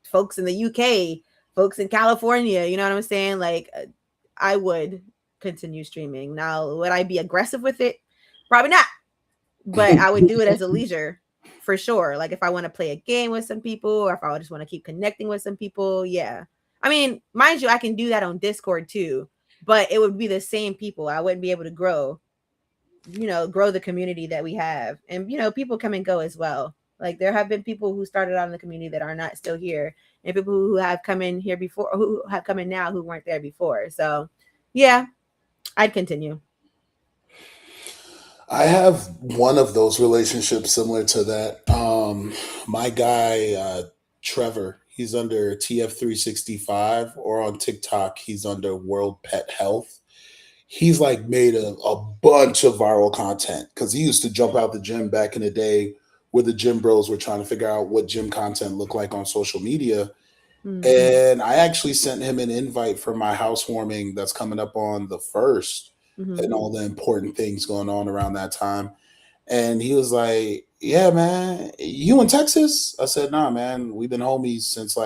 folks in the UK, folks in California, you know what I'm saying? Like I would continue streaming. Now, would I be aggressive with it? Probably not. But I would do it as a leisure for sure. Like if I want to play a game with some people or if I just want to keep connecting with some people, yeah. I mean, mind you, I can do that on Discord too, but it would be the same people. I wouldn't be able to grow the community that we have. And, people come and go as well. Like there have been people who started out in the community that are not still here, and people who have come in here before, who have come in now who weren't there before. So yeah, I'd continue. I have one of those relationships similar to that. My guy, Trevor, he's under TF365, or on TikTok, he's under World Pet Health. He's like made a bunch of viral content because he used to jump out the gym back in the day where the gym bros were trying to figure out what gym content looked like on social media. Mm-hmm. And I actually sent him an invite for my housewarming that's coming up on the 1st. Mm-hmm. And all the important things going on around that time. And he was like, yeah, man, you in Texas? I said, nah, man, we've been homies since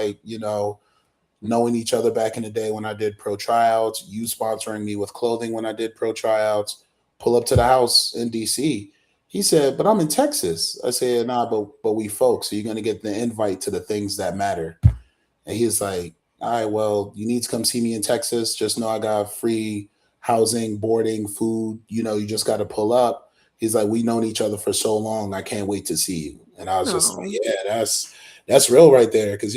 knowing each other back in the day when I did pro tryouts, you sponsoring me with clothing when I did pro tryouts, pull up to the house in DC. He said, but I'm in Texas. I said, nah, but we folks, so you're going to get the invite to the things that matter. And he was like, all right, well, you need to come see me in Texas. Just know I got free housing, boarding, food, you just got to pull up. He's like, we've known each other for so long. I can't wait to see you. And I was just like, yeah, that's real right there. Cause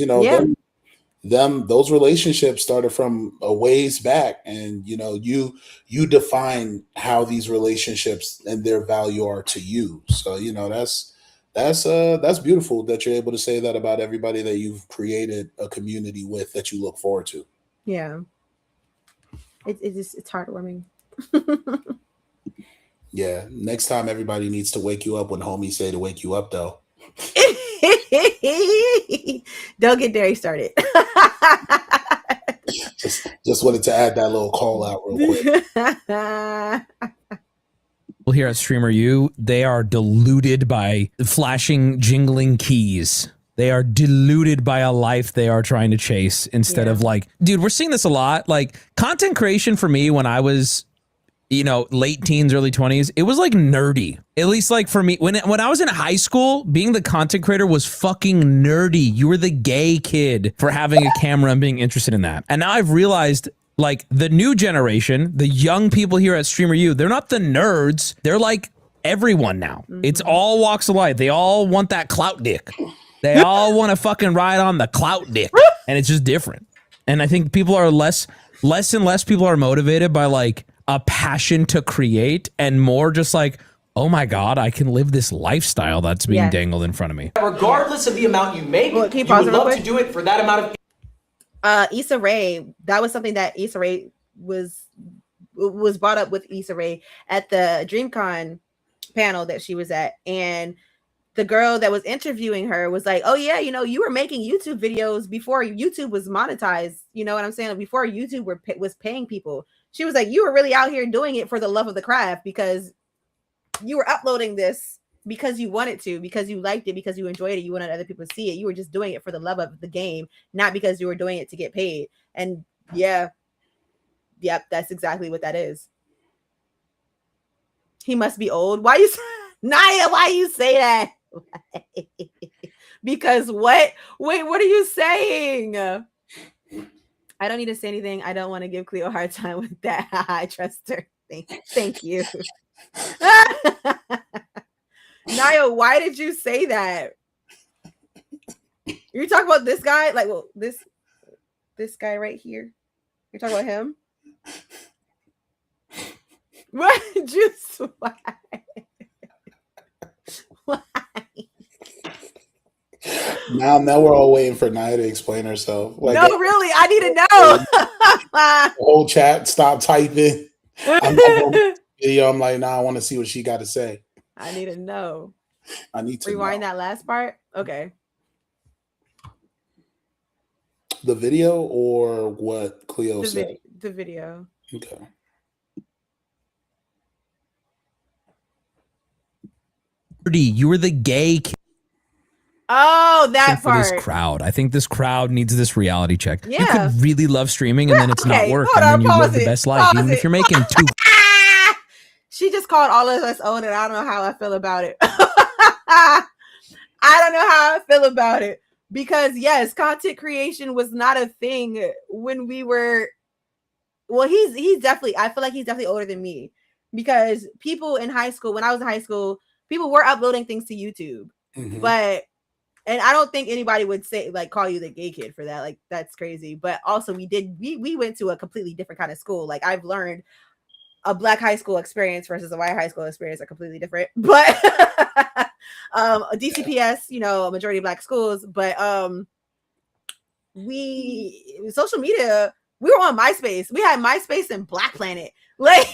those relationships started from a ways back, and you know, you define how these relationships and their value are to you. So you know, that's beautiful that you're able to say that about everybody that you've created a community with that you look forward to. Yeah. It's heartwarming. Yeah, next time everybody needs to wake you up when homies say to wake you up, though. Don't get Derry started. Just wanted to add that little call out real quick. Well, here at Streamer U, they are deluded by flashing, jingling keys. They are deluded by a life they are trying to chase instead of like, dude, we're seeing this a lot. Like content creation for me when I was, you know, late teens, early 20s, it was like nerdy. At least like for me, when I was in high school, being the content creator was fucking nerdy. You were the gay kid for having a camera and being interested in that. And now I've realized like the new generation, the young people here at Streamer U, they're not the nerds. They're like everyone now. It's all walks of life. They all want that clout dick. They all want to fucking ride on the clout dick. And it's just different. And I think people are less and less people are motivated by like a passion to create and more just like, oh my God, I can live this lifestyle that's being dangled in front of me. Regardless of the amount you make, Well, can you you pause would it real love quick? to do it for that amount of. Issa Rae, that was something that Issa Rae was brought up with Issa Rae at the Dreamcon panel that she was at, and the girl that was interviewing her was like, oh yeah, you know, you were making YouTube videos before YouTube was monetized, you know what I'm saying, before YouTube was paying people. She was like, you were really out here doing it for the love of the craft, because you were uploading this because you wanted to, because you liked it, because you enjoyed it, you wanted other people to see it. You were just doing it for the love of the game, not because you were doing it to get paid. And yep, that's exactly what that is. He must be old. Why you Naya, why you say that? Because what? Wait, what are you saying? I don't need to say anything. I don't want to give Cleo a hard time with that. I trust her. Thank you. Naya, why did you say that? You're talking about this guy? Like, well, this guy right here. You're talking about him? What did you why? Why? Now we're all waiting for Naya to explain herself. Like, no, really, I need to know. The whole chat stop typing. I'm not going to video. I'm like, nah, I want to see what she got to say. I need to know. I need to rewind know. that last part. Okay. The video or what Cleo said? The video. Okay. You were the gay kid. Oh, that for part. this crowd. I think this crowd needs this reality check. Yeah. You could really love streaming and then it's not work. Hold And on, then you live pause the it, best life. pause Even it. if you're making two. She just called all of us old, and I don't know how I feel about it. I don't know how I feel about it. Because yes, content creation was not a thing when we were. Well, he's definitely. I feel like he's definitely older than me, because people in high school, when I was in high school, people were uploading things to YouTube, but. And I don't think anybody would say, like, call you the gay kid for that. Like, that's crazy. But also we went to a completely different kind of school. Like, I've learned a black high school experience versus a white high school experience are completely different. But DCPS, you know, majority black schools. But social media, we were on MySpace. We had MySpace and Black Planet. Like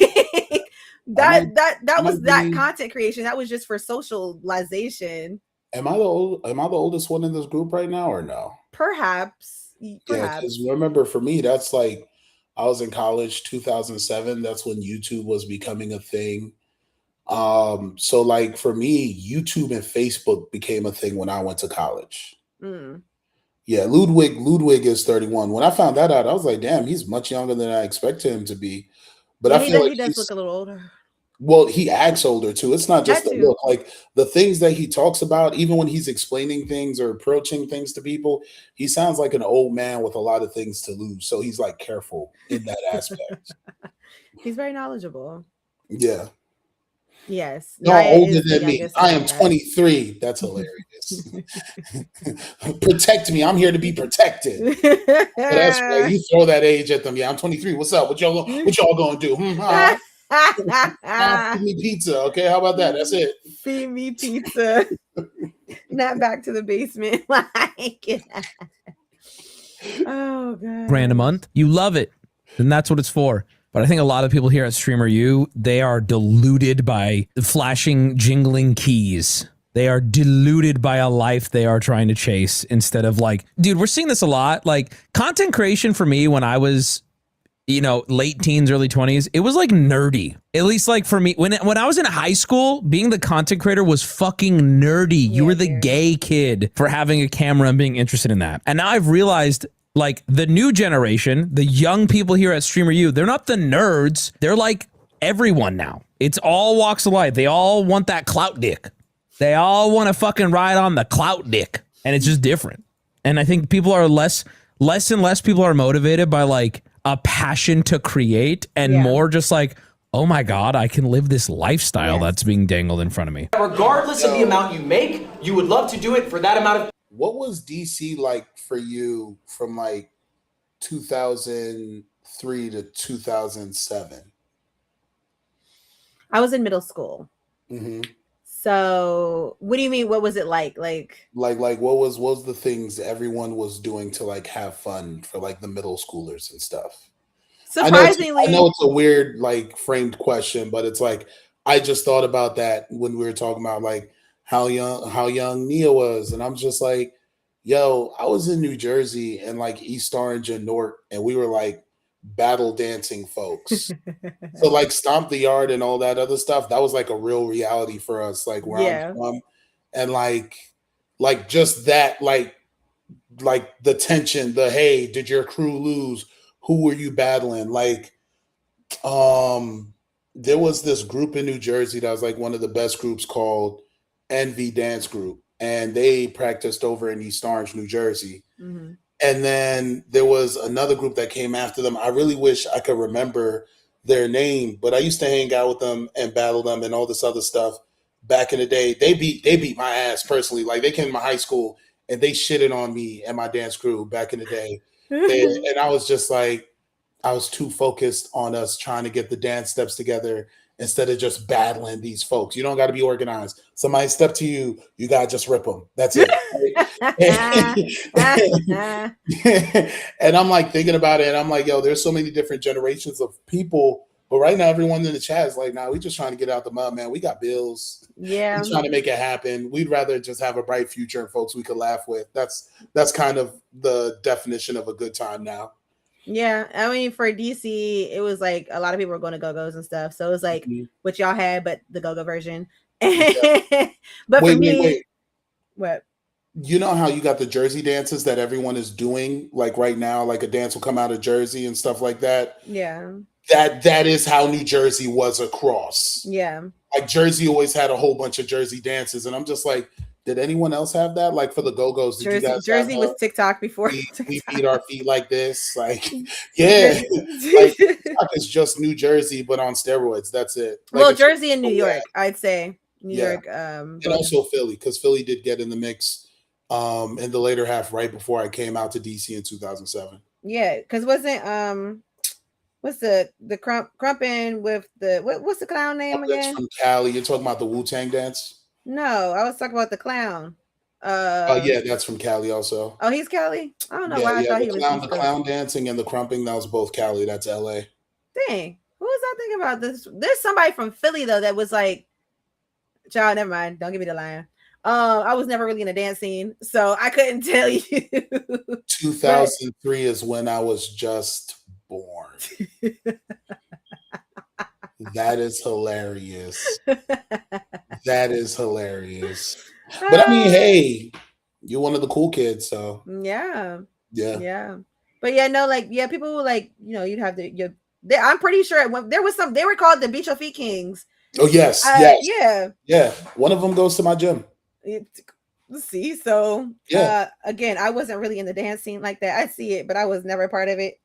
that was that content creation. That was just for socialization. Am I the oldest one in this group right now or no? Perhaps. Yeah, because remember, for me, that's like I was in college 2007. That's when YouTube was becoming a thing. So like for me, YouTube and Facebook became a thing when I went to college. Yeah, Ludwig is 31. When I found that out, I was like, damn, he's much younger than I expected him to be. But I feel like he does look a little older. Well, he acts older too. It's not just the look. Like the things that he talks about, even when he's explaining things or approaching things to people, he sounds like an old man with a lot of things to lose. So he's like careful in that aspect. He's very knowledgeable. Yeah. Yes. Y'all Naya older is the than me. youngest I of am you guys. 23. That's hilarious. Protect me. I'm here to be protected. So that's right. You throw that age at them. Yeah, I'm 23. What's up? What y'all gonna do? Feed me pizza. Okay, how about that? That's it. Feed me pizza. Not back to the basement. Like, oh god. Grand a month. You love it. And that's what it's for. But I think a lot of people here at Streamer U, they are deluded by the flashing, jingling keys. They are deluded by a life they are trying to chase instead of like, dude, we're seeing this a lot. Like content creation for me when I was, you know, late teens, early 20s, it was like nerdy. At least like for me, when I was in high school, being the content creator was fucking nerdy. You were the gay kid for having a camera and being interested in that. And now I've realized like the new generation, the young people here at Streamer U, they're not the nerds. They're like everyone now. It's all walks of life. They all want that clout dick. They all want to fucking ride on the clout dick. And it's just different. And I think people are less and less people are motivated by like a passion to create and more just like, oh my God, I can live this lifestyle that's being dangled in front of me. Regardless of the amount you make, you would love to do it for that amount of. What was DC like for you from like 2003 to 2007? I was in middle school. Mm-hmm. So what do you mean? What was it like? Like what was the things everyone was doing to like have fun for like the middle schoolers and stuff? Surprisingly, I know it's a weird like framed question, but it's like I just thought about that when we were talking about like how young Nia was, and I'm just like, yo, I was in New Jersey and like East Orange and Newark, and we were like battle dancing folks. So like Stomp the Yard and all that other stuff, that was like a real reality for us, like where I'm from. And like just that, like the tension, the hey, did your crew lose? Who were you battling? Like there was this group in New Jersey that was like one of the best groups called Envy Dance Group, and they practiced over in East Orange, New Jersey. Mm-hmm. And then there was another group that came after them. I really wish I could remember their name, but I used to hang out with them and battle them and all this other stuff back in the day. They beat my ass personally. Like they came to my high school and they shitted on me and my dance crew back in the day. And I was just like, I was too focused on us trying to get the dance steps together instead of just battling these folks. You don't got to be organized. Somebody step to you, you got to just rip them. That's it. And I'm like thinking about it, and I'm like, yo, there's so many different generations of people. But right now, everyone in the chat is like, nah, we just trying to get out the mud, man. We got bills. Yeah. We're trying to make it happen. We'd rather just have a bright future and folks we could laugh with. That's kind of the definition of a good time now. Yeah, I mean, for DC, it was like a lot of people were going to go-go's and stuff. So it was like what y'all had, but the go-go version. Yeah. But for me, what? You know how you got the Jersey dances that everyone is doing, like right now, like a dance will come out of Jersey and stuff like that. Yeah. That is how New Jersey was across. Yeah. Like Jersey always had a whole bunch of Jersey dances, and I'm just like, did anyone else have that? Like for the go-go's, did you guys Jersey was TikTok before. We beat our feet like this. Like, yeah. Like TikTok is just New Jersey, but on steroids. That's it. Like, well, Jersey and New York, I'd say. New York. And also Philly, because Philly did get in the mix in the later half right before I came out to DC in 2007. Yeah, because wasn't what's the crumpin' with the what's the clown name again? That's from Cali. You're talking about the Wu-Tang dance? No, I was talking about the clown. Yeah, that's from Cali also. Oh, he's Cali? I don't know why I thought he was. The clown dancing and the crumping, that was both Cali. That's LA. Dang, who was I thinking about this? There's somebody from Philly though that was like, child, never mind. Don't give me the line. I was never really in a dance scene, so I couldn't tell you. 2003 is when I was just born. That is hilarious. That is hilarious. But I mean, hey, you're one of the cool kids, so yeah. But yeah, no, like people were like, you'd have to. I'm pretty sure there was some. They were called the Beat Your Feet Kings. Oh yes, yes, yeah. One of them goes to my gym. See, so again, I wasn't really in the dance scene like that. I see it, but I was never a part of it.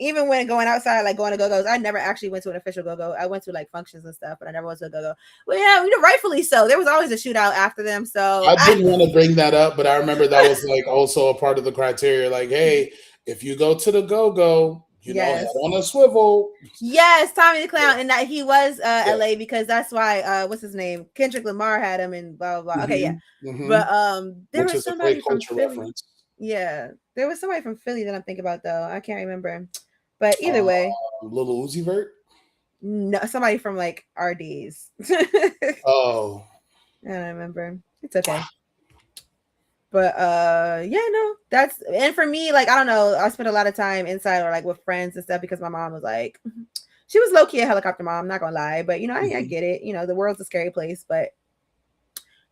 even when going outside, like going to go-go's, I never actually went to an official go-go. I went to like functions and stuff, but I never went to a go-go. Well, yeah, rightfully so. There was always a shootout after them. So I didn't want to bring that up, but I remember that was like also a part of the criteria. Like, hey, if you go to the go-go, you know, head on a swivel. Yes, Tommy the Clown, and that he was LA because that's why what's his name? Kendrick Lamar had him and blah blah blah. Okay, yeah. But there which was is a somebody great from culture Philly. reference. Yeah, there was somebody from Philly that I'm thinking about though. I can't remember. But either way, Little Uzi Vert. no, somebody from like RDs. Oh, I don't remember. It's okay. But yeah, no, that's, and for me, like, I don't know, I spent a lot of time inside or like with friends and stuff because my mom was like, she was low-key a helicopter mom, I'm not gonna lie, but you know, I get it. You know, the world's a scary place, but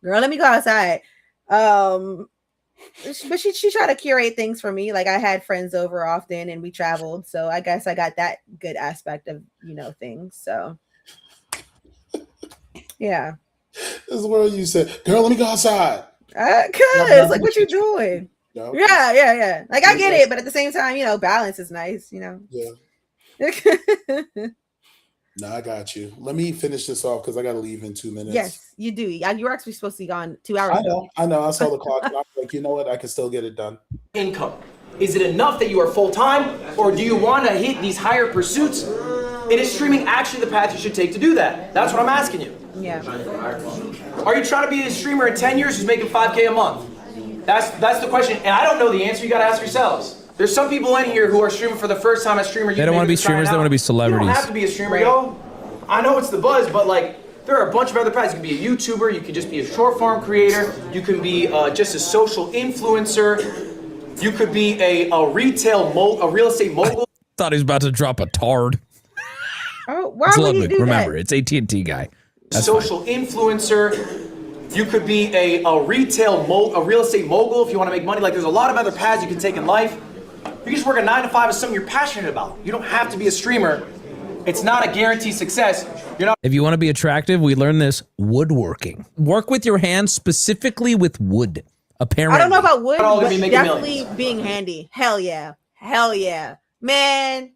girl, let me go outside. But she tried to curate things for me. Like I had friends over often and we traveled. So I guess I got that good aspect of, you know, things. So yeah. This is where you said, girl, let me go outside. Cause like what you doing? No. Yeah. Like I get it, but at the same time, you know, balance is nice, you know. Yeah. No, I got you. Let me finish this off because I got to leave in 2 minutes. Yes, you do. You were actually supposed to be gone 2 hours ago. I know. I saw the clock and I was like, you know what? I can still get it done. Income. Is it enough that you are full-time, or do you want to hit these higher pursuits? And is streaming actually the path you should take to do that? That's what I'm asking you. Yeah. Are you trying to be a streamer in 10 years who's making $5K a month? That's the question, and I don't know the answer. You got to ask yourselves. There's some people in here who are streaming for the first time as streamer. They don't want to be streamers. They want to be celebrities. You don't have to be a streamer, yo. I know it's the buzz, but like, there are a bunch of other paths. You can be a YouTuber. You can just be a short form creator. You can be just a social influencer. You could be a real estate mogul. Thought he was about to drop a tard. Oh, why would you do Remember, that? it's AT&T guy. That's social influencer. You could be a real estate mogul if you want to make money. Like, there's a lot of other paths you can take in life. You can just work a 9 to 5 as something you're passionate about. You don't have to be a streamer. It's not a guaranteed success. You're not. If you want to be attractive, we learned this: woodworking. Work with your hands, specifically with wood. Apparently, I don't know about wood, but definitely being handy. Hell yeah, man.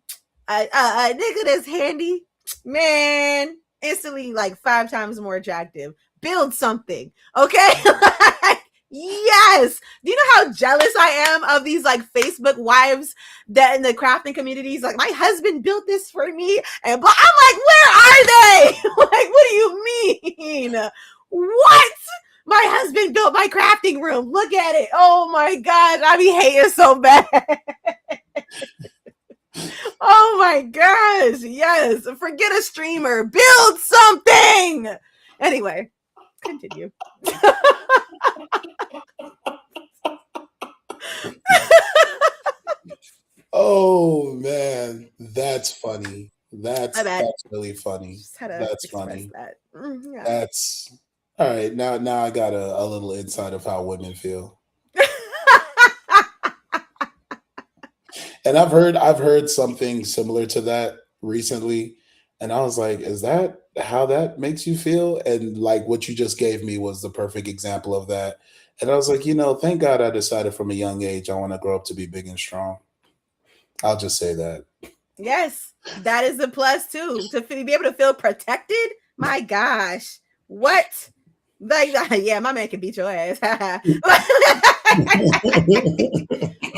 A nigga that's handy, man, instantly like 5 times more attractive. Build something, okay? Yes. Do you know how jealous I am of these like Facebook wives that in the crafting communities? Like, my husband built this for me, and I'm like, where are they? Like, what do you mean? What? My husband built my crafting room. Look at it. Oh my God, I be hating so bad. Oh my gosh, yes. Forget a streamer. Build something. Anyway, continue. Oh man, that's funny. That's really funny. That's funny. That. Yeah. That's all right. Now I got a little insight of how women feel. And I've heard something similar to that recently, and I was like, is that how that makes you feel? And like what you just gave me was the perfect example of that. And I was like, thank God I decided from a young age I want to grow up to be big and strong. I'll just say that. Yes, that is a plus too. To be able to feel protected. My gosh, what? Like, yeah, my man can beat your ass.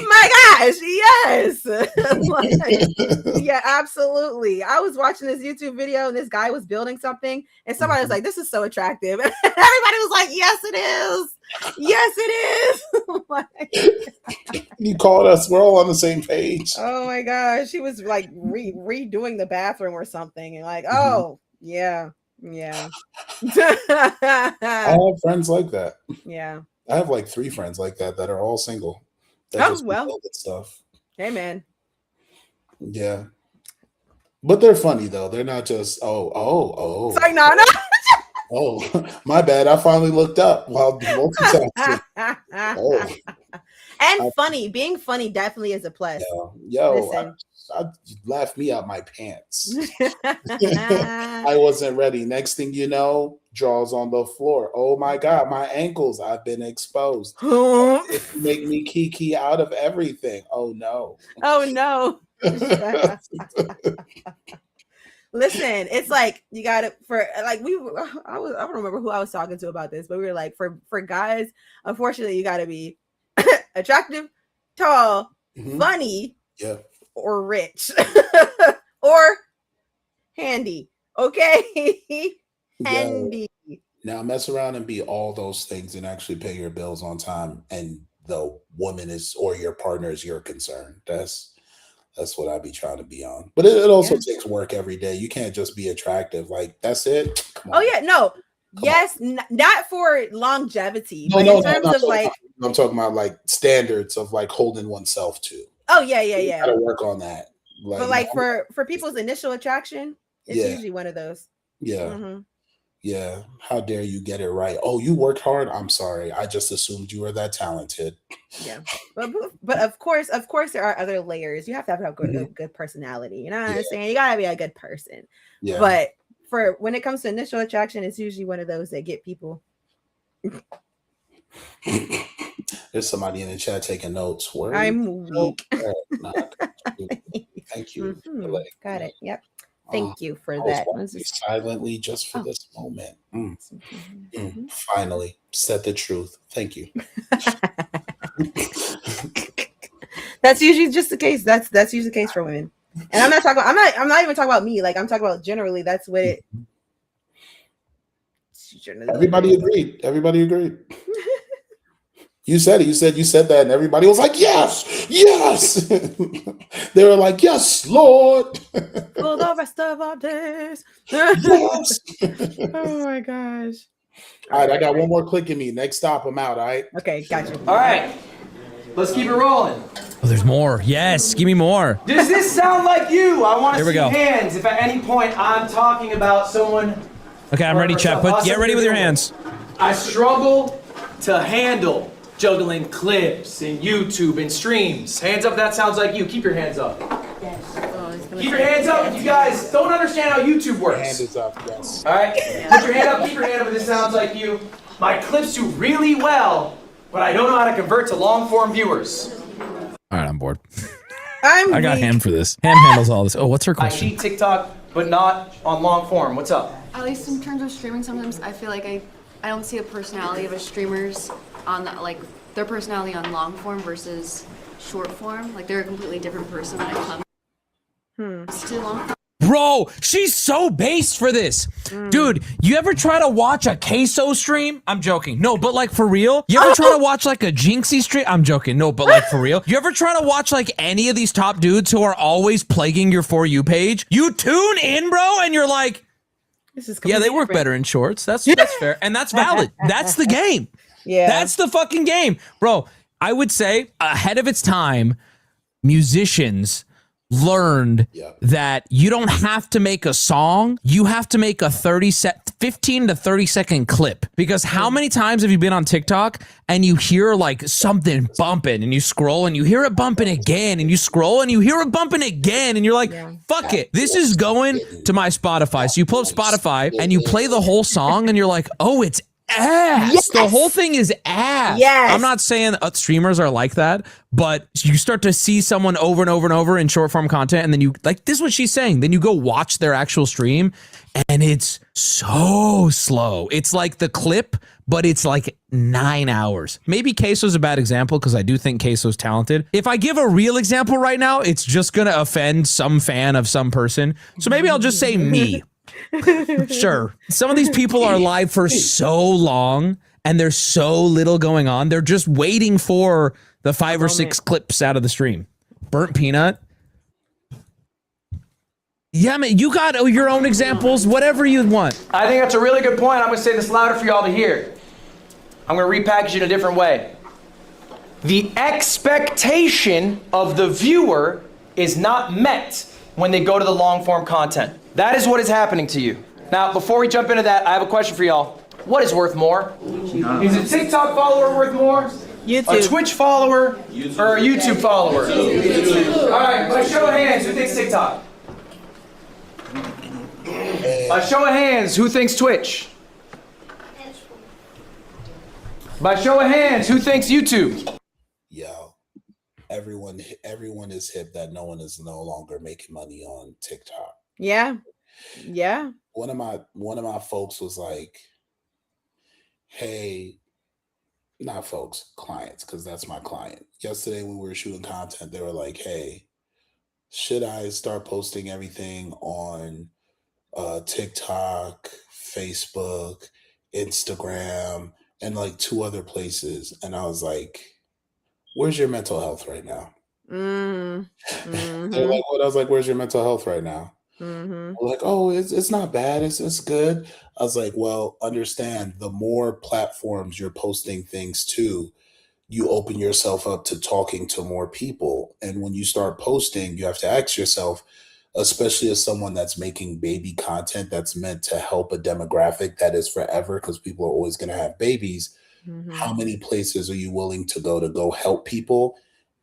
My gosh, yes. Yeah, absolutely. I was watching this YouTube video and this guy was building something and somebody was like, this is so attractive. And everybody was like, yes, it is. Yes, it is. You called us. We're all on the same page. Oh my gosh. She was like redoing the bathroom or something. And like, oh, yeah. Yeah. I have friends like that. Yeah. I have like 3 friends like that are all single. Oh, well. Stuff. Hey, man. Yeah. But they're funny, though. They're not just, oh. Sorry, no. Oh, my bad. I finally looked up while multitasking. Oh. And funny. Being funny definitely is a plus. Yo, I laughed me out my pants. I wasn't ready. Next thing you know, draws on the floor. Oh my God, my ankles, I've been exposed. It make me kiki out of everything. Oh no. Oh no. Listen, it's like you got to for like I don't remember who I was talking to about this, but we were like for guys, unfortunately, you got to be attractive, tall, funny, or rich, or handy. Okay, handy. Now mess around and be all those things and actually pay your bills on time, and the woman is or your partner is your concern. That's what I'd be trying to be on. But it also takes work every day. You can't just be attractive. Like, that's it. Come on. Oh, yeah. No. Not for longevity. No, but no, in terms of like. I'm talking about like standards of like holding oneself to. Oh, yeah. You gotta work on that. Like, but like for people's initial attraction, it's usually one of those. Yeah. Yeah. How dare you get it right? Oh, you worked hard? I'm sorry. I just assumed you were that talented. Yeah. But of course there are other layers. You have to have a good personality. You know what I'm saying? You gotta be a good person. Yeah. But for when it comes to initial attraction, it's usually one of those that get people. There's somebody in the chat taking notes. Word? I'm weak. Thank you. Got it. Yep. Thank you for that. Silently, just for this moment. Finally, said the truth. Thank you. That's usually just the case. That's usually the case for women. And I'm not even talking about me. Like I'm talking about generally. That's what it. Everybody agreed. You said it. You said that, and everybody was like, "Yes, yes." They were like, "Yes, Lord." For the rest of our days. Yes. Oh my gosh! All right, I got one more click in me. Next stop, I'm out. All right. Okay, gotcha. All right, let's keep it rolling. Oh, there's more. Yes, give me more. Does this sound like you? I want to see go. hands. If at any point I'm talking about someone. Okay, I'm ready, Chad. Get ready with your hands. I struggle to handle juggling clips and YouTube and streams. Hands up, that sounds like you. Keep your hands up. Keep your hands up if you guys don't understand how YouTube works. Hand is up, yes. All right, put your hand up, keep your hand up if this sounds like you. My clips do really well, but I don't know how to convert to long form viewers. All right, I'm bored. I got Ham for this. Ham handles all this. Oh, what's her question? I cheat TikTok, but not on long form. What's up? At least in terms of streaming, sometimes I feel like I don't see a personality of a streamer's on the, like their personality on long form versus short form. Like they're a completely different person when it comes to long form. Bro, she's so based for this. Dude, you ever try to watch a Queso stream? I'm joking. No, but like for real? You ever try to watch like a Jinxie stream? I'm joking. No, but like for real? You ever try to watch like any of these top dudes who are always plaguing your For You page? You tune in, bro, and you're like, yeah, they work better in shorts. That's fair. And that's valid. That's the game. Yeah. That's the fucking game. Bro, I would say ahead of its time, musicians learned that you don't have to make a song. You have to make a 15 to 30 second clip. Because how many times have you been on TikTok and you hear like something bumping and you scroll and you hear it bumping again and you scroll and you hear it bumping again and you're like, fuck it. This is going to my Spotify. So you pull up Spotify and you play the whole song and you're like, oh, it's ass. Yes. The whole thing is ass. Yes. I'm not saying streamers are like that, but you start to see someone over and over and over in short form content, and then you like this is what she's saying. Then you go watch their actual stream, and it's so slow. It's like the clip, but it's like 9 hours. Maybe Queso's a bad example because I do think Queso's talented. If I give a real example right now, it's just gonna offend some fan of some person. So maybe I'll just say me. Sure. Some of these people are live for so long and there's so little going on. They're just waiting for the 5 or 6 clips out of the stream. Burnt Peanut. Yeah, man, you got your own examples, whatever you want. I think that's a really good point. I'm going to say this louder for y'all to hear. I'm going to repackage it a different way. The expectation of the viewer is not met when they go to the long form content. That is what is happening to you. Now, before we jump into that, I have a question for y'all. What is worth more? Is a TikTok follower worth more? A YouTube. Twitch follower or a YouTube follower? All right, by show of hands, who thinks TikTok? By show of hands, who thinks Twitch? By show of hands, who thinks YouTube? Yo, everyone is hip that no one is no longer making money on TikTok. Yeah. One of my folks was like, hey, not folks, clients, because that's my client. Yesterday when we were shooting content, they were like, hey, should I start posting everything on TikTok, Facebook, Instagram, and like 2 other places? And I was like, where's your mental health right now? They're like, what? I was like, where's your mental health right now? Like, oh, it's not bad. It's good. I was like, well, understand, the more platforms you're posting things to, you open yourself up to talking to more people. And when you start posting, you have to ask yourself, especially as someone that's making baby content that's meant to help a demographic that is forever, because people are always going to have babies. How many places are you willing to go help people?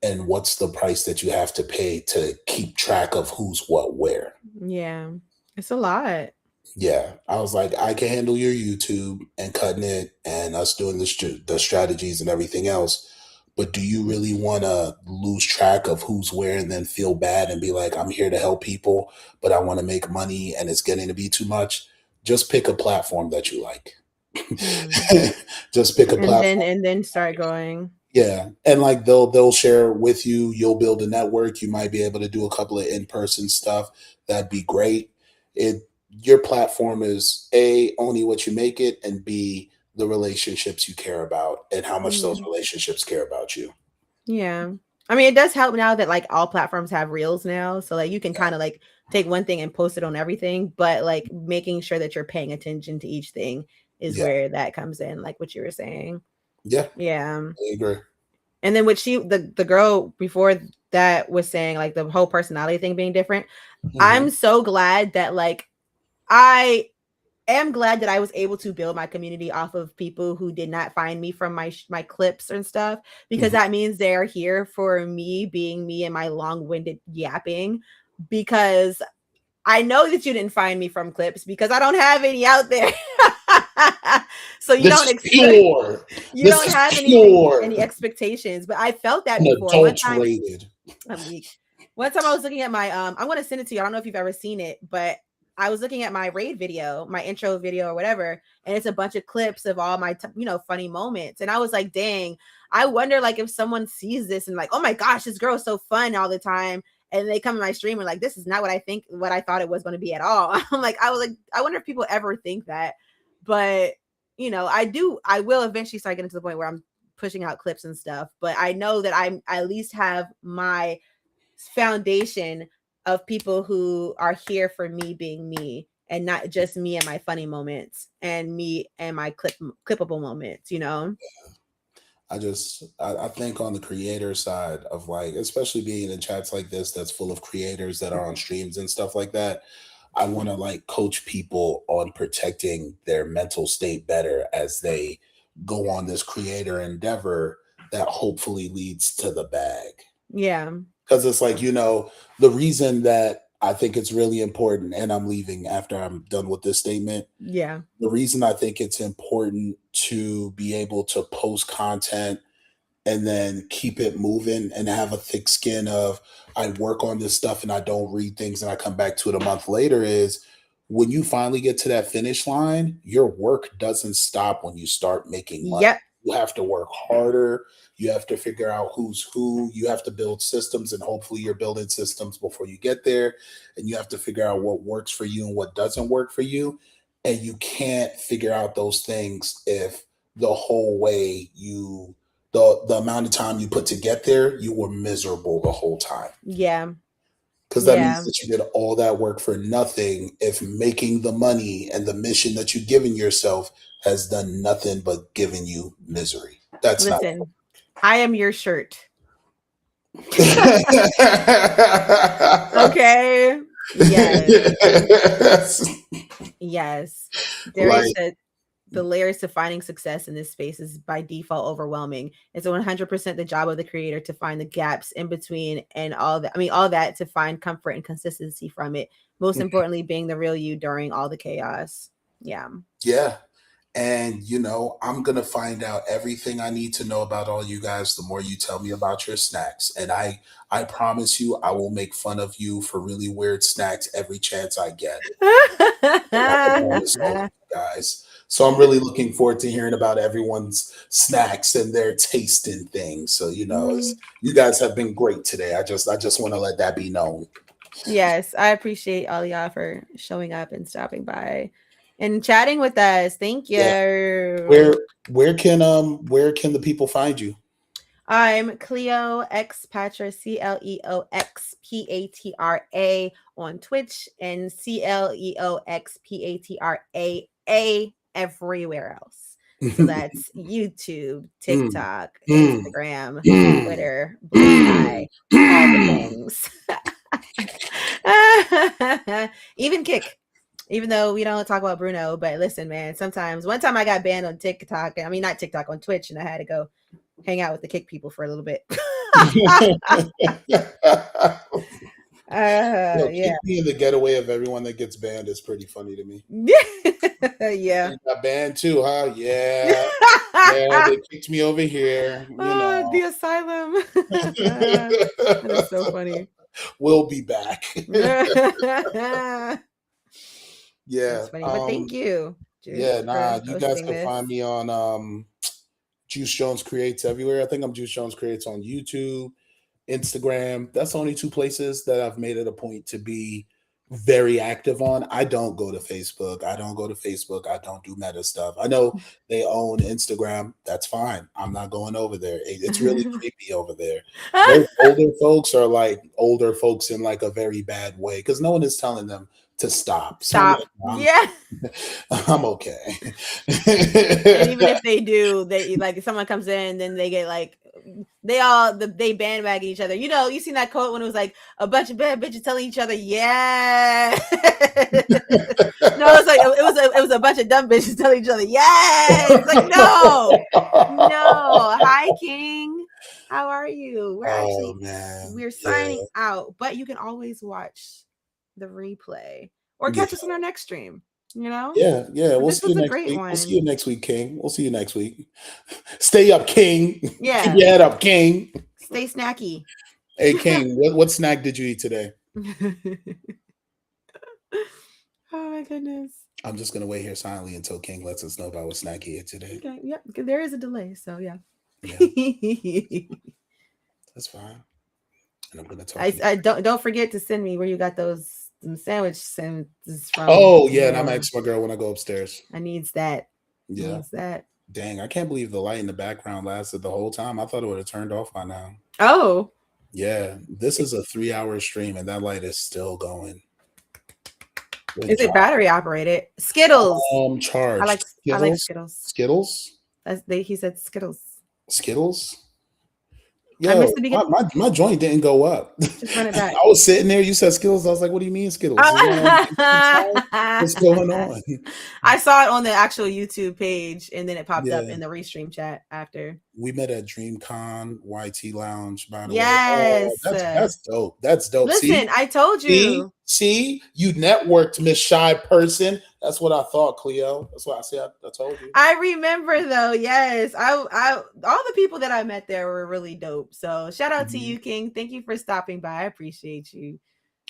And what's the price that you have to pay to keep track of who's what where? Yeah. It's a lot. Yeah, I was like, I can handle your YouTube and cutting it and us doing the strategies and everything else. But do you really want to lose track of who's where and then feel bad and be like, I'm here to help people, but I want to make money and it's getting to be too much? Just pick a platform that you like. Just pick a platform. And then start going. Yeah, and like they'll share with you. You'll build a network. You might be able to do a couple of in-person stuff. That'd be great. Your platform is A, only what you make it, and B, the relationships you care about and how much those relationships care about you. Yeah. I mean, it does help now that like all platforms have reels now. So like you can kind of like take one thing and post it on everything, but like making sure that you're paying attention to each thing is where that comes in, like what you were saying. Yeah. Yeah. I agree. And then what the girl before that was saying, like the whole personality thing being different. I'm so glad that like I am glad that I was able to build my community off of people who did not find me from my clips and stuff, because that means they're here for me being me and my long-winded yapping, because I know that you didn't find me from clips because I don't have any out there. So you don't expect, you don't have any expectations, but I felt that before. One time I was looking at my I'm going to send it to you. I don't know if you've ever seen it, but I was looking at my raid video, my intro video or whatever, and it's a bunch of clips of all my funny moments, and I was like, dang, I wonder like if someone sees this and like, oh my gosh, this girl is so fun all the time, and they come to my stream and like, this is not what I thought it was going to be at all. I'm like, I wonder if people ever think that. But I will eventually start getting to the point where I'm pushing out clips and stuff, but I know that I at least have my foundation of people who are here for me being me, and not just me and my funny moments and me and my clippable moments, I think on the creator side of like, especially being in chats like this that's full of creators that are on streams and stuff like that, I want to like coach people on protecting their mental state better as they go on this creator endeavor that hopefully leads to the bag. Yeah. Because it's like, the reason that I think it's really important, and I'm leaving after I'm done with this statement. Yeah. The reason I think it's important to be able to post content and then keep it moving and have a thick skin of, I work on this stuff and I don't read things and I come back to it a month later, is when you finally get to that finish line, your work doesn't stop when you start making money. Yep. You have to work harder. You have to figure out who's who. You have to build systems, and hopefully you're building systems before you get there. And you have to figure out what works for you and what doesn't work for you. And you can't figure out those things if the whole way the amount of time you put to get there, you were miserable the whole time. Yeah. Because that means that you did all that work for nothing if making the money and the mission that you've given yourself has done nothing but giving you misery. Listen, I am your shirt. Okay. Yes. Yes. There is the layers to finding success in this space is by default overwhelming. It's 100% the job of the creator to find the gaps in between and all that. I mean, all that to find comfort and consistency from it. Most importantly, being the real you during all the chaos. Yeah. Yeah. And, you know, I'm going to find out everything I need to know about all you guys the more you tell me about your snacks. And I promise you, I will make fun of you for really weird snacks every chance I get. I promise all of you guys. So I'm really looking forward to hearing about everyone's snacks and their taste in things. So, you know, you guys have been great today. I just want to let that be known. Yes, I appreciate all y'all for showing up and stopping by and chatting with us. Thank you. Yeah. Where can the people find you? I'm Cleo X Patra, CleoXPatra on Twitch and CleoXPatra everywhere else. So that's YouTube, TikTok, Instagram, Twitter, Blue Sky, all the things. Even Kick. Even though we don't talk about Bruno, but listen, man, sometimes one time I got banned on TikTok. I mean, not TikTok, on Twitch, and I had to go hang out with the Kick people for a little bit. Kick being the getaway of everyone that gets banned is pretty funny to me. Yeah. You got banned too, huh? Yeah. Yeah, they kicked me over here. You know. The asylum. That is so funny. We'll be back. Yeah. That's funny. But thank you. Juice, yeah, nah, you guys hosting can this. find me on Juice Jones Creates everywhere. I think I'm Juice Jones Creates on YouTube, Instagram. That's the only two places that I've made it a point to be very active on. I don't go to Facebook. I don't do Meta stuff. I know they own Instagram. That's fine. I'm not going over there. It's really creepy over there. Those older folks are like older folks in like a very bad way because no one is telling them to stop. Stop. Yeah. I'm okay. And even if they do, they like if someone comes in, then they get like they bandwagon each other. You know, you seen that quote when it was like a bunch of bad bitches telling each other, yeah. No, it's like it was a bunch of dumb bitches telling each other, yeah. It's like no. Hi, King. How are you? We're signing out, but you can always watch the replay or catch us on our next stream. You know? Yeah. We'll see you next week. We'll see you next week, King. We'll see you next week. Stay up, King. Yeah. Keep your head up, King. Stay snacky. Hey, King, what snack did you eat today? Oh my goodness. I'm just gonna wait here silently until King lets us know about what snack he ate today. Okay. Yeah. There is a delay, so yeah. That's fine. And I'm gonna talk. I don't forget to send me where you got those sandwich sandwiches from. Oh yeah, and I'm asking my girl when I go upstairs. I needs that. Yeah. Needs that. Dang, I can't believe the light in the background lasted the whole time. I thought it would have turned off by now. Oh. Yeah, this is a 3-hour stream and that light is still going. Is it battery operated? Skittles. Charged. I like Skittles. Skittles? He said Skittles. Skittles? Yo, my joint didn't go up. Just run it back. I was sitting there. You said Skittles. I was like, "What do you mean Skittles? What's going on?" I saw it on the actual YouTube page, and then it popped up in the restream chat after. We met at Dreamcon YT Lounge. By the way, that's dope. That's dope. Listen, I told you. See, you networked, Miss Shy Person. That's what I thought, Cleo. That's what I said. I told you. I remember though. Yes, I all the people that I met there were really dope. So shout out to you, King. Thank you for stopping by. I appreciate you.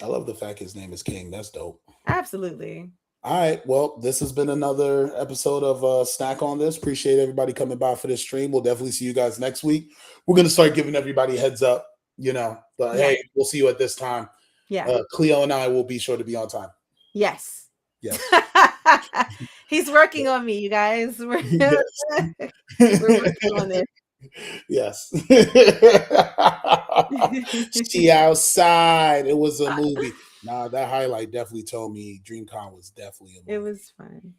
I love the fact his name is King. That's dope. Absolutely. All right. Well, this has been another episode of Snack on This. Appreciate everybody coming by for this stream. We'll definitely see you guys next week. We're gonna start giving everybody heads up. But hey, we'll see you at this time. Yeah. Cleo and I will be sure to be on time. Yes. Yes. He's working on me, you guys. We're working on this. Yes. She outside. It was a movie. Nah, that highlight definitely told me Dreamcon was definitely a movie. It was fun.